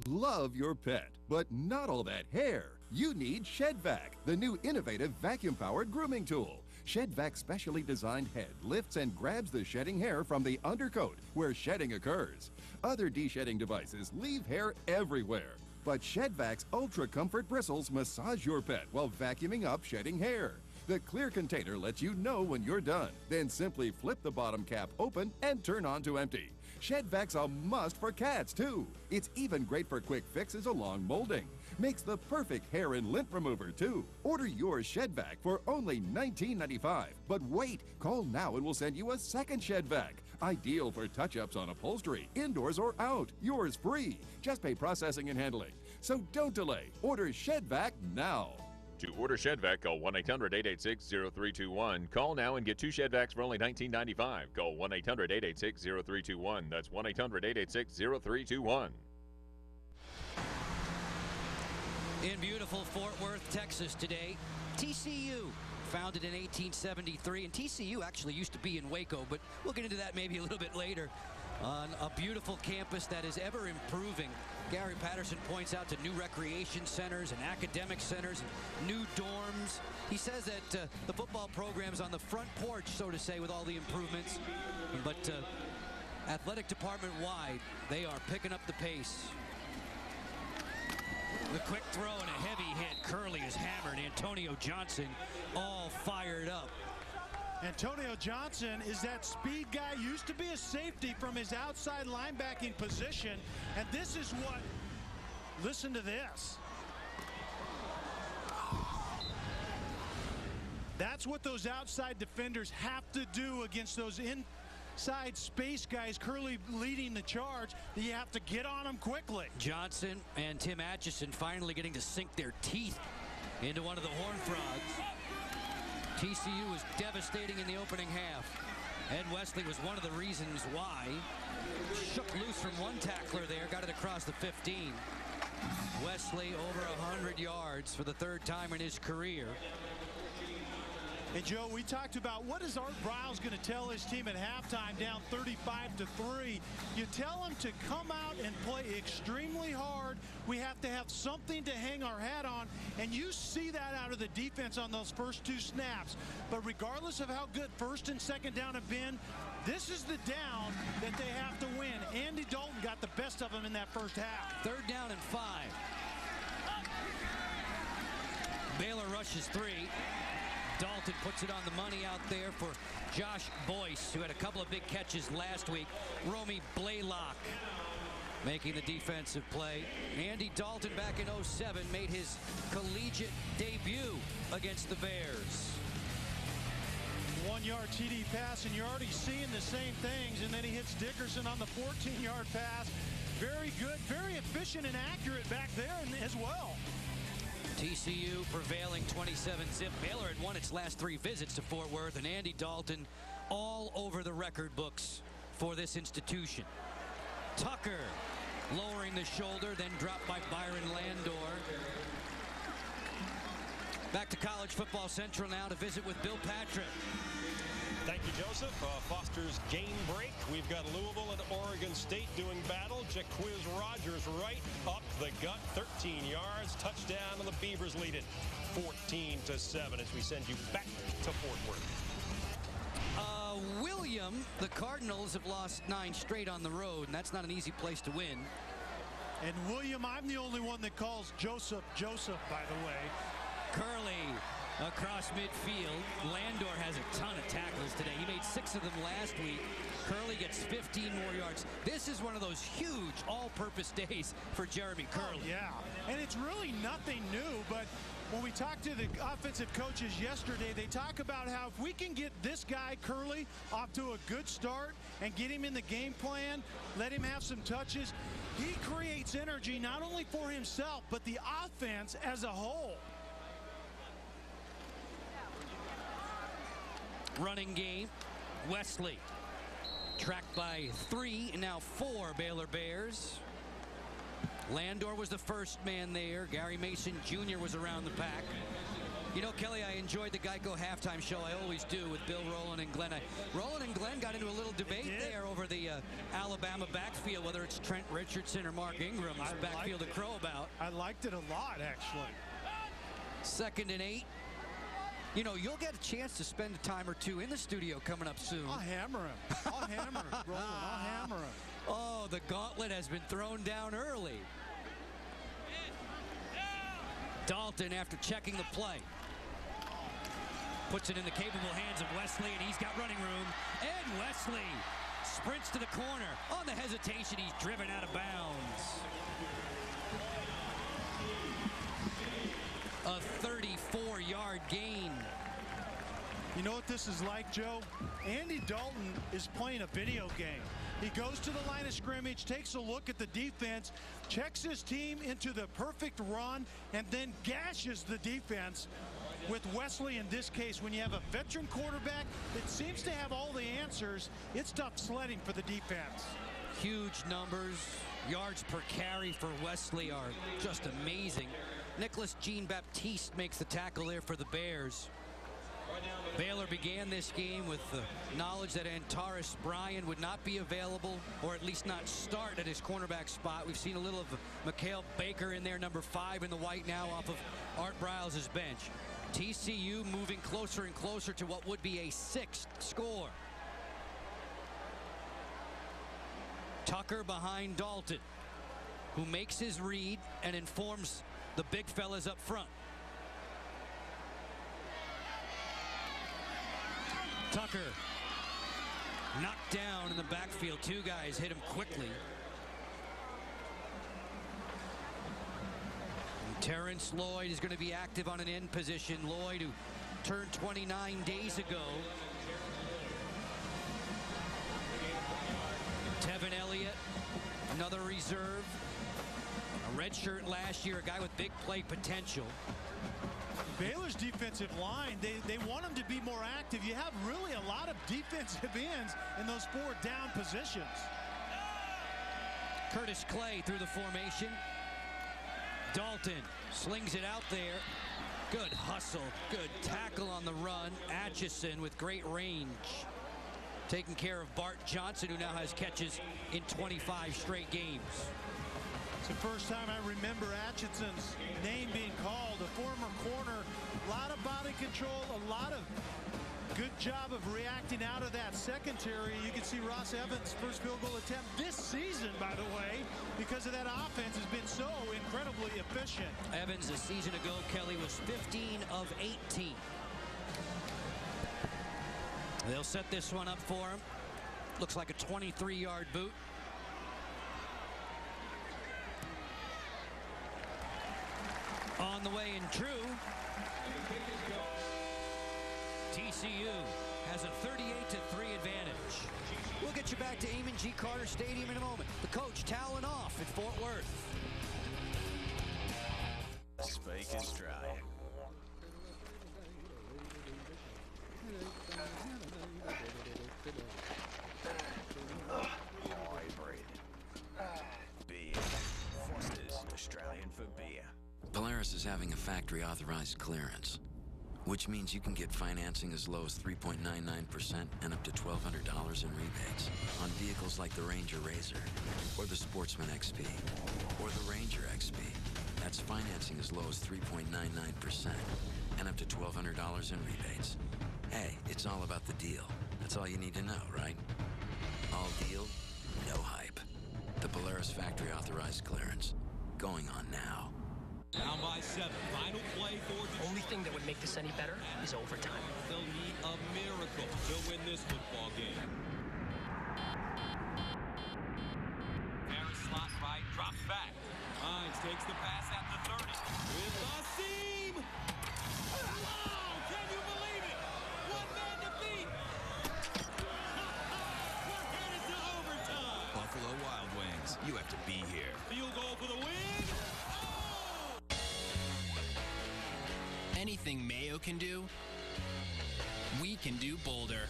Love your pet, but not all that hair. You need ShedVac, the new innovative vacuum-powered grooming tool. ShedVac's specially designed head lifts and grabs the shedding hair from the undercoat, where shedding occurs. Other de-shedding devices leave hair everywhere. But ShedVac's Ultra Comfort bristles massage your pet while vacuuming up shedding hair. The clear container lets you know when you're done. Then simply flip the bottom cap open and turn on to empty. ShedVac's a must for cats, too. It's even great for quick fixes along molding. Makes the perfect hair and lint remover, too. Order your ShedVac for only $19.95. But wait, call now and we'll send you a second ShedVac. Ideal for touch-ups on upholstery, indoors or out. Yours free. Just pay processing and handling. So don't delay. Order ShedVac now. To order ShedVac, call 1-800-886-0321. Call now and get 2 ShedVacs for only $19.95. Call 1-800-886-0321. That's 1-800-886-0321. In beautiful Fort Worth, Texas today, TCU, founded in 1873, and TCU actually used to be in Waco, but we'll get into that maybe a little bit later. On a beautiful campus that is ever improving. Gary Patterson points out to new recreation centers and academic centers, and new dorms. He says that the football program's on the front porch, so to say, with all the improvements. But athletic department wide, they are picking up the pace. The quick throw and a heavy hit. Curley is hammered. Antonio Johnson all fired up. Antonio Johnson is that speed guy, used to be a safety from his outside linebacking position, and this is what, listen to this. That's what those outside defenders have to do against those inside space guys. Curley leading the charge. You have to get on them quickly. Johnson and Tim Atchison finally getting to sink their teeth into one of the Horned Frogs. TCU was devastating in the opening half. Ed Wesley was one of the reasons why. Shook loose from one tackler there, got it across the 15. Wesley over 100 yards for the third time in his career. And Joe, we talked about what is Art Briles going to tell his team at halftime, down 35-3. You tell them to come out and play extremely hard. We have to have something to hang our hat on, and you see that out of the defense on those first 2 snaps. But regardless of how good first and second down have been, this is the down that they have to win. Andy Dalton got the best of them in that first half. 3rd down and 5. Baylor rushes 3. Dalton puts it on the money out there for Josh Boyce, who had a couple of big catches last week. Romy Blaylock making the defensive play. Andy Dalton back in 07 made his collegiate debut against the Bears. 1-yard TD pass, and you're already seeing the same things, and then he hits Dickerson on the 14-yard pass. Very good, very efficient and accurate back there as well. TCU prevailing 27-zip. Baylor had won its last 3 visits to Fort Worth, and Andy Dalton all over the record books for this institution. Tucker lowering the shoulder, then dropped by Byron Landor. Back to College Football Central now to visit with Bill Patrick. Thank you, Joseph. Foster's game break. We've got Louisville and Oregon State doing battle. Jaquiz Rogers right up the gut, 13 yards. Touchdown, and the Beavers lead it 14-7 as we send you back to Fort Worth. William, the Cardinals have lost 9 straight on the road, and that's not an easy place to win. And William, I'm the only one that calls Joseph, by the way. Curley across midfield. Landor has a ton of tackles today. He made 6 of them last week. Curley gets 15 more yards. This is one of those huge all-purpose days for Jeremy Curley. Oh, yeah, and it's really nothing new, but when we talked to the offensive coaches yesterday, they talk about how if we can get this guy, Curley, off to a good start and get him in the game plan, let him have some touches, he creates energy not only for himself, but the offense as a whole. Running game, Wesley tracked by 3 and now 4 Baylor Bears. Landor was the first man there. Gary Mason Jr. was around the pack. You know, Kelly, I enjoyed the Geico halftime show. I always do with Bill, Roland, and Glenn. Roland and Glenn got into a little debate there over the Alabama backfield, whether it's Trent Richardson or Mark Ingram's backfield to crow about. I liked it a lot, actually. 2nd and 8. You know, you'll get a chance to spend a time or two in the studio coming up soon. I'll hammer him. I'll hammer him, Roland. I'll hammer him. Oh, the gauntlet has been thrown down early. Dalton, after checking the play, puts it in the capable hands of Wesley, and he's got running room. And Wesley sprints to the corner. On the hesitation, he's driven out of bounds. A 34-yard gain. You know what this is like, Joe? Andy Dalton is playing a video game. He goes to the line of scrimmage, takes a look at the defense, checks his team into the perfect run, and then gashes the defense. With Wesley, in this case, when you have a veteran quarterback that seems to have all the answers, it's tough sledding for the defense. Huge numbers. Yards per carry for Wesley are just amazing. Nicholas Jean-Baptiste makes the tackle there for the Bears. Baylor began this game with the knowledge that Antares Bryan would not be available, or at least not start at his cornerback spot. We've seen a little of Mikhail Baker in there, number 5 in the white now, off of Art Briles' bench. TCU moving closer and closer to what would be a 6th score. Tucker behind Dalton, who makes his read and informs the big fellas up front. Tucker knocked down in the backfield. 2 guys hit him quickly. And Terrence Lloyd is going to be active on an end position. Lloyd, who turned 29 days ago. Tevin Elliott, another reserve. A redshirt last year, a guy with big play potential. Baylor's defensive line, they want them to be more active. You have really a lot of defensive ends in those 4 down positions. Curtis Clay through the formation. Dalton slings it out there. Good hustle, good tackle on the run. Atchison with great range. Taking care of Bart Johnson, who now has catches in 25 straight games. It's the first time I remember Atchison's name being called. A former corner, a lot of body control, a lot of good job of reacting out of that secondary. You can see Ross Evans' first field goal attempt this season, by the way, because of that offense has been so incredibly efficient. Evans a season ago, Kelly, was 15 of 18. They'll set this one up for him. Looks like a 23-yard boot. On the way and true. TCU has a 38-3 advantage. We'll get you back to Amon G. Carter Stadium in a moment. The coach toweling off at Fort Worth. Spake is dry. Beer. Foster's Australian for beer. Polaris is having a factory-authorized clearance, which means you can get financing as low as 3.99% and up to $1,200 in rebates on vehicles like the Ranger Razor or the Sportsman XP or the Ranger XP. That's financing as low as 3.99% and up to $1,200 in rebates. Hey, it's all about the deal. That's all you need to know, right? All deal, no hype. The Polaris factory-authorized clearance. Going on now. Down by 7. Final play for the only thing that would make this any better is overtime. They'll need a miracle to win this football game. Harris slot right, drops back. Hines takes the pass at the 30. With the seam. Wow! Can you believe it? One man to beat. We're headed to overtime. Buffalo Wild Wings. You have to be here. Field goal for the win. Anything Mayo can do, we can do Boulder.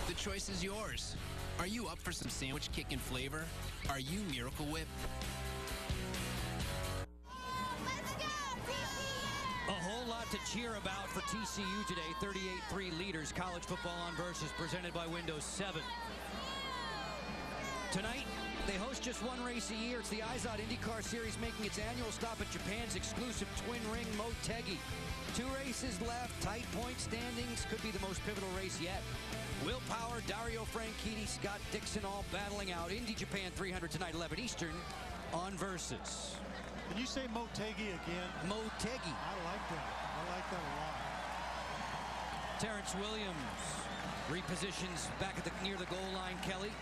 The choice is yours. Are you up for some sandwich kick and flavor? Are you Miracle Whip? A whole lot to cheer about for TCU today. 38-3 leaders. College football on Versus, presented by Windows 7. Tonight, they host just one race a year. It's the Izod IndyCar Series, making its annual stop at Japan's exclusive twin ring Motegi. 2 races left, tight point standings, could be the most pivotal race yet. Will Power, Dario Franchitti, Scott Dixon all battling out. Indy Japan 300 tonight, 11 Eastern on Versus. Can you say Motegi again? Motegi. I like that. I like that a lot. Terrence Williams repositions back at near the goal line. Kelly.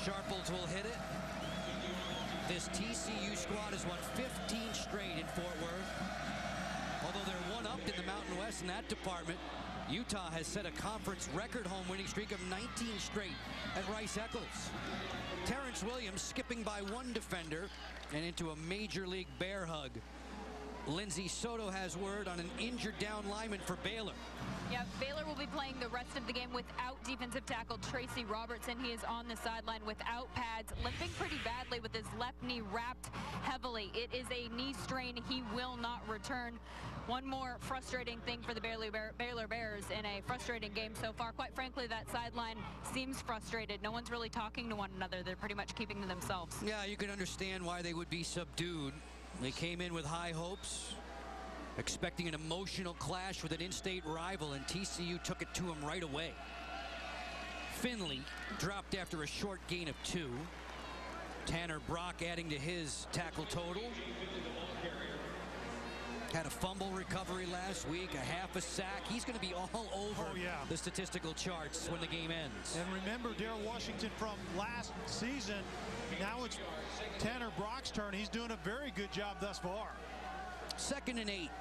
Sharples will hit it. This TCU squad has won 15 straight in Fort Worth. Although they're one up in the Mountain West in that department, Utah has set a conference record home winning streak of 19 straight at Rice-Eccles. Terrence Williams skipping by one defender and into a major league bear hug. Lindsay Soto has word on an injured down lineman for Baylor. Yeah, Baylor will be playing the rest of the game without defensive tackle Tracy Robertson. He is on the sideline without pads, limping pretty badly with his left knee wrapped heavily. It is a knee strain. He will not return. One more frustrating thing for the Baylor Bears in a frustrating game so far. Quite frankly, that sideline seems frustrated. No one's really talking to one another. They're pretty much keeping to themselves. Yeah, you can understand why they would be subdued. They came in with high hopes, expecting an emotional clash with an in-state rival, and TCU took it to him right away. Finley dropped after a short gain of 2. Tanner Brock adding to his tackle total. Had a fumble recovery last week, a half a sack. He's going to be all over the statistical charts when the game ends. And remember Darryl Washington from last season. Now it's Tanner Brock's turn. He's doing a very good job thus far. 2nd and 8.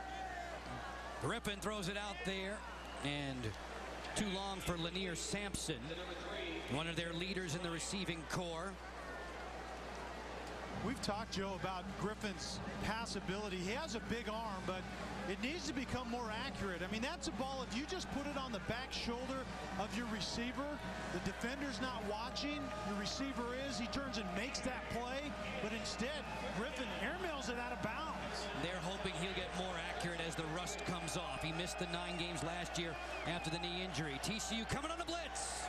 Griffin throws it out there, and too long for Lanier Sampson, one of their leaders in the receiving corps. We've talked, Joe, about Griffin's pass ability. He has a big arm, but it needs to become more accurate. I mean, that's a ball, if you just put it on the back shoulder of your receiver, the defender's not watching, the receiver is, he turns and makes that play, but instead, Griffin airmails it out of bounds. They're hoping he'll get more accurate as the rust comes off. He missed the 9 games last year after the knee injury. TCU coming on the blitz.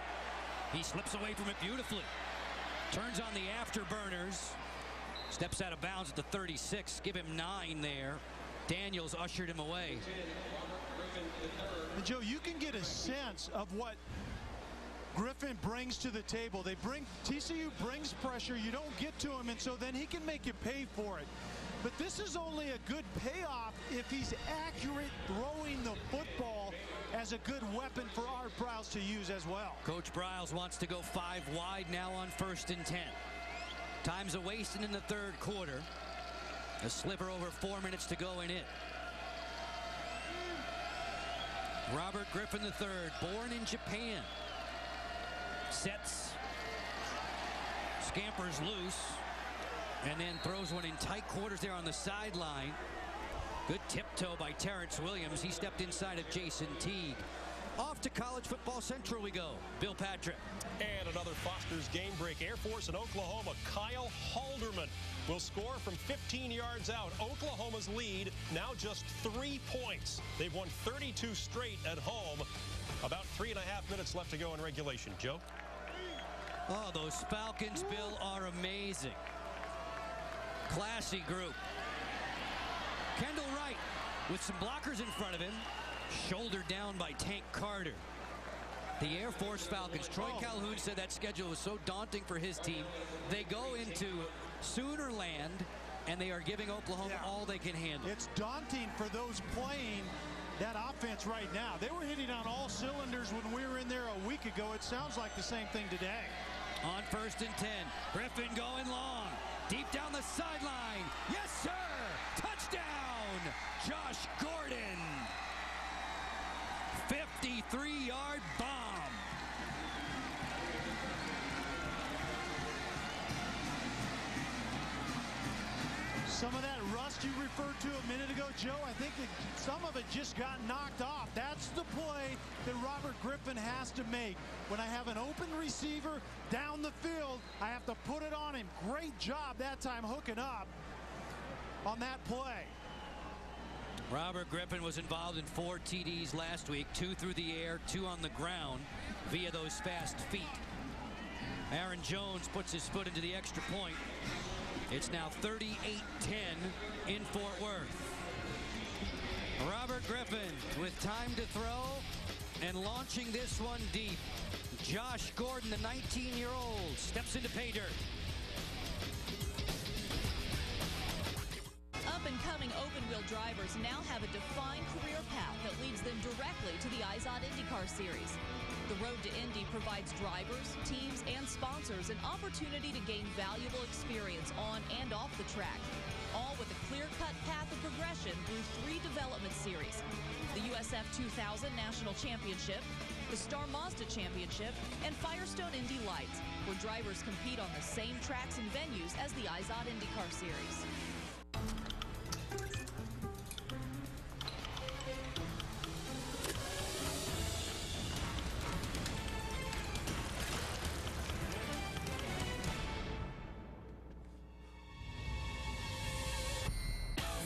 He slips away from it beautifully. Turns on the afterburners. Steps out of bounds at the 36. Give him 9 there. Daniels ushered him away. And Joe, you can get a sense of what Griffin brings to the table. TCU brings pressure. You don't get to him, and so then he can make you pay for it. But this is only a good payoff if he's accurate throwing the football as a good weapon for Art Briles to use as well. Coach Briles wants to go 5 wide now on 1st and 10. Time's a-wasting in the 3rd quarter. A sliver over 4 minutes to go in it. Robert Griffin III, born in Japan. Sets. Scampers loose. And then throws one in tight quarters there on the sideline. Good tiptoe by Terrence Williams. He stepped inside of Jason Teague. Off to College Football Central we go. Bill Patrick. And another Foster's game break. Air Force in Oklahoma. Kyle Halderman will score from 15 yards out. Oklahoma's lead now just 3 points. They've won 32 straight at home. About 3.5 minutes left to go in regulation. Joe? Oh, those Falcons, Bill, are amazing. Classy group. Kendall Wright with some blockers in front of him. Shouldered down by Tank Carter. The Air Force Falcons. Troy Calhoun said that schedule was so daunting for his team. They go into Sooner Land, and they are giving Oklahoma all they can handle. It's daunting for those playing that offense right now. They were hitting on all cylinders when we were in there a week ago. It sounds like the same thing today. On 1st and 10, Griffin going long. Deep down the sideline. Yes, sir! Touchdown! Josh Gordon. 53-yard bomb. Some of that rust you referred to a minute ago, Joe, I think that some of it just got knocked off. That's the play that Robert Griffin has to make. When I have an open receiver down the field, I have to put it on him. Great job that time hooking up on that play. Robert Griffin was involved in 4 TDs last week, 2 through the air, 2 on the ground via those fast feet. Aaron Jones puts his foot into the extra point. It's now 38-10 in Fort Worth. Robert Griffin with time to throw and launching this one deep. Josh Gordon, the 19-year-old, steps into pay dirt. Up-and-coming open-wheel drivers now have a defined career path that leads them directly to the IZOD IndyCar Series. The road to Indy provides drivers, teams, and sponsors an opportunity to gain valuable experience on and off the track, all with a clear-cut path of progression through 3 development series: the USF 2000 National Championship, the Star Mazda Championship, and Firestone Indy Lights, where drivers compete on the same tracks and venues as the IZOD IndyCar Series.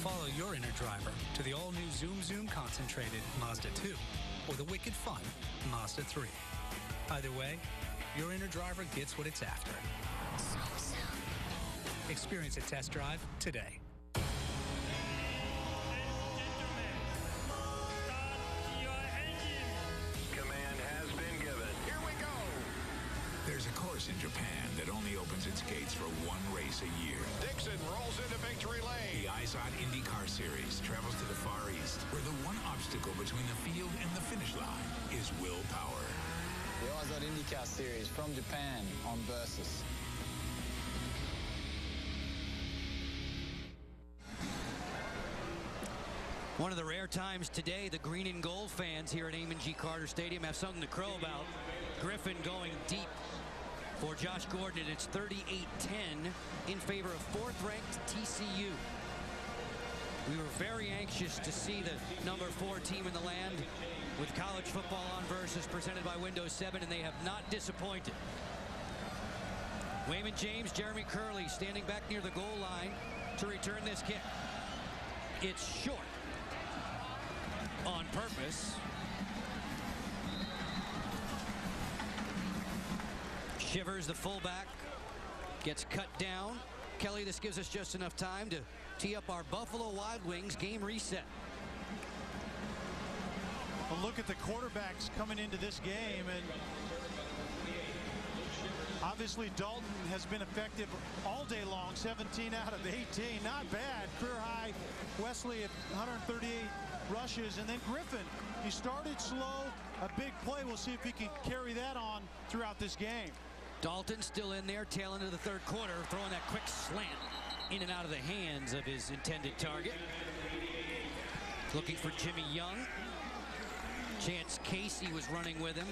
Follow your inner driver to the all-new Zoom Zoom Concentrated Mazda 2 or the wicked fun Mazda 3. Either way, your inner driver gets what it's after. Experience a test drive today. Command has been given. Here we go. There's a course in Japan that only opens its gates for 1 race a year. Dixon rolls into victory lane. The IZOD IndyCar Series travels to the Far East, where the one obstacle between the field and the finish line is willpower. The IZOD IndyCar Series from Japan on Versus. One of the rare times today the green and gold fans here at Amon G. Carter Stadium have something to crow about. Griffin going deep for Josh Gordon, and it's 38-10 in favor of 4th-ranked TCU. We were very anxious to see the number 4 team in the land with college football on Versus presented by Windows 7, and they have not disappointed. Wayman James, Jeremy Curley standing back near the goal line to return this kick. It's short on purpose. Shivers, the fullback, gets cut down. Kelly, this gives us just enough time to tee up our Buffalo Wild Wings game reset. Well, look at the quarterbacks coming into this game, and obviously Dalton has been effective all day long, 17 out of 18, not bad. Career high. Wesley at 138 rushes, and then Griffin, he started slow, a big play. We'll see if he can carry that on throughout this game. Dalton still in there, tail into the 3rd quarter, throwing that quick slant in and out of the hands of his intended target. Looking for Jimmy Young. Chance Casey was running with him.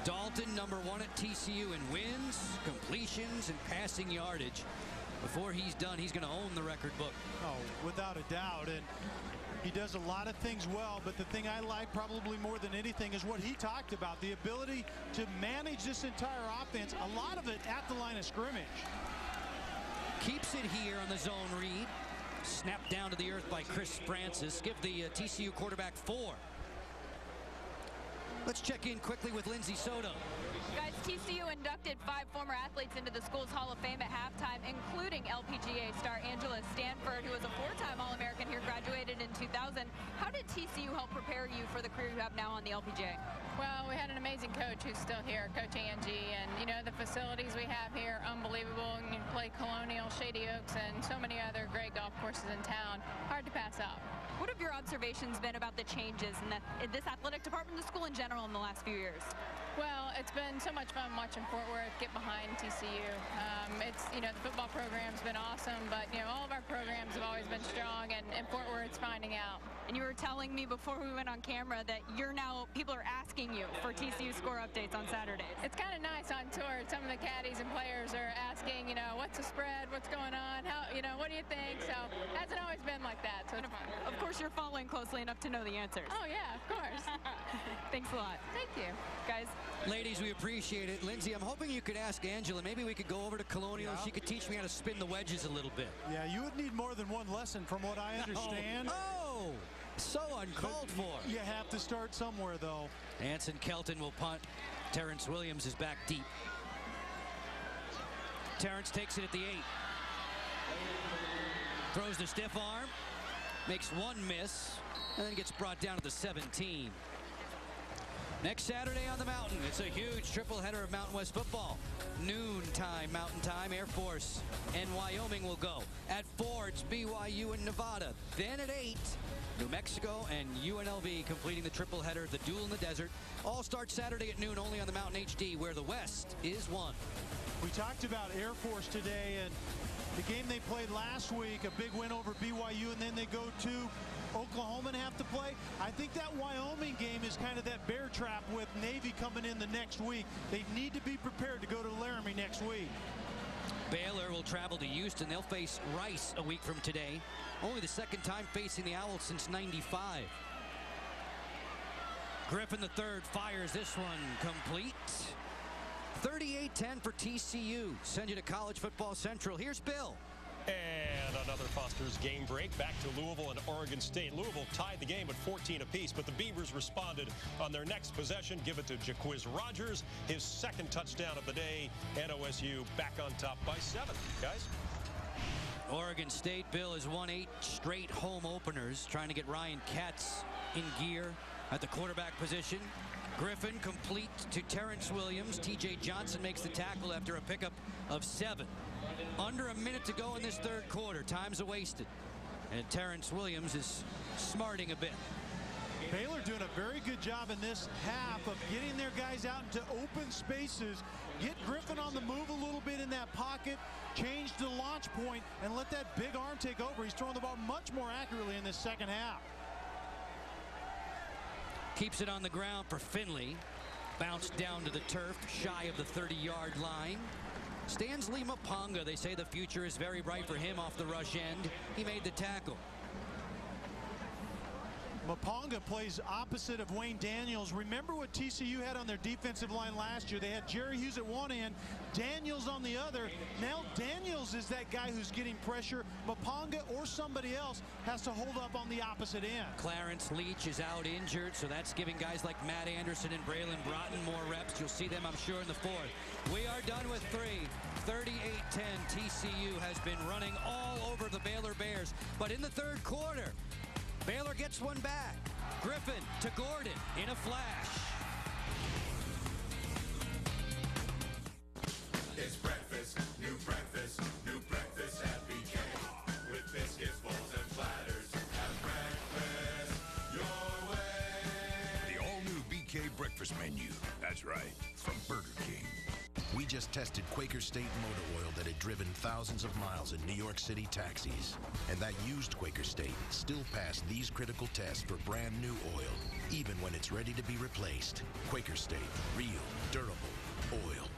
Dalton, number 1 at TCU in wins, completions, and passing yardage. Before he's done, he's going to own the record book. Oh, without a doubt. And he does a lot of things well, but the thing I like probably more than anything is what he talked about, the ability to manage this entire offense, a lot of it at the line of scrimmage. Keeps it here on the zone read. Snapped down to the earth by Chris Francis. Give the TCU quarterback 4. Let's check in quickly with Lindsay Soto. Guys, TCU inducted 5 former athletes into the school's Hall of Fame at halftime, including LPGA star Angela Stanford, who was a 4-time All-American here, graduated in 2000. How did TCU help prepare you for the career you have now on the LPGA? Well, we had an amazing coach who's still here, Coach Angie, and you know the facilities we have here, unbelievable. And you play Colonial, Shady Oaks, and so many other great golf courses in town. Hard to pass up. What have your observations been about the changes in this athletic department, the school in general, in the last few years? Well, it's been so much fun watching Fort Worth get behind TCU. It's, you know, the football program's been awesome, but, you know, all of our programs have always been strong, and Fort Worth's finding out. And you were telling me before we went on camera that people are asking you for TCU score updates on Saturdays. It's kind of nice on tour. Some of the caddies and players are asking, you know, what's the spread? What's going on? How, you know, what do you think? So it hasn't always been like that, so it's fun. Of course, you're following closely enough to know the answers. Oh, yeah, of course. Thanks a lot. Thank you. Guys. Ladies, we appreciate it. Lindsay, I'm hoping you could ask Angela. Maybe we could go over to Colonial and she could teach me how to spin the wedges a little bit. Yeah, you would need more than one lesson from what I understand. Oh, so uncalled for. You have to start somewhere, though. Anson Kelton will punt. Terrence Williams is back deep. Terrence takes it at the 8. Throws the stiff arm. Makes one miss. And then gets brought down to the 17. Next Saturday on the Mountain, it's a huge triple header of Mountain West football. Noon time, Mountain Time, Air Force and Wyoming will go. At 4, it's BYU and Nevada. Then at 8, New Mexico and UNLV completing the triple header, the duel in the desert. All starts Saturday at noon only on the Mountain HD, where the West is won. We talked about Air Force today and the game they played last week, a big win over BYU, and then they go to Oklahoma and have to play. I think that Wyoming game is kind of that bear trap with Navy coming in the next week. They need to be prepared to go to Laramie next week. Baylor will travel to Houston. They'll face Rice a week from today. Only the second time facing the Owls since '95. Griffin III fires this one complete. 38-10 for TCU. Send you to College Football Central. Here's Bill. And another Foster's game break back to Louisville and Oregon State. Louisville tied the game at 14 apiece, but the Beavers responded on their next possession. Give it to Jaquiz Rogers, his second touchdown of the day, and OSU back on top by 7. Guys? Oregon State, Bill, has won 8 straight home openers, trying to get Ryan Katz in gear at the quarterback position. Griffin complete to Terrence Williams. TJ Johnson makes the tackle after a pickup of 7. Under a minute to go in this third quarter. Time's wasted. And Terrence Williams is smarting a bit. Baylor doing a very good job in this half of getting their guys out into open spaces. Get Griffin on the move a little bit in that pocket. Change the launch point and let that big arm take over. He's throwing the ball much more accurately in this second half. Keeps it on the ground for Finley. Bounced down to the turf, shy of the 30-yard line. Stanley Maponga, they say the future is very bright for him off the rush end. He made the tackle. Maponga plays opposite of Wayne Daniels. Remember what TCU had on their defensive line last year. They had Jerry Hughes at one end, Daniels on the other. Now Daniels is that guy who's getting pressure. Maponga or somebody else has to hold up on the opposite end. Clarence Leach is out injured, so that's giving guys like Matt Anderson and Braylon Broughton more reps. You'll see them, I'm sure, in the 4th. We are done with 3. 38-10, TCU has been running all over the Baylor Bears. But in the third quarter, Baylor gets one back. Griffin to Gordon in a flash. It's breakfast at BK. With biscuits, bowls, and platters. Have breakfast your way. The all-new BK breakfast menu. That's right, from Burger King. We just tested Quaker State motor oil that had driven thousands of miles in New York City taxis. And that used Quaker State still passed these critical tests for brand new oil, even when it's ready to be replaced. Quaker State, real, durable oil.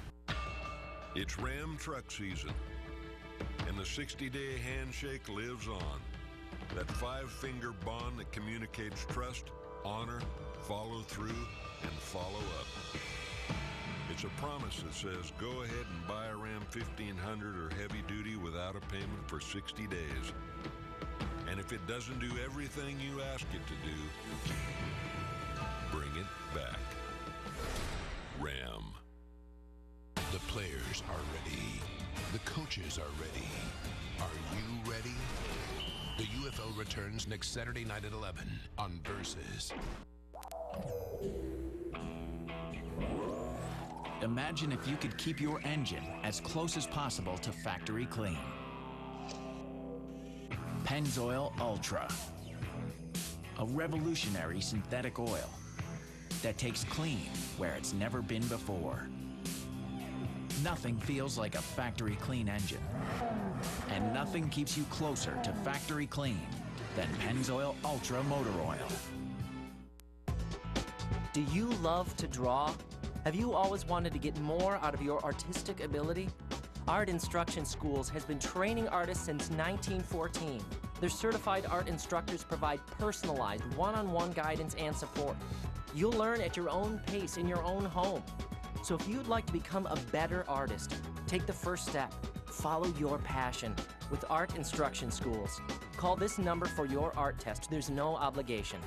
It's Ram truck season. And the 60-day handshake lives on. That 5-finger bond that communicates trust, honor, follow through, and follow up. It's a promise that says go ahead and buy a Ram 1500 or heavy duty without a payment for 60 days. And if it doesn't do everything you ask it to do, bring it back. Ram. The players are ready. The coaches are ready. Are you ready? The UFL returns next Saturday night at 11 on Versus. Imagine if you could keep your engine as close as possible to factory clean. Pennzoil Ultra. A revolutionary synthetic oil that takes clean where it's never been before. Nothing feels like a factory clean engine. And nothing keeps you closer to factory clean than Pennzoil Ultra Motor Oil. Do you love to draw? Have you always wanted to get more out of your artistic ability? Art Instruction Schools has been training artists since 1914. Their certified art instructors provide personalized one-on-one guidance and support. You'll learn at your own pace in your own home. So if you'd like to become a better artist, take the first step. Follow your passion with Art Instruction Schools. Call this number for your art test. There's no obligation.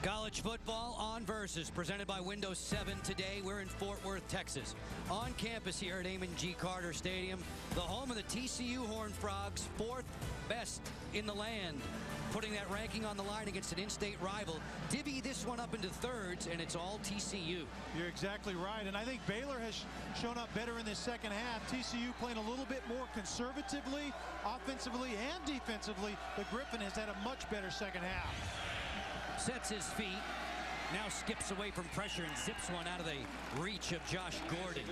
College football on Versus, presented by Windows 7 today. We're in Fort Worth, Texas. On campus here at Amon G. Carter Stadium, the home of the TCU Horned Frogs, 4th best in the land. Putting that ranking on the line against an in-state rival. Divvy this one up into thirds, and it's all TCU. You're exactly right, and I think Baylor has shown up better in this second half. TCU playing a little bit more conservatively, offensively and defensively, but Griffin has had a much better second half. Sets his feet, now skips away from pressure and zips one out of the reach of Josh Gordon.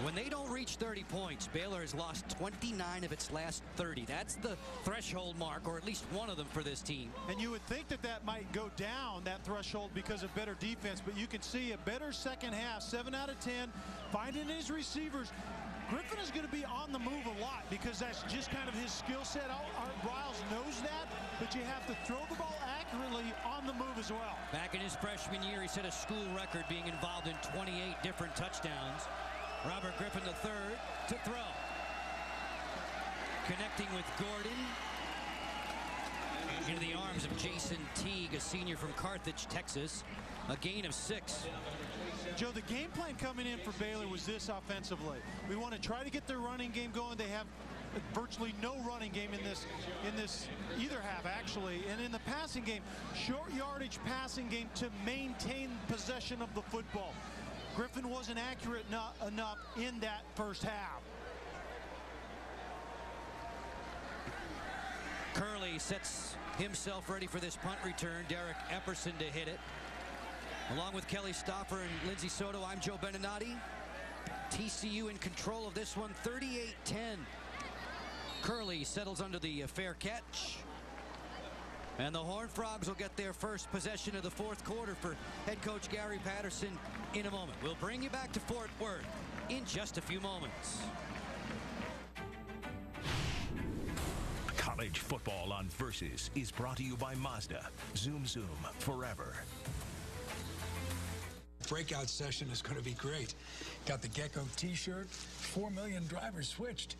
When they don't reach 30 points, Baylor has lost 29 of its last 30. That's the threshold mark, or at least one of them for this team. And you would think that that might go down, that threshold, because of better defense, but you can see a better second half, 7 out of 10, finding his receivers. Griffin is going to be on the move a lot because that's just kind of his skill set. Art Briles knows that, but you have to throw the ball accurately on the move as well. Back in his freshman year, he set a school record being involved in 28 different touchdowns. Robert Griffin III to throw. Connecting with Gordon. Into the arms of Jason Teague, a senior from Carthage, Texas. A gain of 6. Joe, the game plan coming in for Baylor was this offensively. We want to try to get their running game going. They have virtually no running game in this either half, actually. And in the passing game, short yardage passing game to maintain possession of the football. Griffin wasn't accurate enough in that first half. Curley sets himself ready for this punt return. Derek Epperson to hit it. Along with Kelly Stoffer and Lindsey Soto, I'm Joe Beninati. TCU in control of this one, 38-10. Curley settles under the fair catch. And the Horned Frogs will get their first possession of the fourth quarter for head coach Gary Patterson in a moment. We'll bring you back to Fort Worth in just a few moments. College football on Versus is brought to you by Mazda. Zoom Zoom forever. Breakout session is going to be great. Got the Gecko t-shirt, 4 million drivers switched.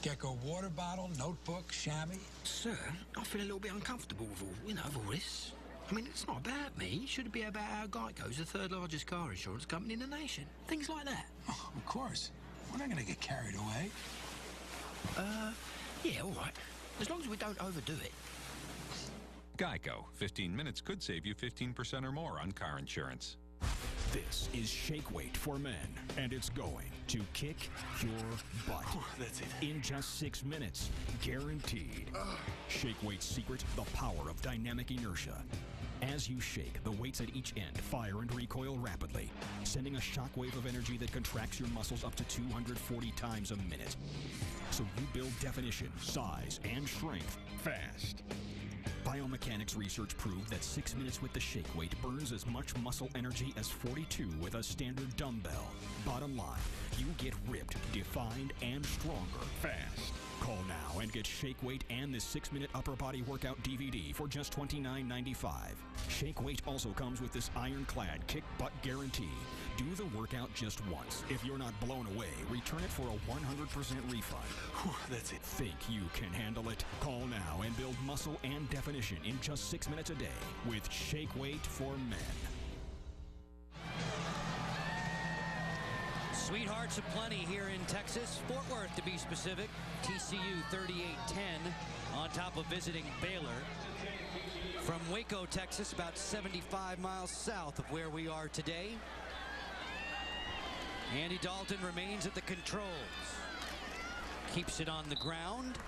Gecko water bottle, notebook, chamois. Sir, I feel a little bit uncomfortable with all this. I mean, it's not about me. It should be about how Geico's the 3rd largest car insurance company in the nation. Things like that. Oh, of course. We're not going to get carried away. Yeah, all right. As long as we don't overdo it. Geico. 15 minutes could save you 15% or more on car insurance. This is Shake Weight for Men, and it's going to kick your butt. That's it. In just 6 minutes, guaranteed. Shake Weight's secret, the power of dynamic inertia. As you shake, the weights at each end fire and recoil rapidly, sending a shockwave of energy that contracts your muscles up to 240 times a minute. So you build definition, size, and strength fast. Biomechanics research proved that 6 minutes with the shake weight burns as much muscle energy as 42 with a standard dumbbell. Bottom line, you get ripped, defined, and stronger fast. Call now and get Shake Weight and this 6-minute upper body workout DVD for just $29.95. Shake Weight also comes with this ironclad kick butt guarantee. Do the workout just once. If you're not blown away, return it for a 100% refund. Whew, that's it. Think you can handle it? Call now and build muscle and definition in just 6 minutes a day with Shake Weight for Men. Sweethearts aplenty here in Texas. Fort Worth, to be specific. TCU 38-10 on top of visiting Baylor. From Waco, Texas, about 75 miles south of where we are today. Andy Dalton remains at the controls. Keeps it on the ground.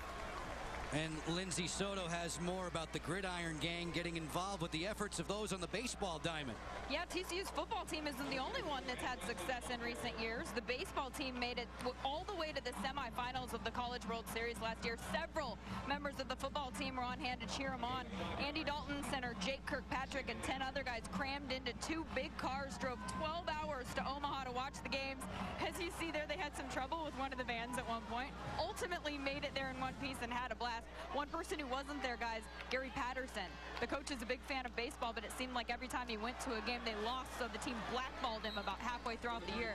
And Lindsey Soto has more about the Gridiron Gang getting involved with the efforts of those on the baseball diamond. Yeah, TCU's football team isn't the only one that's had success in recent years. The baseball team made it all the way to the semifinals of the College World Series last year. Several members of the football team were on hand to cheer them on. Andy Dalton, center Jake Kirkpatrick, and 10 other guys crammed into 2 big cars, drove 12 hours to Omaha to watch the games. As you see there, they had some trouble with one of the vans at one point. Ultimately made it there in one piece and had a blast. One person who wasn't there, guys, Gary Patterson. The coach is a big fan of baseball, but it seemed like every time he went to a game, they lost, so the team blackballed him about halfway throughout the year.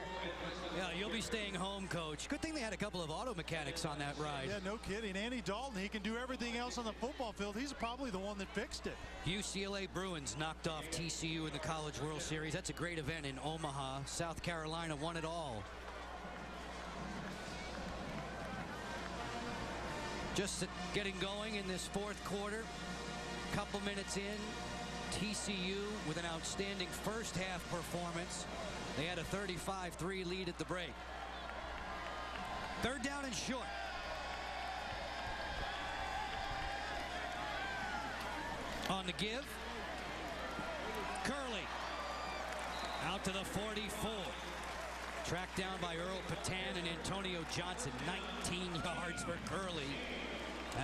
Yeah, you'll be staying home, coach. Good thing they had a couple of auto mechanics on that ride. Yeah, no kidding. Andy Dalton, he can do everything else on the football field. He's probably the one that fixed it. UCLA Bruins knocked off TCU in the College World Series. That's a great event in Omaha. South Carolina won it all. Just getting going in this fourth quarter. Couple minutes in, TCU with an outstanding first half performance. They had a 35-3 lead at the break. Third down and short. On the give. Curley out to the 44. Tracked down by Earl Patan and Antonio Johnson. 19 yards for Curley.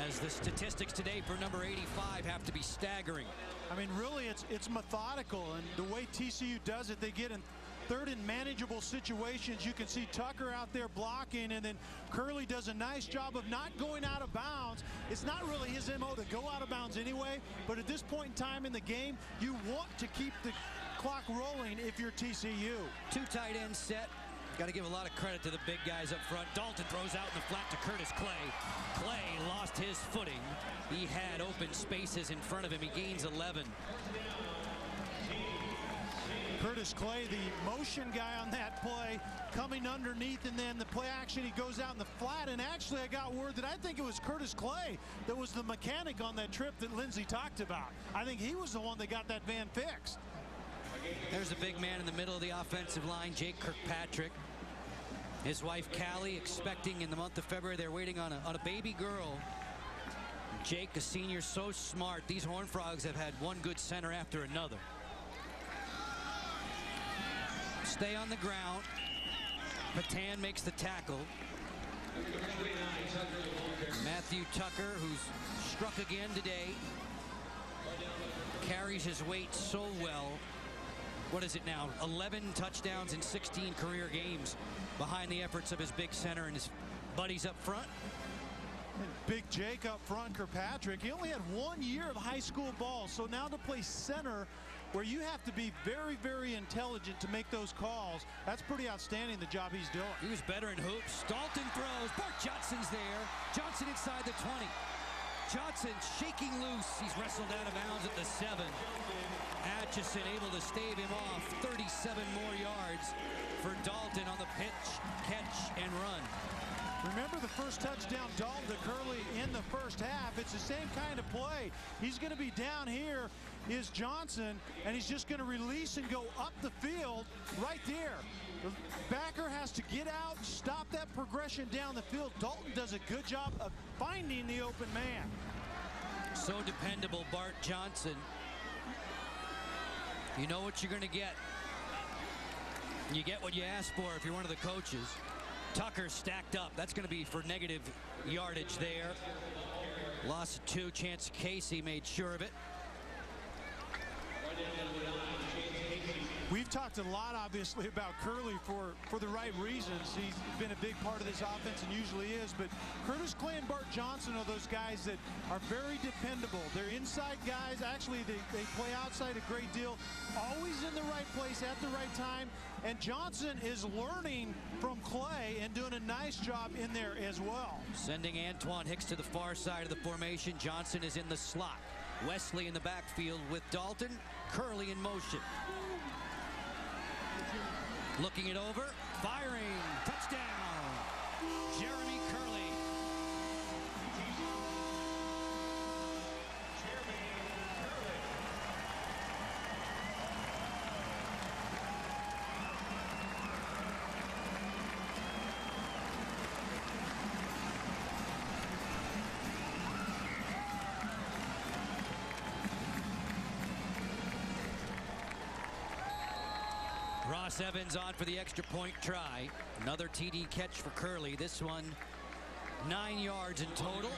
As the statistics today for number 85 have to be staggering. I mean, really, it's methodical, and the way TCU does it, they get in third and manageable situations. You can see Tucker out there blocking, and then Curley does a nice job of not going out of bounds. It's not really his MO to go out of bounds anyway, but at this point in time in the game, you want to keep the clock rolling if you're TCU. 2 tight ends set. Got to give a lot of credit to the big guys up front. Dalton throws out in the flat to Curtis Clay. Clay lost his footing. He had open spaces in front of him. He gains 11. Curtis Clay, the motion guy on that play, coming underneath, and then the play action, he goes out in the flat. And actually, I got word that I think it was Curtis Clay that was the mechanic on that trip that Lindsey talked about. I think he was the one that got that van fixed. There's a big man in the middle of the offensive line, Jake Kirkpatrick. His wife, Callie, expecting in the month of February. They're waiting on a baby girl. Jake, a senior, so smart. These Horned Frogs have had one good center after another. Stay on the ground. Patan makes the tackle. Matthew Tucker, who's struck again today, carries his weight so well. What is it now? 11 touchdowns in 16 career games behind the efforts of his big center and his buddies up front. And big Jake up front, Kirkpatrick. He only had 1 year of high school ball, so now to play center where you have to be very, very intelligent to make those calls. That's pretty outstanding, the job he's doing. He was better in hoops. Dalton throws. Bart Johnson's there. Johnson inside the 20. Johnson shaking loose. He's wrestled out of bounds at the 7. Atchison able to stave him off. 37 more yards for Dalton on the pitch, catch, and run. Remember the first touchdown, Dalton to Curley in the first half. It's the same kind of play. He's going to be down here is Johnson, and he's just going to release and go up the field right there. The backer has to get out, stop that progression down the field. Dalton does a good job of finding the open man. So dependable, Bart Johnson. You know what you're going to get. You get what you ask for if you're one of the coaches. Tucker stacked up. That's going to be for negative yardage there. Loss of 2. Chance Casey made sure of it. We've talked a lot, obviously, about Curley for the right reasons. He's been a big part of this offense and usually is. But Curtis Clay and Bart Johnson are those guys that are very dependable. They're inside guys. Actually, they play outside a great deal. Always in the right place at the right time. And Johnson is learning from Clay and doing a nice job in there as well. Sending Antoine Hicks to the far side of the formation. Johnson is in the slot. Wesley in the backfield with Dalton. Curley in motion. Looking it over, firing, touchdown, Jeremy Curley. Ross Evans on for the extra point try. Another TD catch for Curley. This one 9 yards in total.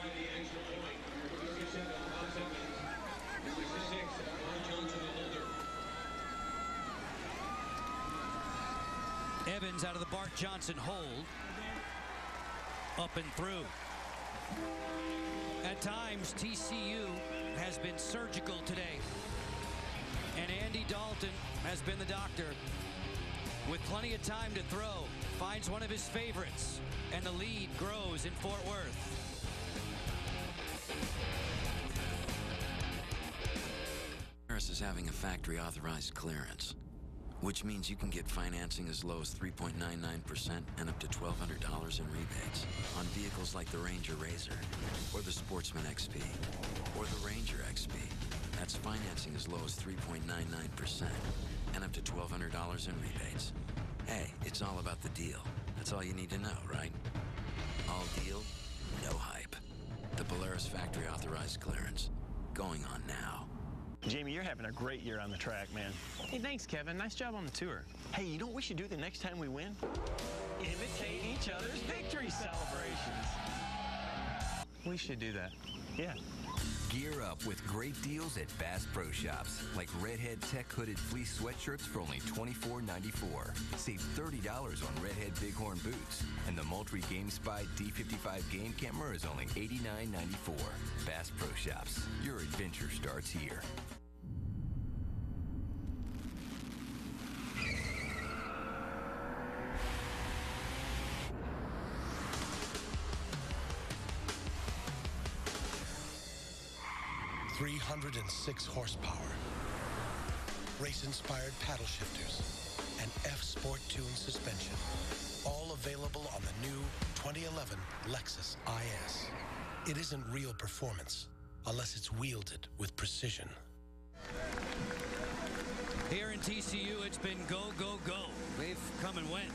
Evans out of the Bart Johnson hold. Up and through. At times, TCU has been surgical today. And Andy Dalton has been the doctor. With plenty of time to throw, finds one of his favorites, and the lead grows in Fort Worth. Harris is having a factory authorized clearance, which means you can get financing as low as 3.99% and up to $1,200 in rebates on vehicles like the Ranger Razor or the Sportsman XP or the Ranger XP. That's financing as low as 3.99% and up to $1,200 in rebates. Hey, it's all about the deal. That's all you need to know, right? All deal, no hype. The Polaris factory authorized clearance. Going on now. Jamie, you're having a great year on the track, man. Hey, thanks, Kevin. Nice job on the tour. Hey, you know what we should do the next time we win? Imitate each other's victory celebrations. We should do that. Yeah. Gear up with great deals at Bass Pro Shops, like Redhead Tech Hooded Fleece Sweatshirts for only $24.94. Save $30 on Redhead Bighorn Boots, and the Moultrie GameSpy D55 game camera is only $89.94. Bass Pro Shops, your adventure starts here. .306 horsepower, race-inspired paddle shifters, and F-Sport tuned suspension, all available on the new 2011 Lexus IS. It isn't real performance unless it's wielded with precision. Here in TCU, it's been go, go, go. They've come and went.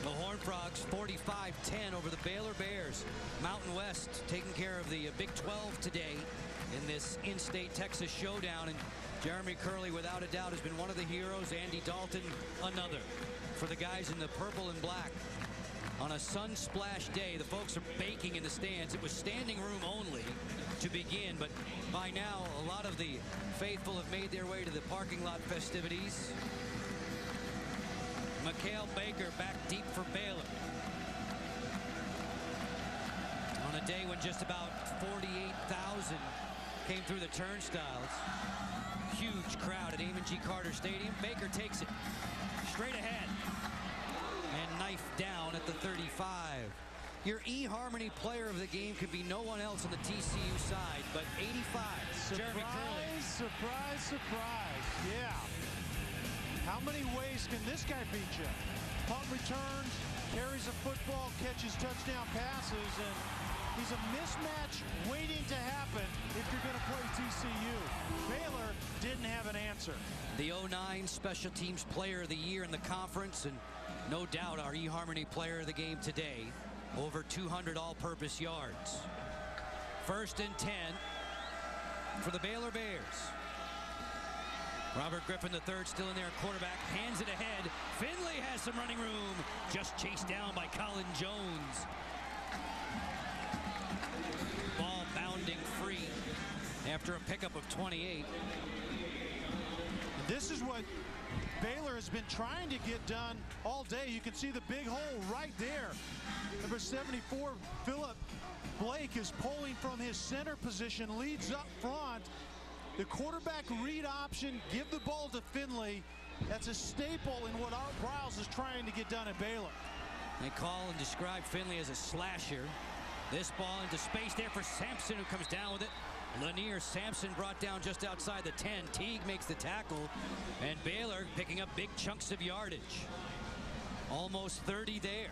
The Horned Frogs 45-10 over the Baylor Bears. Mountain West taking care of the Big 12 today in this in-state Texas showdown. And Jeremy Curley, without a doubt, has been one of the heroes. Andy Dalton, another. For the guys in the purple and black, on a sun-splashed day, the folks are baking in the stands. It was standing room only to begin, but by now, a lot of the faithful have made their way to the parking lot festivities. Mikhail Baker back deep for Baylor. On a day when just about 48,000 came through the turnstiles. Huge crowd at Amon G. Carter Stadium. Baker takes it straight ahead and knifed down at the 35. Your eHarmony player of the game could be no one else on the TCU side, but 85. Jeremy Curley. Surprise, surprise. Yeah. How many ways can this guy beat you? Punt returns, carries a football, catches touchdown passes, and he's a mismatch waiting to happen if you're going to play TCU. Baylor didn't have an answer. The 09 Special Teams Player of the Year in the conference, and no doubt our eHarmony Player of the game today. Over 200 all-purpose yards. 1st and 10 for the Baylor Bears. Robert Griffin III still in there, quarterback, hands it ahead. Finley has some running room, just chased down by Colin Jones. Ball bounded landing free after a pickup of 28. This is what Baylor has been trying to get done all day. You can see the big hole right there. Number 74, Philip Blake, is pulling from his center position, leads up front. The quarterback read option, give the ball to Finley. That's a staple in what Art Briles is trying to get done at Baylor. They call and describe Finley as a slasher. This ball into space there for Sampson, who comes down with it. Lanier Sampson brought down just outside the 10. Teague makes the tackle, and Baylor picking up big chunks of yardage. Almost 30 there.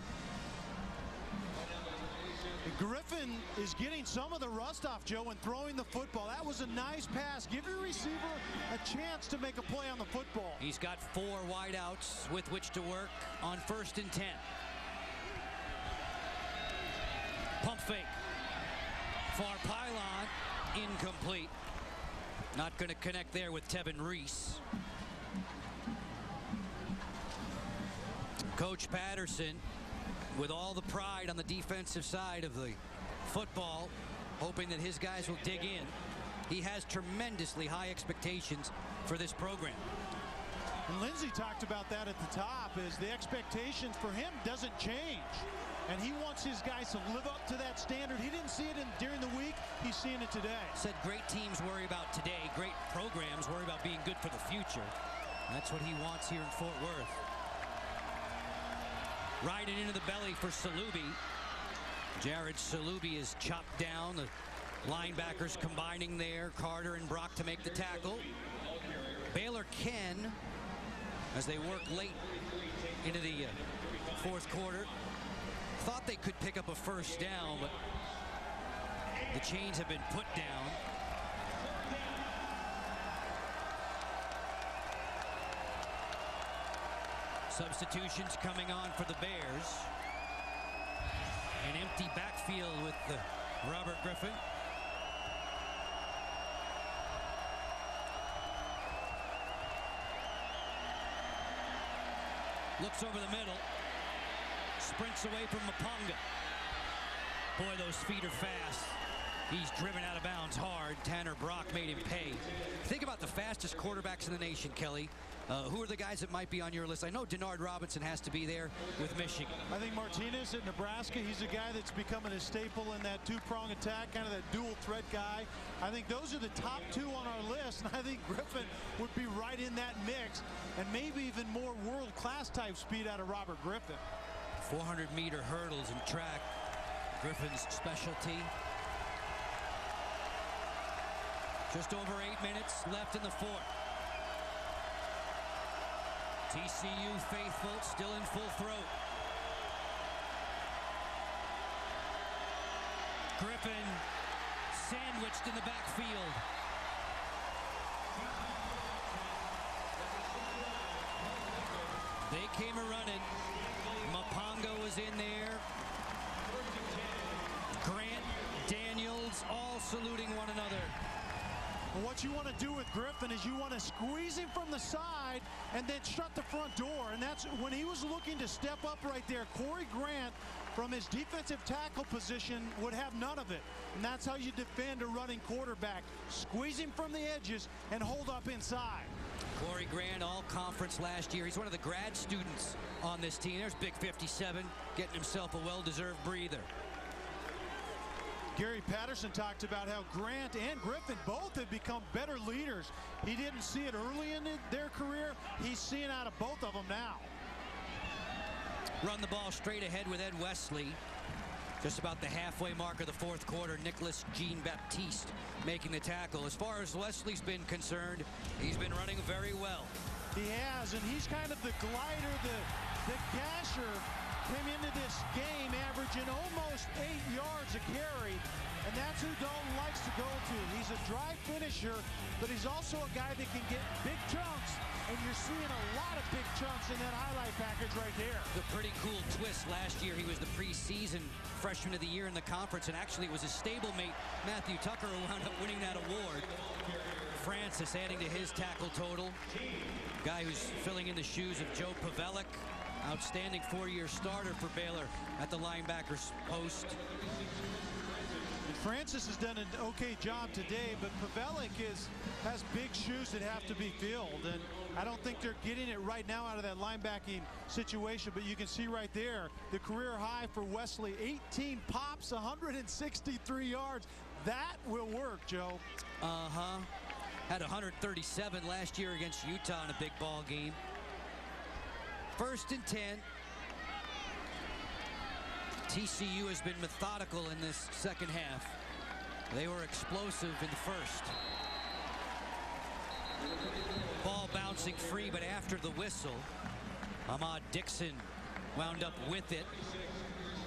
Griffin is getting some of the rust off, Joe, and throwing the football. That was a nice pass. Give your receiver a chance to make a play on the football. He's got 4 wideouts with which to work on 1st and 10. Pump fake. Far pylon. Incomplete. Not going to connect there with Tevin Reese. Coach Patterson, with all the pride on the defensive side of the football, hoping that his guys will dig in. He has tremendously high expectations for this program. And Lindsey talked about that at the top, is the expectations for him doesn't change. And he wants his guys to live up to that standard. He didn't see it during the week. He's seeing it today. Said great teams worry about today. Great programs worry about being good for the future. That's what he wants here in Fort Worth. Riding into the belly for Salubi. Jared Salubi is chopped down. The linebackers combining there. Carter and Brock to make the tackle. Baylor can, as they work late into the 4th quarter, thought they could pick up a 1st down, but the chains have been put down. Substitutions coming on for the Bears. An empty backfield with Robert Griffin. Looks over the middle. Sprints away from Mapanga. Boy, those feet are fast. He's driven out of bounds hard. Tanner Brock made him pay. Think about the fastest quarterbacks in the nation, Kelly. Who are the guys that might be on your list? I know Denard Robinson has to be there with Michigan. I think Martinez at Nebraska, he's a guy that's becoming a staple in that 2-prong attack, kind of that dual threat guy. I think those are the top 2 on our list, and I think Griffin would be right in that mix, and maybe even more world-class type speed out of Robert Griffin. 400-meter hurdles and track, Griffin's specialty. Just over 8 minutes left in the 4th. TCU faithful still in full throat. Griffin sandwiched in the backfield. They came a-running. Mapanga was in there. Grant, Daniels, all saluting one another. What you want to do with Griffin is you want to squeeze him from the side and then shut the front door. And that's when he was looking to step up right there. Corey Grant, from his defensive tackle position, would have none of it. And that's how you defend a running quarterback. Squeeze him from the edges and hold up inside. Corey Grant, all conference last year. He's one of the grad students on this team. There's Big 57 getting himself a well-deserved breather. Gary Patterson talked about how Grant and Griffin both have become better leaders. He didn't see it early in their career. He's seeing out of both of them now. Run the ball straight ahead with Ed Wesley. Just about the halfway mark of the 4th quarter, Nicholas Jean-Baptiste making the tackle. As far as Wesley's been concerned, he's been running very well. He has, and he's kind of the glider, the gasher. Came into this game averaging almost 8 yards a carry, and that's who Dalton likes to go to. He's a dry finisher, but he's also a guy that can get big chunks, and you're seeing a lot of big chunks in that highlight package right there. The pretty cool twist last year, he was the preseason freshman of the year in the conference, and actually it was his stablemate, Matthew Tucker, who wound up winning that award. Francis adding to his tackle total. Guy who's filling in the shoes of Joe Pavelik. Outstanding 4-year starter for Baylor at the linebacker's post. Francis has done an okay job today, but Pavelic has big shoes that have to be filled, and I don't think they're getting it right now out of that linebacking situation. But you can see right there the career high for Wesley, 18 pops, 163 yards. That will work, Joe. Had 137 last year against Utah in a big ball game. 1st and 10. TCU has been methodical in this second half. They were explosive in the first. Ball bouncing free, but after the whistle, Ahmad Dixon wound up with it.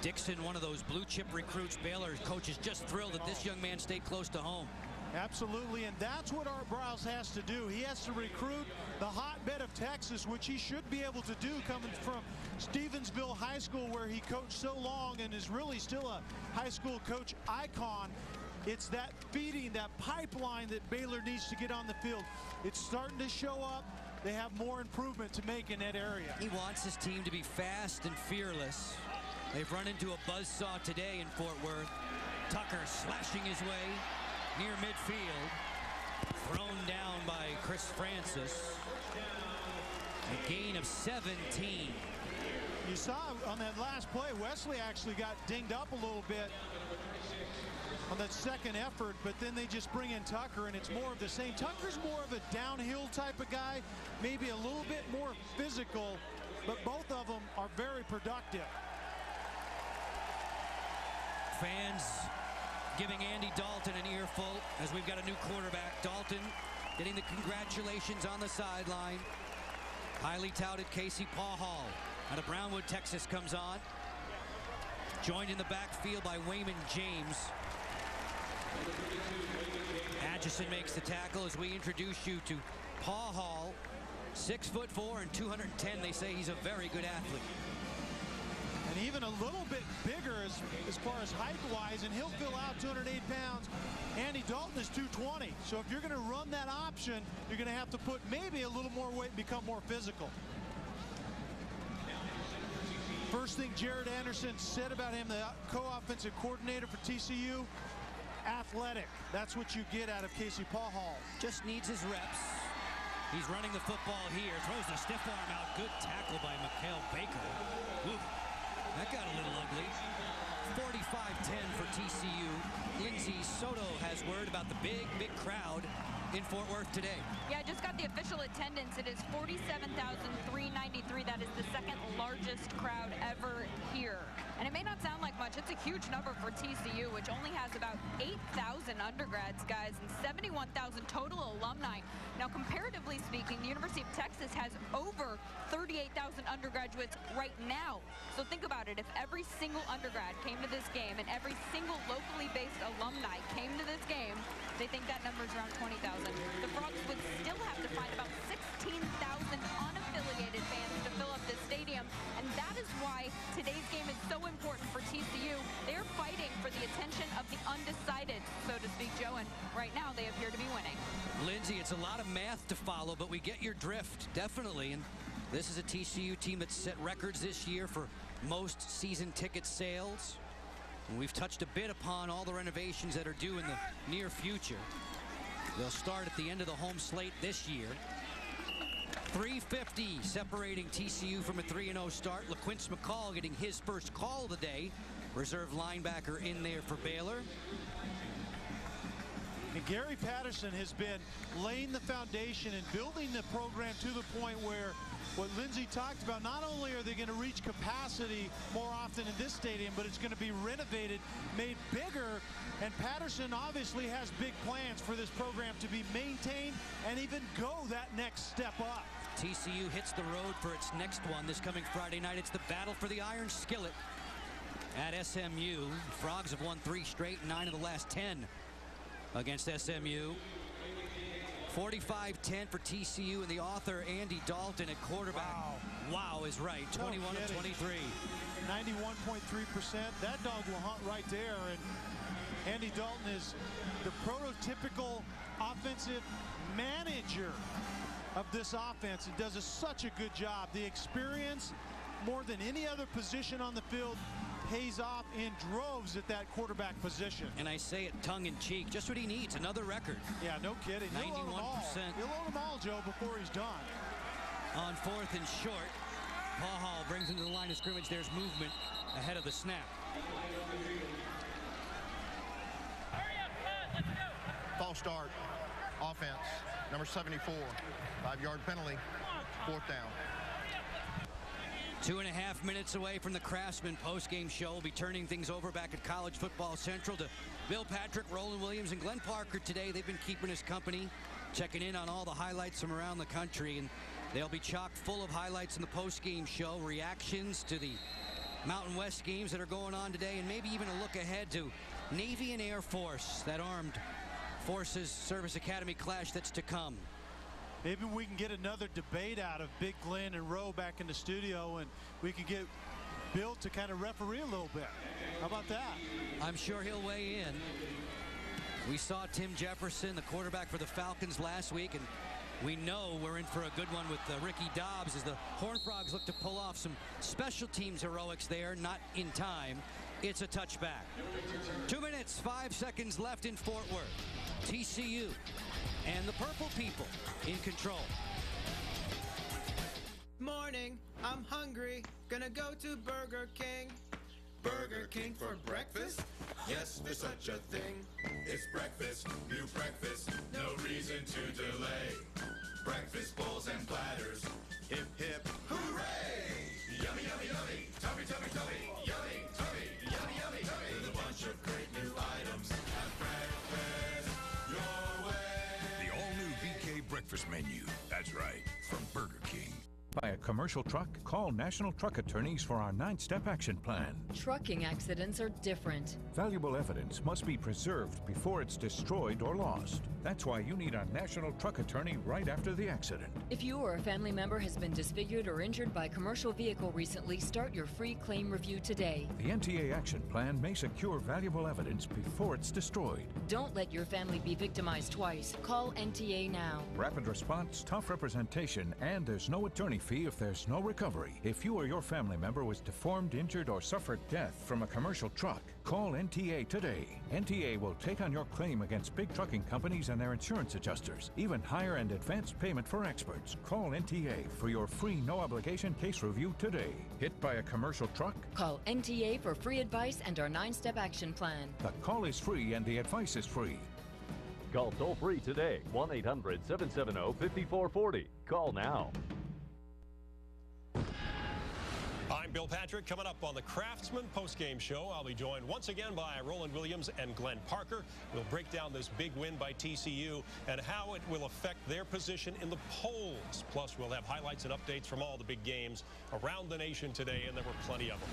Dixon, one of those blue chip recruits. Baylor coach is just thrilled that this young man stayed close to home. Absolutely, and that's what Art Briles has to do. He has to recruit the hotbed of Texas, which he should be able to do coming from Stevensville High School, where he coached so long and is really still a high school coach icon. It's that feeding, that pipeline that Baylor needs to get on the field. It's starting to show up. They have more improvement to make in that area. He wants his team to be fast and fearless. They've run into a buzzsaw today in Fort Worth. Tucker slashing his way near midfield. Thrown down by Chris Francis. A gain of 17. You saw on that last play, Wesley actually got dinged up a little bit on that second effort, but then they just bring in Tucker, and it's more of the same. Tucker's more of a downhill type of guy, maybe a little bit more physical, but both of them are very productive. Fans giving Andy Dalton an earful as we've got a new quarterback. Dalton getting the congratulations on the sideline. Highly touted Casey Pawhall out of Brownwood, Texas comes on. Joined in the backfield by Wayman James. Atchison makes the tackle as we introduce you to Pawhall. 6'4" and 210. They say he's a very good athlete. And even a little bit bigger as far as height-wise, and he'll fill out 208 pounds. Andy Dalton is 220. So if you're going to run that option, you're going to have to put maybe a little more weight and become more physical. First thing Jared Anderson said about him, the co-offensive coordinator for TCU, athletic. That's what you get out of Casey Pawhall. Just needs his reps. He's running the football here. Throws the stiff arm out. Good tackle by Mikhail Baker. Ooh. That got a little ugly. 45-10 for TCU. Lindsay Soto has word about the big crowd in Fort Worth today. Yeah, I just got the official attendance. It is 47,393. That is the second largest crowd ever here. And it may not sound like much. It's a huge number for TCU, which only has about 8,000 undergrads, guys, and 71,000 total alumni. Now, comparatively speaking, the University of Texas has over 38,000 undergraduates right now. So think about it. If every single undergrad came to this game and every single locally based alumni came to this game, they think that number is around 20,000. The Frogs would still have to find about 16,000 unaffiliated fans to fill up this stadium, and that is why today's game is so important for TCU. They're fighting for the attention of the undecided, so to speak, Joe, and right now they appear to be winning. Lindsay, it's a lot of math to follow, but we get your drift, definitely. And this is a TCU team that's set records this year for most season ticket sales. And we've touched a bit upon all the renovations that are due in the near future. They'll start at the end of the home slate this year. 350 separating TCU from a 3-0 start. LaQuince McCall getting his first call of the day. Reserve linebacker in there for Baylor. And Gary Patterson has been laying the foundation and building the program to the point where what Lindsay talked about, not only are they going to reach capacity more often in this stadium, but it's going to be renovated, made bigger. And Patterson obviously has big plans for this program to be maintained and even go that next step up. TCU hits the road for its next one this coming Friday night. It's the battle for the Iron Skillet at SMU. The Frogs have won 3 straight, 9 of the last 10 against SMU. 45-10 for TCU, and the author Andy Dalton at quarterback. Wow is right. 21 of 23. 91.3%. That dog will hunt right there. And Andy Dalton is the prototypical offensive manager of this offense. He does such a good job. The experience, more than any other position on the field, pays off in droves at that quarterback position. And I say it tongue-in-cheek, just what he needs, another record. Yeah, no kidding. 91%. He'll load them all, Joe, before he's done. On 4th and short, Paul Hall brings him to the line of scrimmage. There's movement ahead of the snap. False start, offense, number 74, 5-yard penalty, 4th down. 2.5 minutes away from the Craftsman postgame show. We'll be turning things over back at College Football Central to Bill Patrick, Roland Williams, and Glenn Parker today. They've been keeping us company, checking in on all the highlights from around the country, and they'll be chock full of highlights in the postgame show, reactions to the Mountain West games that are going on today, and maybe even a look ahead to Navy and Air Force, that Armed Forces Service Academy clash that's to come. Maybe we can get another debate out of Big Glenn and Rowe back in the studio, and we can get Bill to kind of referee a little bit. How about that? I'm sure he'll weigh in. We saw Tim Jefferson, the quarterback for the Falcons, last week, and we know we're in for a good one with Ricky Dobbs as the Horned Frogs look to pull off some special teams heroics there, not in time. It's a touchback. 2 minutes, 5 seconds left in Fort Worth. TCU and the Purple People in control. Morning, I'm hungry, gonna go to Burger King. Burger King for breakfast? Yes, there's such a thing. It's breakfast, new breakfast, no reason to delay. Breakfast bowls and platters, hip hip, hooray! Yummy, yummy, yummy, tummy, tummy, tummy, yummy, tummy, yummy, yummy, tummy. With a bunch of great new items, have breakfast your way. The all-new BK breakfast menu. That's right, from Burger King. By a commercial truck? Call National Truck Attorneys for our 9-step action plan. Trucking accidents are different. Valuable evidence must be preserved before it's destroyed or lost. That's why you need a National Truck Attorney right after the accident. If you or a family member has been disfigured or injured by a commercial vehicle recently, start your free claim review today. The NTA action plan may secure valuable evidence before it's destroyed. Don't let your family be victimized twice. Call NTA now. Rapid response, tough representation, and there's no attorney fee if there's no recovery. If you or your family member was deformed, injured, or suffered death from a commercial truck, call NTA today. NTA will take on your claim against big trucking companies and their insurance adjusters, even higher and advanced payment for experts. Call NTA for your free no-obligation case review today. Hit by a commercial truck? Call NTA for free advice and our 9-step action plan. The call is free and the advice is free. Call toll-free today, 1-800-770-5440. Call now. I'm Bill Patrick. Coming up on the Craftsman postgame show, I'll be joined once again by Roland Williams and Glenn Parker. We'll break down this big win by TCU and how it will affect their position in the polls. Plus, we'll have highlights and updates from all the big games around the nation today, and there were plenty of them.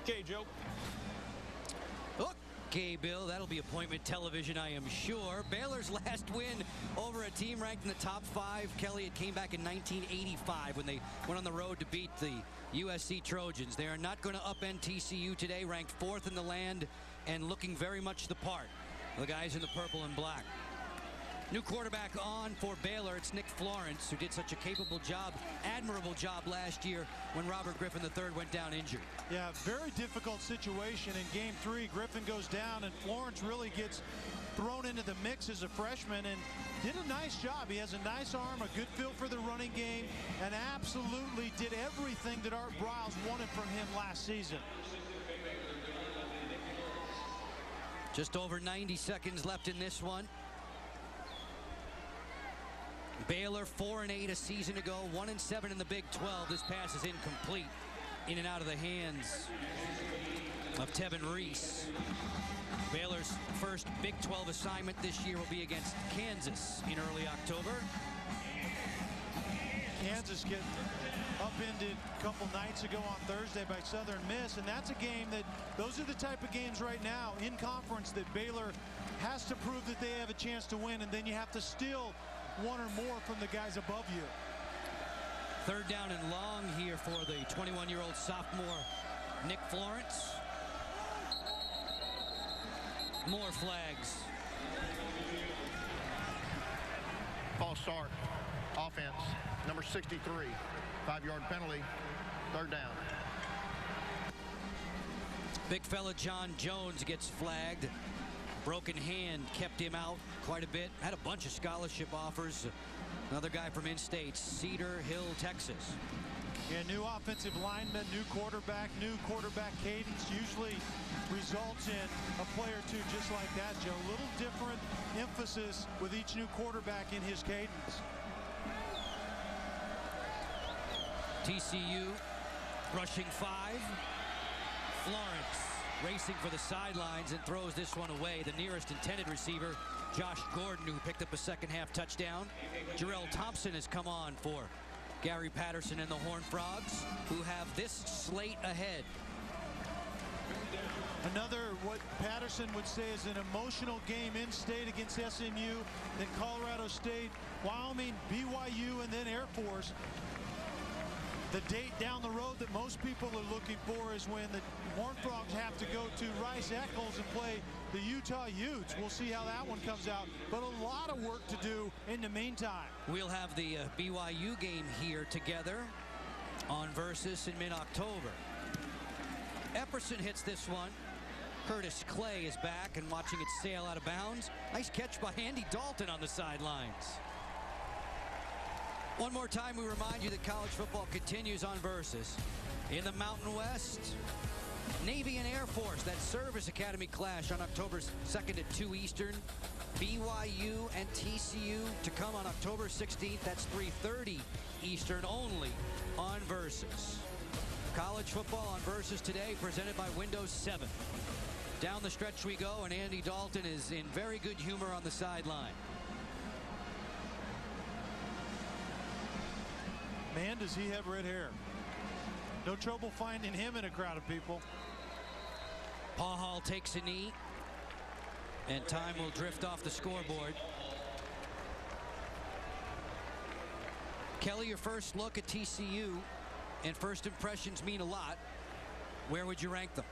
Okay, Joe. Okay, Bill, that'll be appointment television, I am sure. Baylor's last win over a team ranked in the top 5. Kelly, it came back in 1985 when they went on the road to beat the USC Trojans. They are not going to upend TCU today, ranked 4th in the land and looking very much the part. The guys in the purple and black. New quarterback on for Baylor. It's Nick Florence, who did such a capable job, admirable job last year when Robert Griffin III went down injured. Yeah, very difficult situation in Game 3. Griffin goes down, and Florence really gets thrown into the mix as a freshman and did a nice job. He has a nice arm, a good feel for the running game, and absolutely did everything that Art Briles wanted from him last season. Just over 90 seconds left in this one. Baylor 4-8 a season ago, 1-7 in the Big 12. This pass is incomplete, in and out of the hands of Tevin Reese. Baylor's first Big 12 assignment this year will be against Kansas in early October. Kansas get upended a couple nights ago on Thursday by Southern Miss, and that's a game that, those are the type of games right now in conference that Baylor has to prove that they have a chance to win, and then you have to steal one or more from the guys above you. 3rd down and long here for the 21-year-old sophomore Nick Florence. More flags. False start, offense, number 63, 5-yard penalty, Third down. Big fella John Jones gets flagged. Broken hand kept him out quite a bit. Had a bunch of scholarship offers. Another guy from in-state, Cedar Hill, Texas. Yeah, new offensive lineman, new quarterback cadence usually results in a play or two just like that, Joe. A little different emphasis with each new quarterback in his cadence. TCU rushing 5. Florence racing for the sidelines and throws this one away. The nearest intended receiver, Josh Gordon, who picked up a second-half touchdown. Jarrell Thompson has come on for Gary Patterson and the Horned Frogs, who have this slate ahead. Another, what Patterson would say, is an emotional game in-state against SMU, then Colorado State, Wyoming, BYU, and then Air Force. The date down the road that most people are looking for is when the Horned Frogs have to go to Rice-Eccles and play the Utah Utes. We'll see how that one comes out, but a lot of work to do in the meantime. We'll have the BYU game here together on Versus in mid-October. Epperson hits this one. Curtis Clay is back and watching it sail out of bounds. Nice catch by Andy Dalton on the sidelines. One more time, we remind you that college football continues on Versus. In the Mountain West, Navy and Air Force, that Service Academy clash on October 2nd at 2 Eastern. BYU and TCU to come on October 16th. That's 3:30 Eastern only on Versus. College football on Versus today, presented by Windows 7. Down the stretch we go, and Andy Dalton is in very good humor on the sideline. Man, does he have red hair. No trouble finding him in a crowd of people. Paul Hall takes a knee, and time will drift off the scoreboard. Kelly, your first look at TCU, and first impressions mean a lot. Where would you rank them?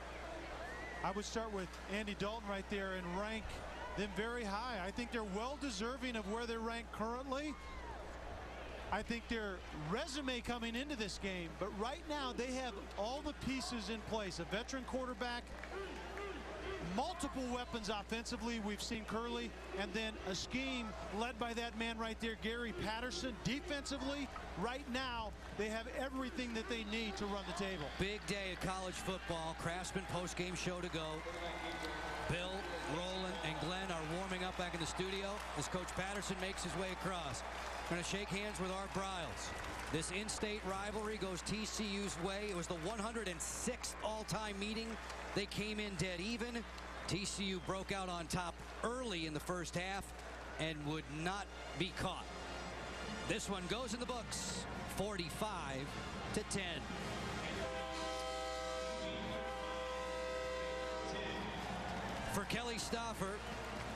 I would start with Andy Dalton right there and rank them very high. I think they're well deserving of where they're ranked currently. I think their resume coming into this game, but right now they have all the pieces in place. A veteran quarterback, multiple weapons offensively. We've seen Curley, and then a scheme led by that man right there, Gary Patterson. Defensively, right now, they have everything that they need to run the table. Big day of college football. Craftsman post-game show to go. Bill, Roland, and Glenn are warming up back in the studio as Coach Patterson makes his way across. Going to shake hands with Art Briles. This in-state rivalry goes TCU's way. It was the 106th all-time meeting. They came in dead even. TCU broke out on top early in the first half and would not be caught. This one goes in the books, 45-10. For Kelly Stauffer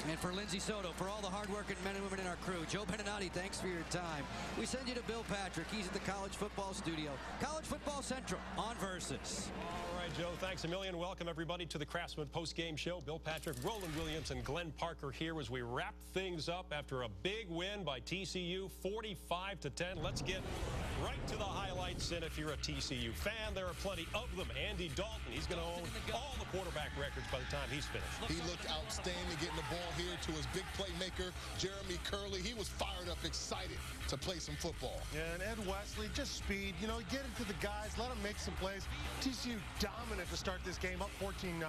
and for Lindsey Soto, for all the hardworking men and women in our crew, Joe Beninati, thanks for your time. We send you to Bill Patrick. He's at the College Football Studio. College Football Central on Versus. All right, Joe, thanks a million. Welcome, everybody, to the Craftsman post-game show. Bill Patrick, Roland Williams, and Glenn Parker here as we wrap things up after a big win by TCU, 45-10. Let's get right to the highlights, and if you're a TCU fan, there are plenty of them. Andy Dalton, he's going to own all the quarterback records by the time he's finished. He looked outstanding getting the ball here to his big playmaker, Jeremy Curley. He was fired up, excited to play some football. Yeah, and Ed Wesley, just speed. You know, get into the guys, let them make some plays. TCU dominant to start this game, up 14-0.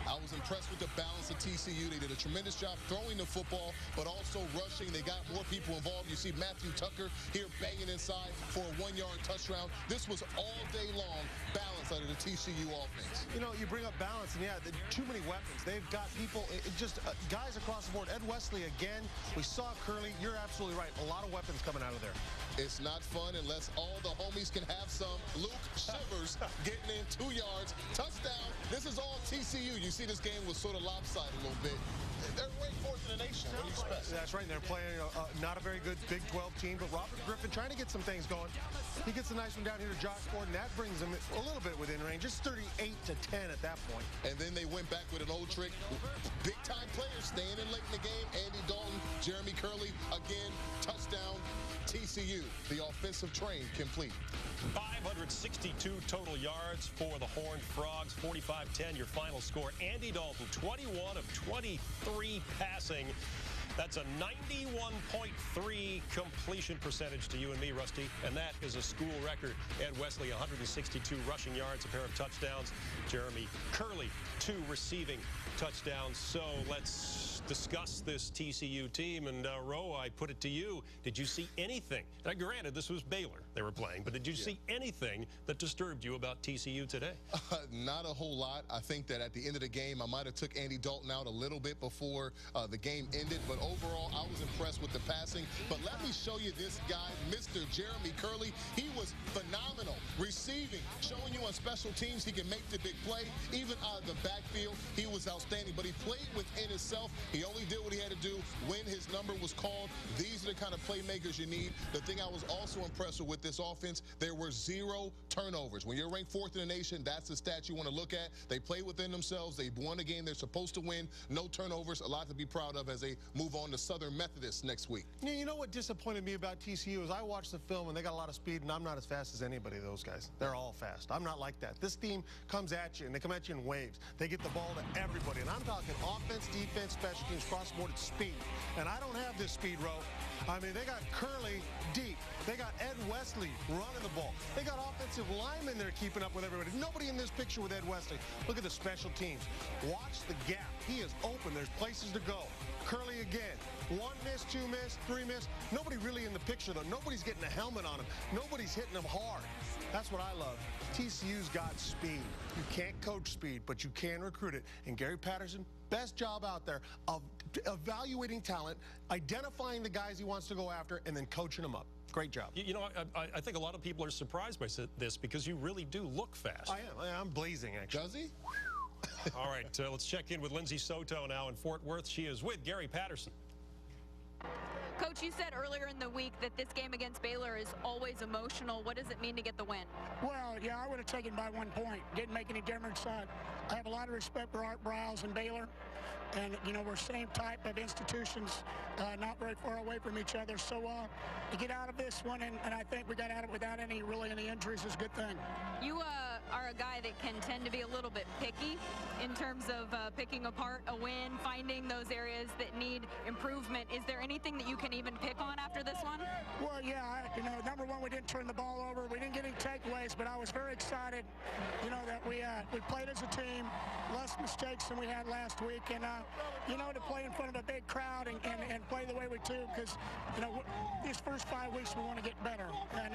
I was impressed with the balance of TCU. They did a tremendous job throwing the football, but also rushing. They got more people involved. You see Matthew Tucker here banging inside for a 1-yard touchdown. This was all day long balance out of the TCU offense. You know, you bring up balance, and yeah, too many weapons. They've got people, guys across the board. Ed Wesley again. We saw Curley. You're absolutely right. A lot of weapons coming out of there. It's not fun unless all the homies can have some. Luke Shivers getting in 2 yards. Touchdown. This is all TCU. You see this game was sort of lopsided a little bit. They're ranked fourth in the nation. What do you expect? That's right. They're playing not a very good Big 12 team, but Robert Griffin trying to get some things going. He gets a nice one down here to Josh Gordon. That brings him a little bit within range. It's 38-10 at that point. And then they went back with an old trick. Big-time players staying in late in the game. Andy Dalton, Jeremy Curley, again, touchdown. TCU, the offensive train complete. 562 total yards for the Horned Frogs, 45-10 your final score. Andy Dalton, 21 of 23 passing. That's a 91.3 completion percentage to you and me, Rusty, and that is a school record. Ed Wesley, 162 rushing yards, a pair of touchdowns. Jeremy Curley, 2 receiving touchdowns. So let's discuss this TCU team. And, Ro, I put it to you. Did you see anything? Now, granted, this was Baylor they were playing, but did you see anything that disturbed you about TCU today? Not a whole lot. I think that at the end of the game, I might have took Andy Dalton out a little bit before the game ended. But overall, I was impressed with the passing. But let me show you this guy, Mr. Jeremy Curley. He was phenomenal. Receiving, showing you on special teams he can make the big play. Even out of the backfield, he was outstanding. But he played within himself. He only did what he had to do when his number was called. These are the kind of playmakers you need. The thing I was also impressed with this offense, there were 0 turnovers. When you're ranked 4th in the nation, that's the stat you want to look at. They play within themselves. They won a game they're supposed to win. No turnovers. A lot to be proud of as they move on to Southern Methodist next week. Yeah, you know what disappointed me about TCU is I watched the film and they got a lot of speed, and I'm not as fast as anybody of those guys. They're all fast. I'm not like that. This team comes at you, and they come at you in waves. They get the ball to everybody, and I'm talking offense, defense, special teams, cross-board speed. And I don't have this speed, Ro. I mean, they got Curley deep. They got Ed Wesley running the ball. They got offensive linemen there keeping up with everybody. Nobody in this picture with Ed Wesley. Look at the special teams. Watch the gap. He is open. There's places to go. Curley again. 1 miss, 2 miss, 3 miss. Nobody really in the picture, though. Nobody's getting a helmet on him. Nobody's hitting him hard. That's what I love. TCU's got speed. You can't coach speed, but you can recruit it. And Gary Patterson, best job out there of evaluating talent, identifying the guys he wants to go after, and then coaching them up. Great job. You know, I think a lot of people are surprised by this because you really do look fast. I am. I'm blazing, actually. Does he? All right, let's check in with Lindsay Soto now in Fort Worth. She is with Gary Patterson. Coach, you said earlier in the week that this game against Baylor is always emotional. What does it mean to get the win? Well, yeah, I would have taken by 1 point. Didn't make any difference. I have a lot of respect for Art Briles and Baylor. And, you know, we're same type of institutions, not very far away from each other. So to get out of this one, and I think we got out of it without any injuries, is a good thing. You are a guy that can tend to be a little bit picky in terms of picking apart a win, finding those areas that need improvement. Is there anything that you can even pick on after this one? Well, yeah, you know, number one, we didn't turn the ball over. We didn't get any takeaways, but I was very excited, you know, that we played as a team, less mistakes than we had last week, and you know, to play in front of a big crowd and play the way we do, because, you know, these first 5 weeks we want to get better, and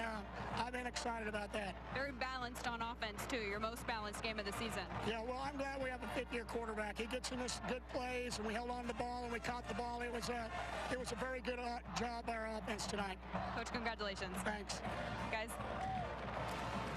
I've been excited about that. Very balanced on offense, too. Your most balanced game of the season. Yeah, well, I'm glad we have a fifth-year quarterback. He gets in us good plays, and we held on to the ball, and we caught the ball. It was a very good job by our offense tonight. Coach, congratulations. Thanks. Guys.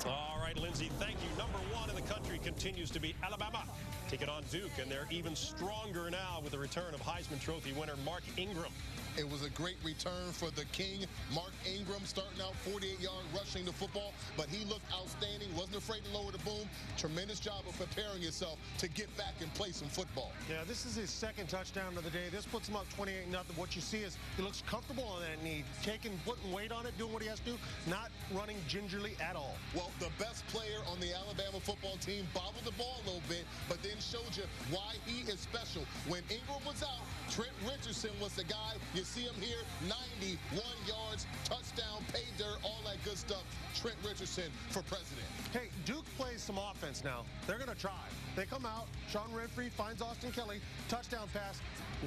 All right, Lindsay, thank you. Number 1 in the country continues to be Alabama, taking on Duke, and they're even stronger now with the return of Heisman Trophy winner Mark Ingram. It was a great return for the King. Mark Ingram starting out 48-yard rushing the football, but he looked outstanding, wasn't afraid to lower the boom. Tremendous job of preparing himself to get back and play some football. Yeah, this is his 2nd touchdown of the day. This puts him up 28-0. What you see is he looks comfortable on that knee, putting weight on it, doing what he has to do, not running gingerly at all. Well, the best player on the Alabama football team bobbled the ball a little bit, but then showed you why he is special. When Ingram was out, Trent Richardson was the guy. You see him here, 91 yards, touchdown, pay dirt, all that good stuff. Trent Richardson for president. Hey, Duke plays some offense now. They're going to try. They come out, Sean Renfree finds Austin Kelly, touchdown pass.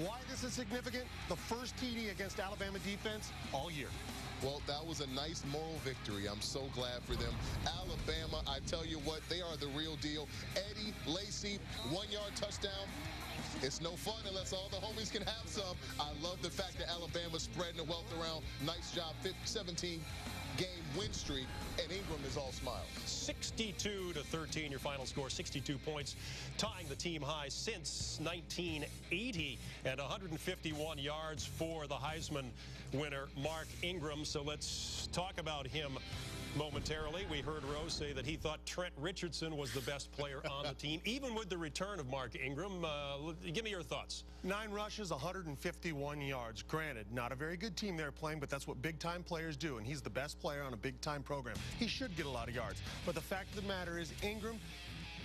Why this is significant? The first TD against Alabama defense all year. Well, that was a nice moral victory. I'm so glad for them. Alabama, I tell you what, they are the real deal. Eddie Lacy, 1-yard touchdown. It's no fun unless all the homies can have some. I love the fact that Alabama's spreading the wealth around. Nice job, 17-game win streak, and Ingram is all smiles. 62-13, your final score, 62 points, tying the team high since 1980, and 151 yards for the Heisman winner, Mark Ingram. So let's talk about him Momentarily, we heard Rose say that he thought Trent Richardson was the best player on the team, even with the return of Mark Ingram. Give me your thoughts. 9 rushes, 151 yards. Granted, not a very good team they're playing, but that's what big-time players do, and he's the best player on a big-time program. He should get a lot of yards. But the fact of the matter is, Ingram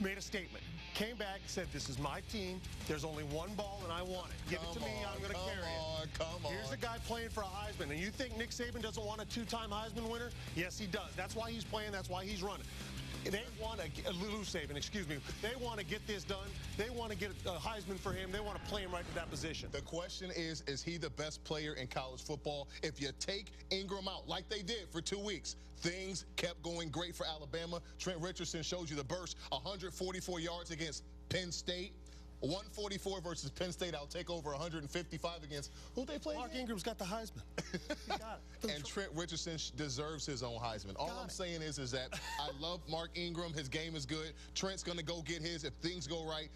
made a statement. Came back, said, this is my team. There's only one ball, and I want it. Give it to me. I'm going to carry it. Come on. Here's a guy playing for a Heisman. And you think Nick Saban doesn't want a 2-time Heisman winner? Yes, he does. That's why he's playing. That's why he's running. They want to, Lou Saban, excuse me, they want to get this done. They want to get a Heisman for him. They want to play him right to that position. The question is he the best player in college football? If you take Ingram out, like they did for 2 weeks, things kept going great for Alabama. Trent Richardson shows you the burst, 144 yards against Penn State. 144 versus Penn State. I'll take over 155 against who they play. Mark Ingram's got the Heisman. He got it. And Trent Richardson deserves his own Heisman. All I'm saying is that I love Mark Ingram. His game is good. Trent's going to go get his if things go right.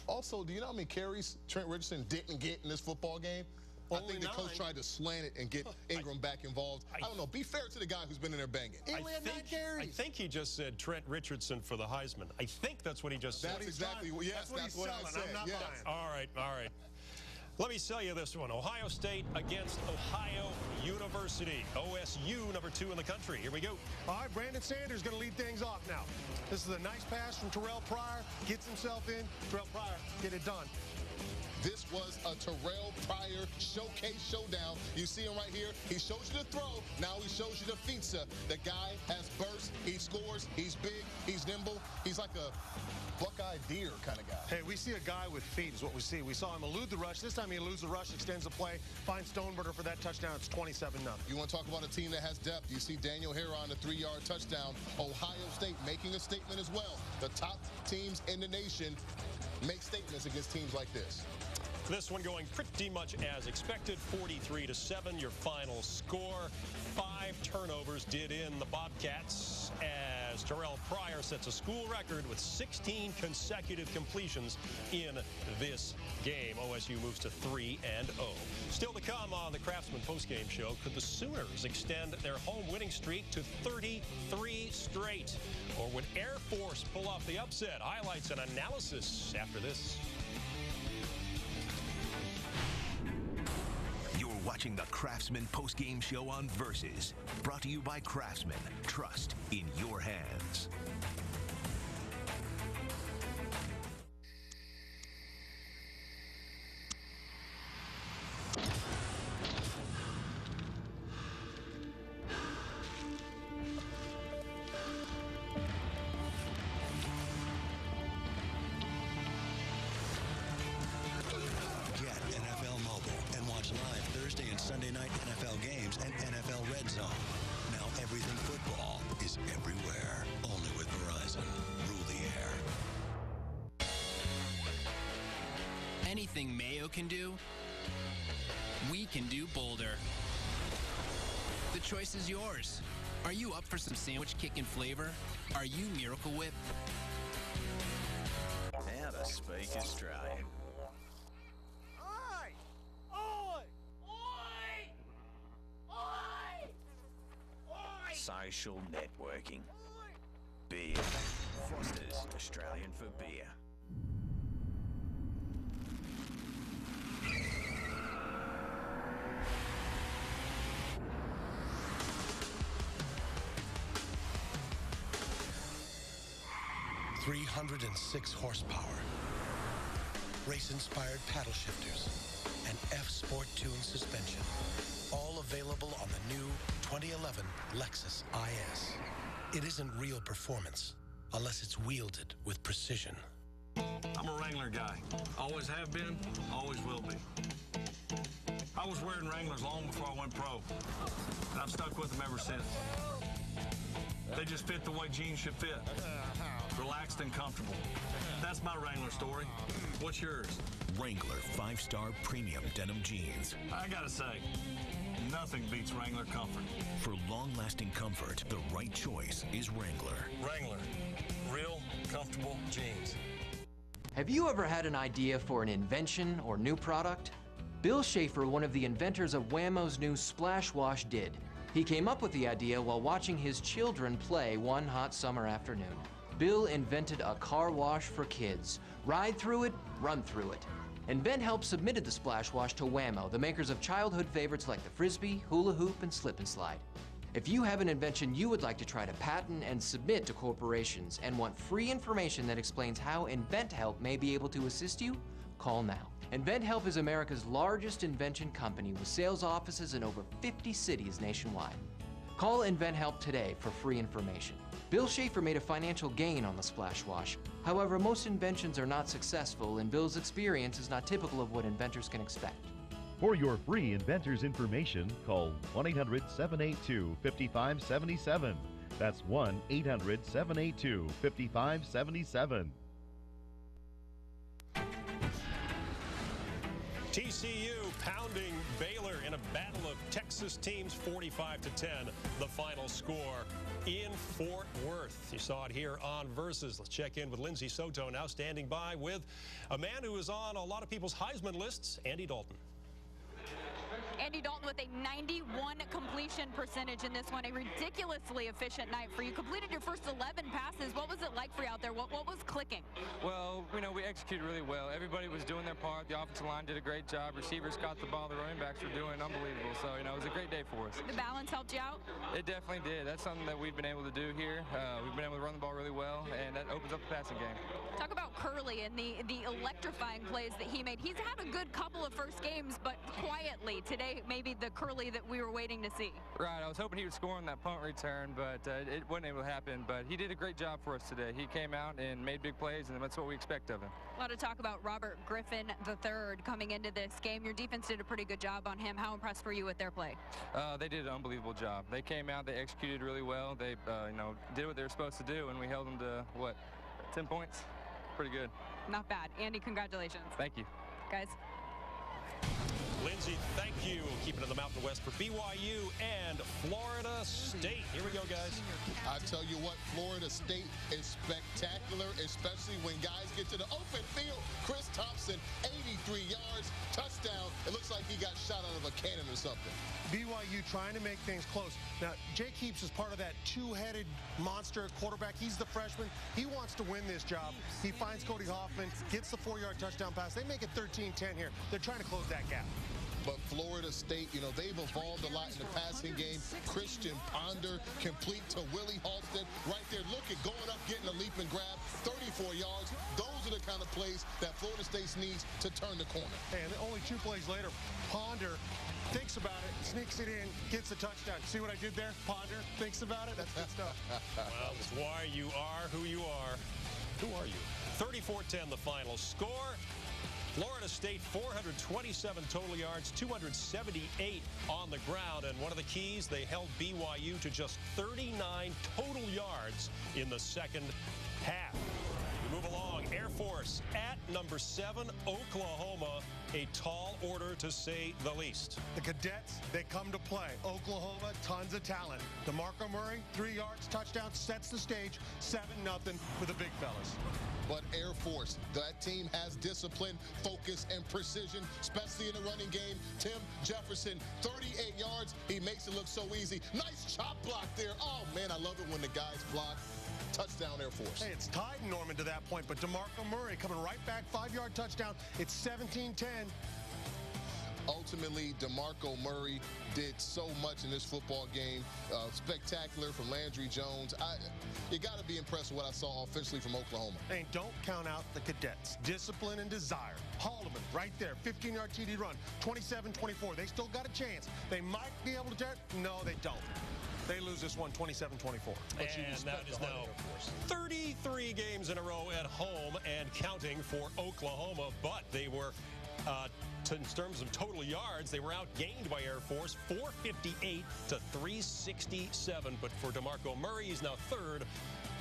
Also, do you know how many carries Trent Richardson didn't get in this football game? I think the coach tried to slant it and get Ingram back involved. I don't know. Be fair to the guy who's been in there banging. I think he just said Trent Richardson for the Heisman. I think that's what he just said. That's exactly what, yes, that's what I said. I'm not buying. All right, all right. Let me sell you this one. Ohio State against Ohio University. OSU, number 2 in the country. Here we go. All right, Brandon Sanders going to lead things off now. This is a nice pass from Terrell Pryor. Gets himself in. Terrell Pryor, get it done. This was a Terrell Pryor showcase showdown. You see him right here. He shows you the throw. Now he shows you the pizza. The guy has burst. He scores. He's big. He's nimble. He's like a Buckeye deer kind of guy. Hey, we see a guy with feet is what we see. We saw him elude the rush. This time he eludes the rush, extends the play, finds Stoneberger for that touchdown. It's 27-0. You want to talk about a team that has depth? You see Daniel Heron, a 3-yard touchdown. Ohio State making a statement as well. The top teams in the nation make statements against teams like this. This one going pretty much as expected, 43-7, your final score. 5 turnovers did in the Bobcats as Terrell Pryor sets a school record with 16 consecutive completions in this game. OSU moves to 3-0. Still to come on the Craftsman postgame show, could the Sooners extend their home winning streak to 33 straight? Or would Air Force pull off the upset? Highlights and analysis after this. Watching the Craftsman postgame show on Versus. Brought to you by Craftsman. Trust in your hands. Sunday night NFL games and NFL Red Zone. Now everything football is everywhere. Only with Verizon. Rule the air. Anything Mayo can do, we can do Boulder. The choice is yours. Are you up for some sandwich kicking flavor? Are you Miracle Whip? How to speak Australian. Social networking. Beer. Foster's Australian for beer. .306 horsepower, race-inspired paddle shifters, and F-Sport tuned suspension. All available on the new 2011 Lexus IS. It isn't real performance unless it's wielded with precision. I'm a Wrangler guy. Always have been, always will be. I was wearing Wranglers long before I went pro, and I've stuck with them ever since. They just fit the way jeans should fit. Relaxed and comfortable. That's my Wrangler story. What's yours? Wrangler 5-star premium denim jeans. I gotta say, nothing beats Wrangler comfort. For long-lasting comfort, the right choice is Wrangler. Wrangler. Real, comfortable jeans. Have you ever had an idea for an invention or new product? Bill Schaefer, one of the inventors of Whammo's new Splash Wash, did. He came up with the idea while watching his children play one hot summer afternoon. Bill invented a car wash for kids. Ride through it, run through it. InventHelp submitted the splash wash to Whammo, the makers of childhood favorites like the Frisbee, hula hoop, and slip and slide. If you have an invention you would like to try to patent and submit to corporations and want free information that explains how InventHelp may be able to assist you, call now. InventHelp is America's largest invention company with sales offices in over 50 cities nationwide. Call InventHelp today for free information. Bill Schaefer made a financial gain on the splash wash. However, most inventions are not successful, and Bill's experience is not typical of what inventors can expect. For your free inventor's information, call 1-800-782-5577. That's 1-800-782-5577. TCU pounding Baylor in a battle of Texas teams, 45-10, the final score in Fort Worth. You saw it here on Versus. Let's check in with Lindsay Soto, now standing by with a man who is on a lot of people's Heisman lists, Andy Dalton. Andy Dalton with a 91 completion percentage in this one. A ridiculously efficient night for you. Completed your first 11 passes. What was it like for you out there? What was clicking? Well, we executed really well. Everybody was doing their part. The offensive line did a great job. Receivers caught the ball. The running backs were doing unbelievable. So, it was a great day for us. The balance helped you out? It definitely did. That's something that we've been able to do here. We've been able to run the ball really well, and that opens up the passing game. Talk about Curley and the electrifying plays that he made. He's had a good couple of first games, but quietly today, maybe the Curley that we were waiting to see. Right, I was hoping he would score on that punt return, but it wasn't able to happen. But he did a great job for us today. He came out and made big plays, and that's what we expect of him. A lot of talk about Robert Griffin III coming into this game. Your defense did a pretty good job on him. How impressed were you with their play? They did an unbelievable job. They came out, they executed really well. They, did what they were supposed to do, and we held them to, 10 points? Pretty good. Not bad. Andy, congratulations. Thank you. Guys. Lindsay, thank you. Keeping it in the Mountain West for BYU and Florida State. Here we go, guys. I tell you what, Florida State is spectacular, especially when guys get to the open field. Chris Thompson, 83 yards, touchdown. It looks like he got shot out of a cannon or something. BYU trying to make things close. Now, Jake Heaps is part of that two-headed monster quarterback. He's the freshman. He wants to win this job. He finds Cody Hoffman, gets the 4-yard touchdown pass. They make it 13-10 here. They're trying to close that gap. But Florida State, they've evolved a lot in the passing game. Christian Ponder, complete to Willie Halston, right there looking, going up, getting a leap and grab, 34 yards. Those are the kind of plays that Florida State needs to turn the corner. And only 2 plays later, Ponder thinks about it, sneaks it in, gets the touchdown. See what I did there? Ponder thinks about it. That's good stuff. Well, it's why you are who you are. Who are you? 34-10 the final score. Florida State, 427 total yards, 278 on the ground. And one of the keys, they held BYU to just 39 total yards in the second half. We move along. Air Force at number 7, Oklahoma. A tall order, to say the least. The Cadets, they come to play. Oklahoma, tons of talent. DeMarco Murray, 3 yards, touchdown, sets the stage, 7-0 for the big fellas. But Air Force, that team has discipline, focus, and precision, especially in the running game. Tim Jefferson, 38 yards. He makes it look so easy. Nice chop block there. Oh, man, I love it when the guys block. Touchdown, Air Force. Hey, it's tied, Norman, to that point, but DeMarco Murray coming right back, 5-yard touchdown. It's 17-10. Ultimately, DeMarco Murray did so much in this football game. Spectacular from Landry Jones. You got to be impressed with what I saw offensively from Oklahoma. And don't count out the Cadets. Discipline and desire. Haldeman right there, 15-yard TD run, 27-24. They still got a chance. They might be able to do it. No, they don't. They lose this one 27-24. And that is now 33 games in a row at home and counting for Oklahoma. But they were, in terms of total yards, they were outgained by Air Force, 458 to 367. But for DeMarco Murray, he's now 3rd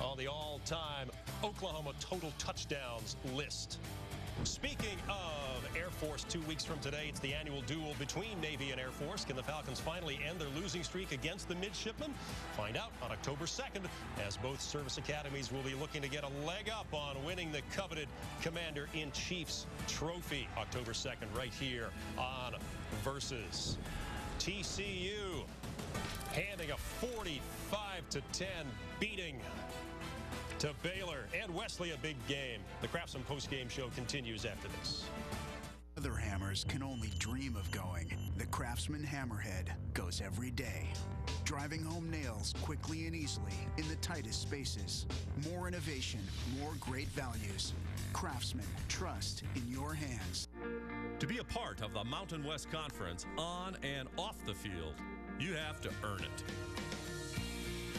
on the all-time Oklahoma total touchdowns list. Speaking of Air Force, 2 weeks from today, it's the annual duel between Navy and Air Force. Can the Falcons finally end their losing streak against the midshipmen? Find out on October 2nd, as both service academies will be looking to get a leg up on winning the coveted Commander-in-Chief's trophy. October 2nd, right here on Versus. TCU handing a 45-10 beating to Baylor. And Wesley, a big game. The Craftsman postgame show continues after this. Other hammers can only dream of going. The Craftsman Hammerhead goes every day. Driving home nails quickly and easily in the tightest spaces. More innovation, more great values. Craftsman, trust in your hands. To be a part of the Mountain West Conference on and off the field, you have to earn it.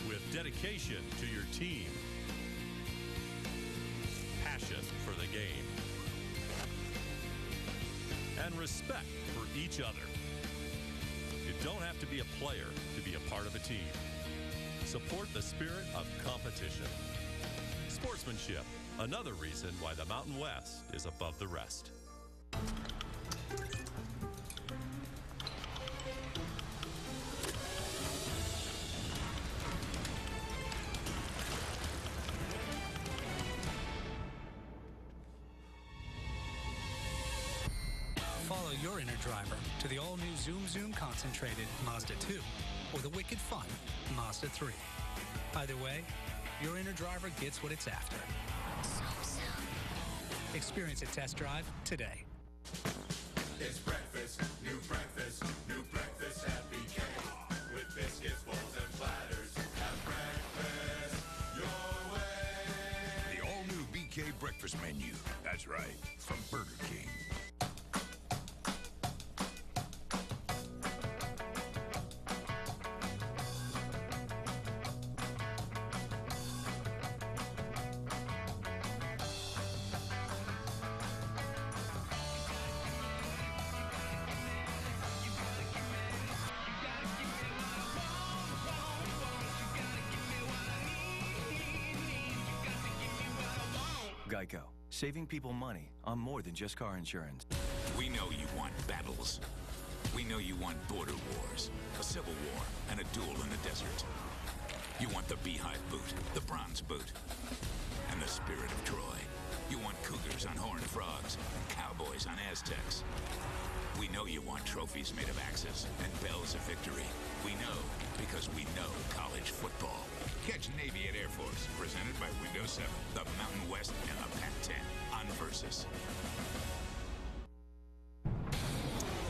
With dedication to your team, passion for the game, and respect for each other. You don't have to be a player to be a part of a team. Support the spirit of competition. Sportsmanship, another reason why the Mountain West is above the rest. Follow your inner driver to the all-new Zoom Zoom Concentrated Mazda 2 or the wicked fun Mazda 3. Either way, your inner driver gets what it's after. Experience a test drive today. It's breakfast, new breakfast at BK. With biscuits, bowls, and platters. Have breakfast your way. The all-new BK breakfast menu. That's right, from Burger King. Geico, saving people money on more than just car insurance. We know you want battles. We know you want border wars, a civil war, and a duel in the desert. You want the beehive boot, the bronze boot, and the spirit of Troy. You want cougars on horned frogs and cowboys on Aztecs. We know you want trophies made of axes and bells of victory. We know because we know college football. Catch Navy at Air Force, presented by Windows 7, the Mountain West, and the Pac-10 on Versus.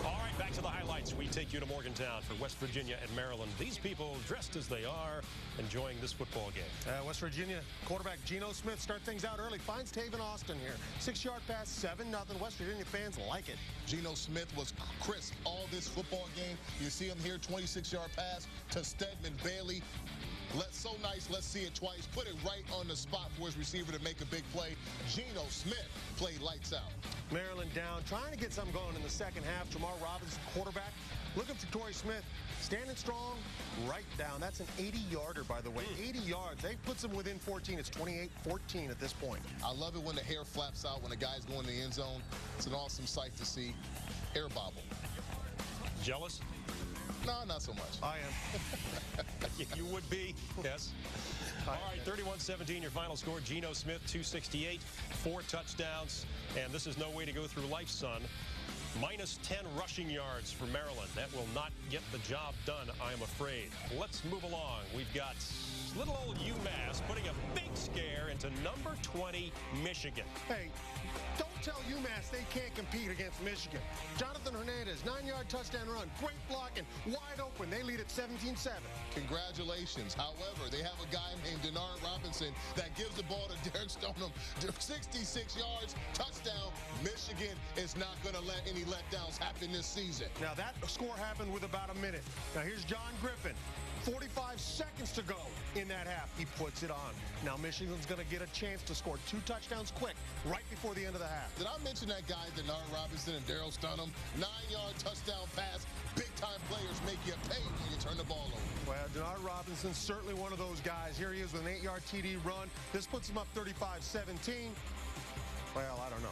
All right, back to the highlights. We take you to Morgantown for West Virginia and Maryland. These people, dressed as they are, enjoying this football game. West Virginia quarterback Geno Smith start things out early. Finds Taven Austin here. 6-yard pass, 7-0. West Virginia fans like it. Geno Smith was crisp all this football game. You see him here, 26-yard pass to Stedman Bailey. So nice, let's see it twice. Put it right on the spot for his receiver to make a big play. Geno Smith played lights out. Maryland down, trying to get something going in the second half. Jamar Robinson, quarterback, looking for Torrey Smith, standing strong, right down. That's an 80-yarder, by the way. 80 yards. They puts them within 14. It's 28-14 at this point. I love it when the hair flaps out when a guy's going in the end zone. It's an awesome sight to see. Hair bobble. Jealous? No, not so much. I am. You would be, yes. All right, 31-17, your final score. Geno Smith, 268, 4 touchdowns. And this is no way to go through life, son. Minus 10 rushing yards for Maryland. That will not get the job done, I am afraid. Let's move along. We've got little old UMass putting a big scare into number 20, Michigan. Hey, don't tell UMass they can't compete against Michigan. Jonathan Hernandez, 9-yard touchdown run. Great blocking, wide open. They lead at 17-7. Congratulations. However, they have a guy named Denard Robinson that gives the ball to Derek Stoneham. 66 yards, touchdown. Michigan is not going to let any letdowns happen this season. Now, that score happened with about a minute. Now, here's John Griffin. 45 seconds to go in that half. He puts it on. Now Michigan's going to get a chance to score 2 touchdowns quick right before the end of the half. Did I mention that guy, Denard Robinson and Daryl Stunham? 9-yard touchdown pass. Big-time players make you pay when you turn the ball over. Well, Denard Robinson's certainly one of those guys. Here he is with an 8-yard TD run. This puts him up 35-17. Well, I don't know.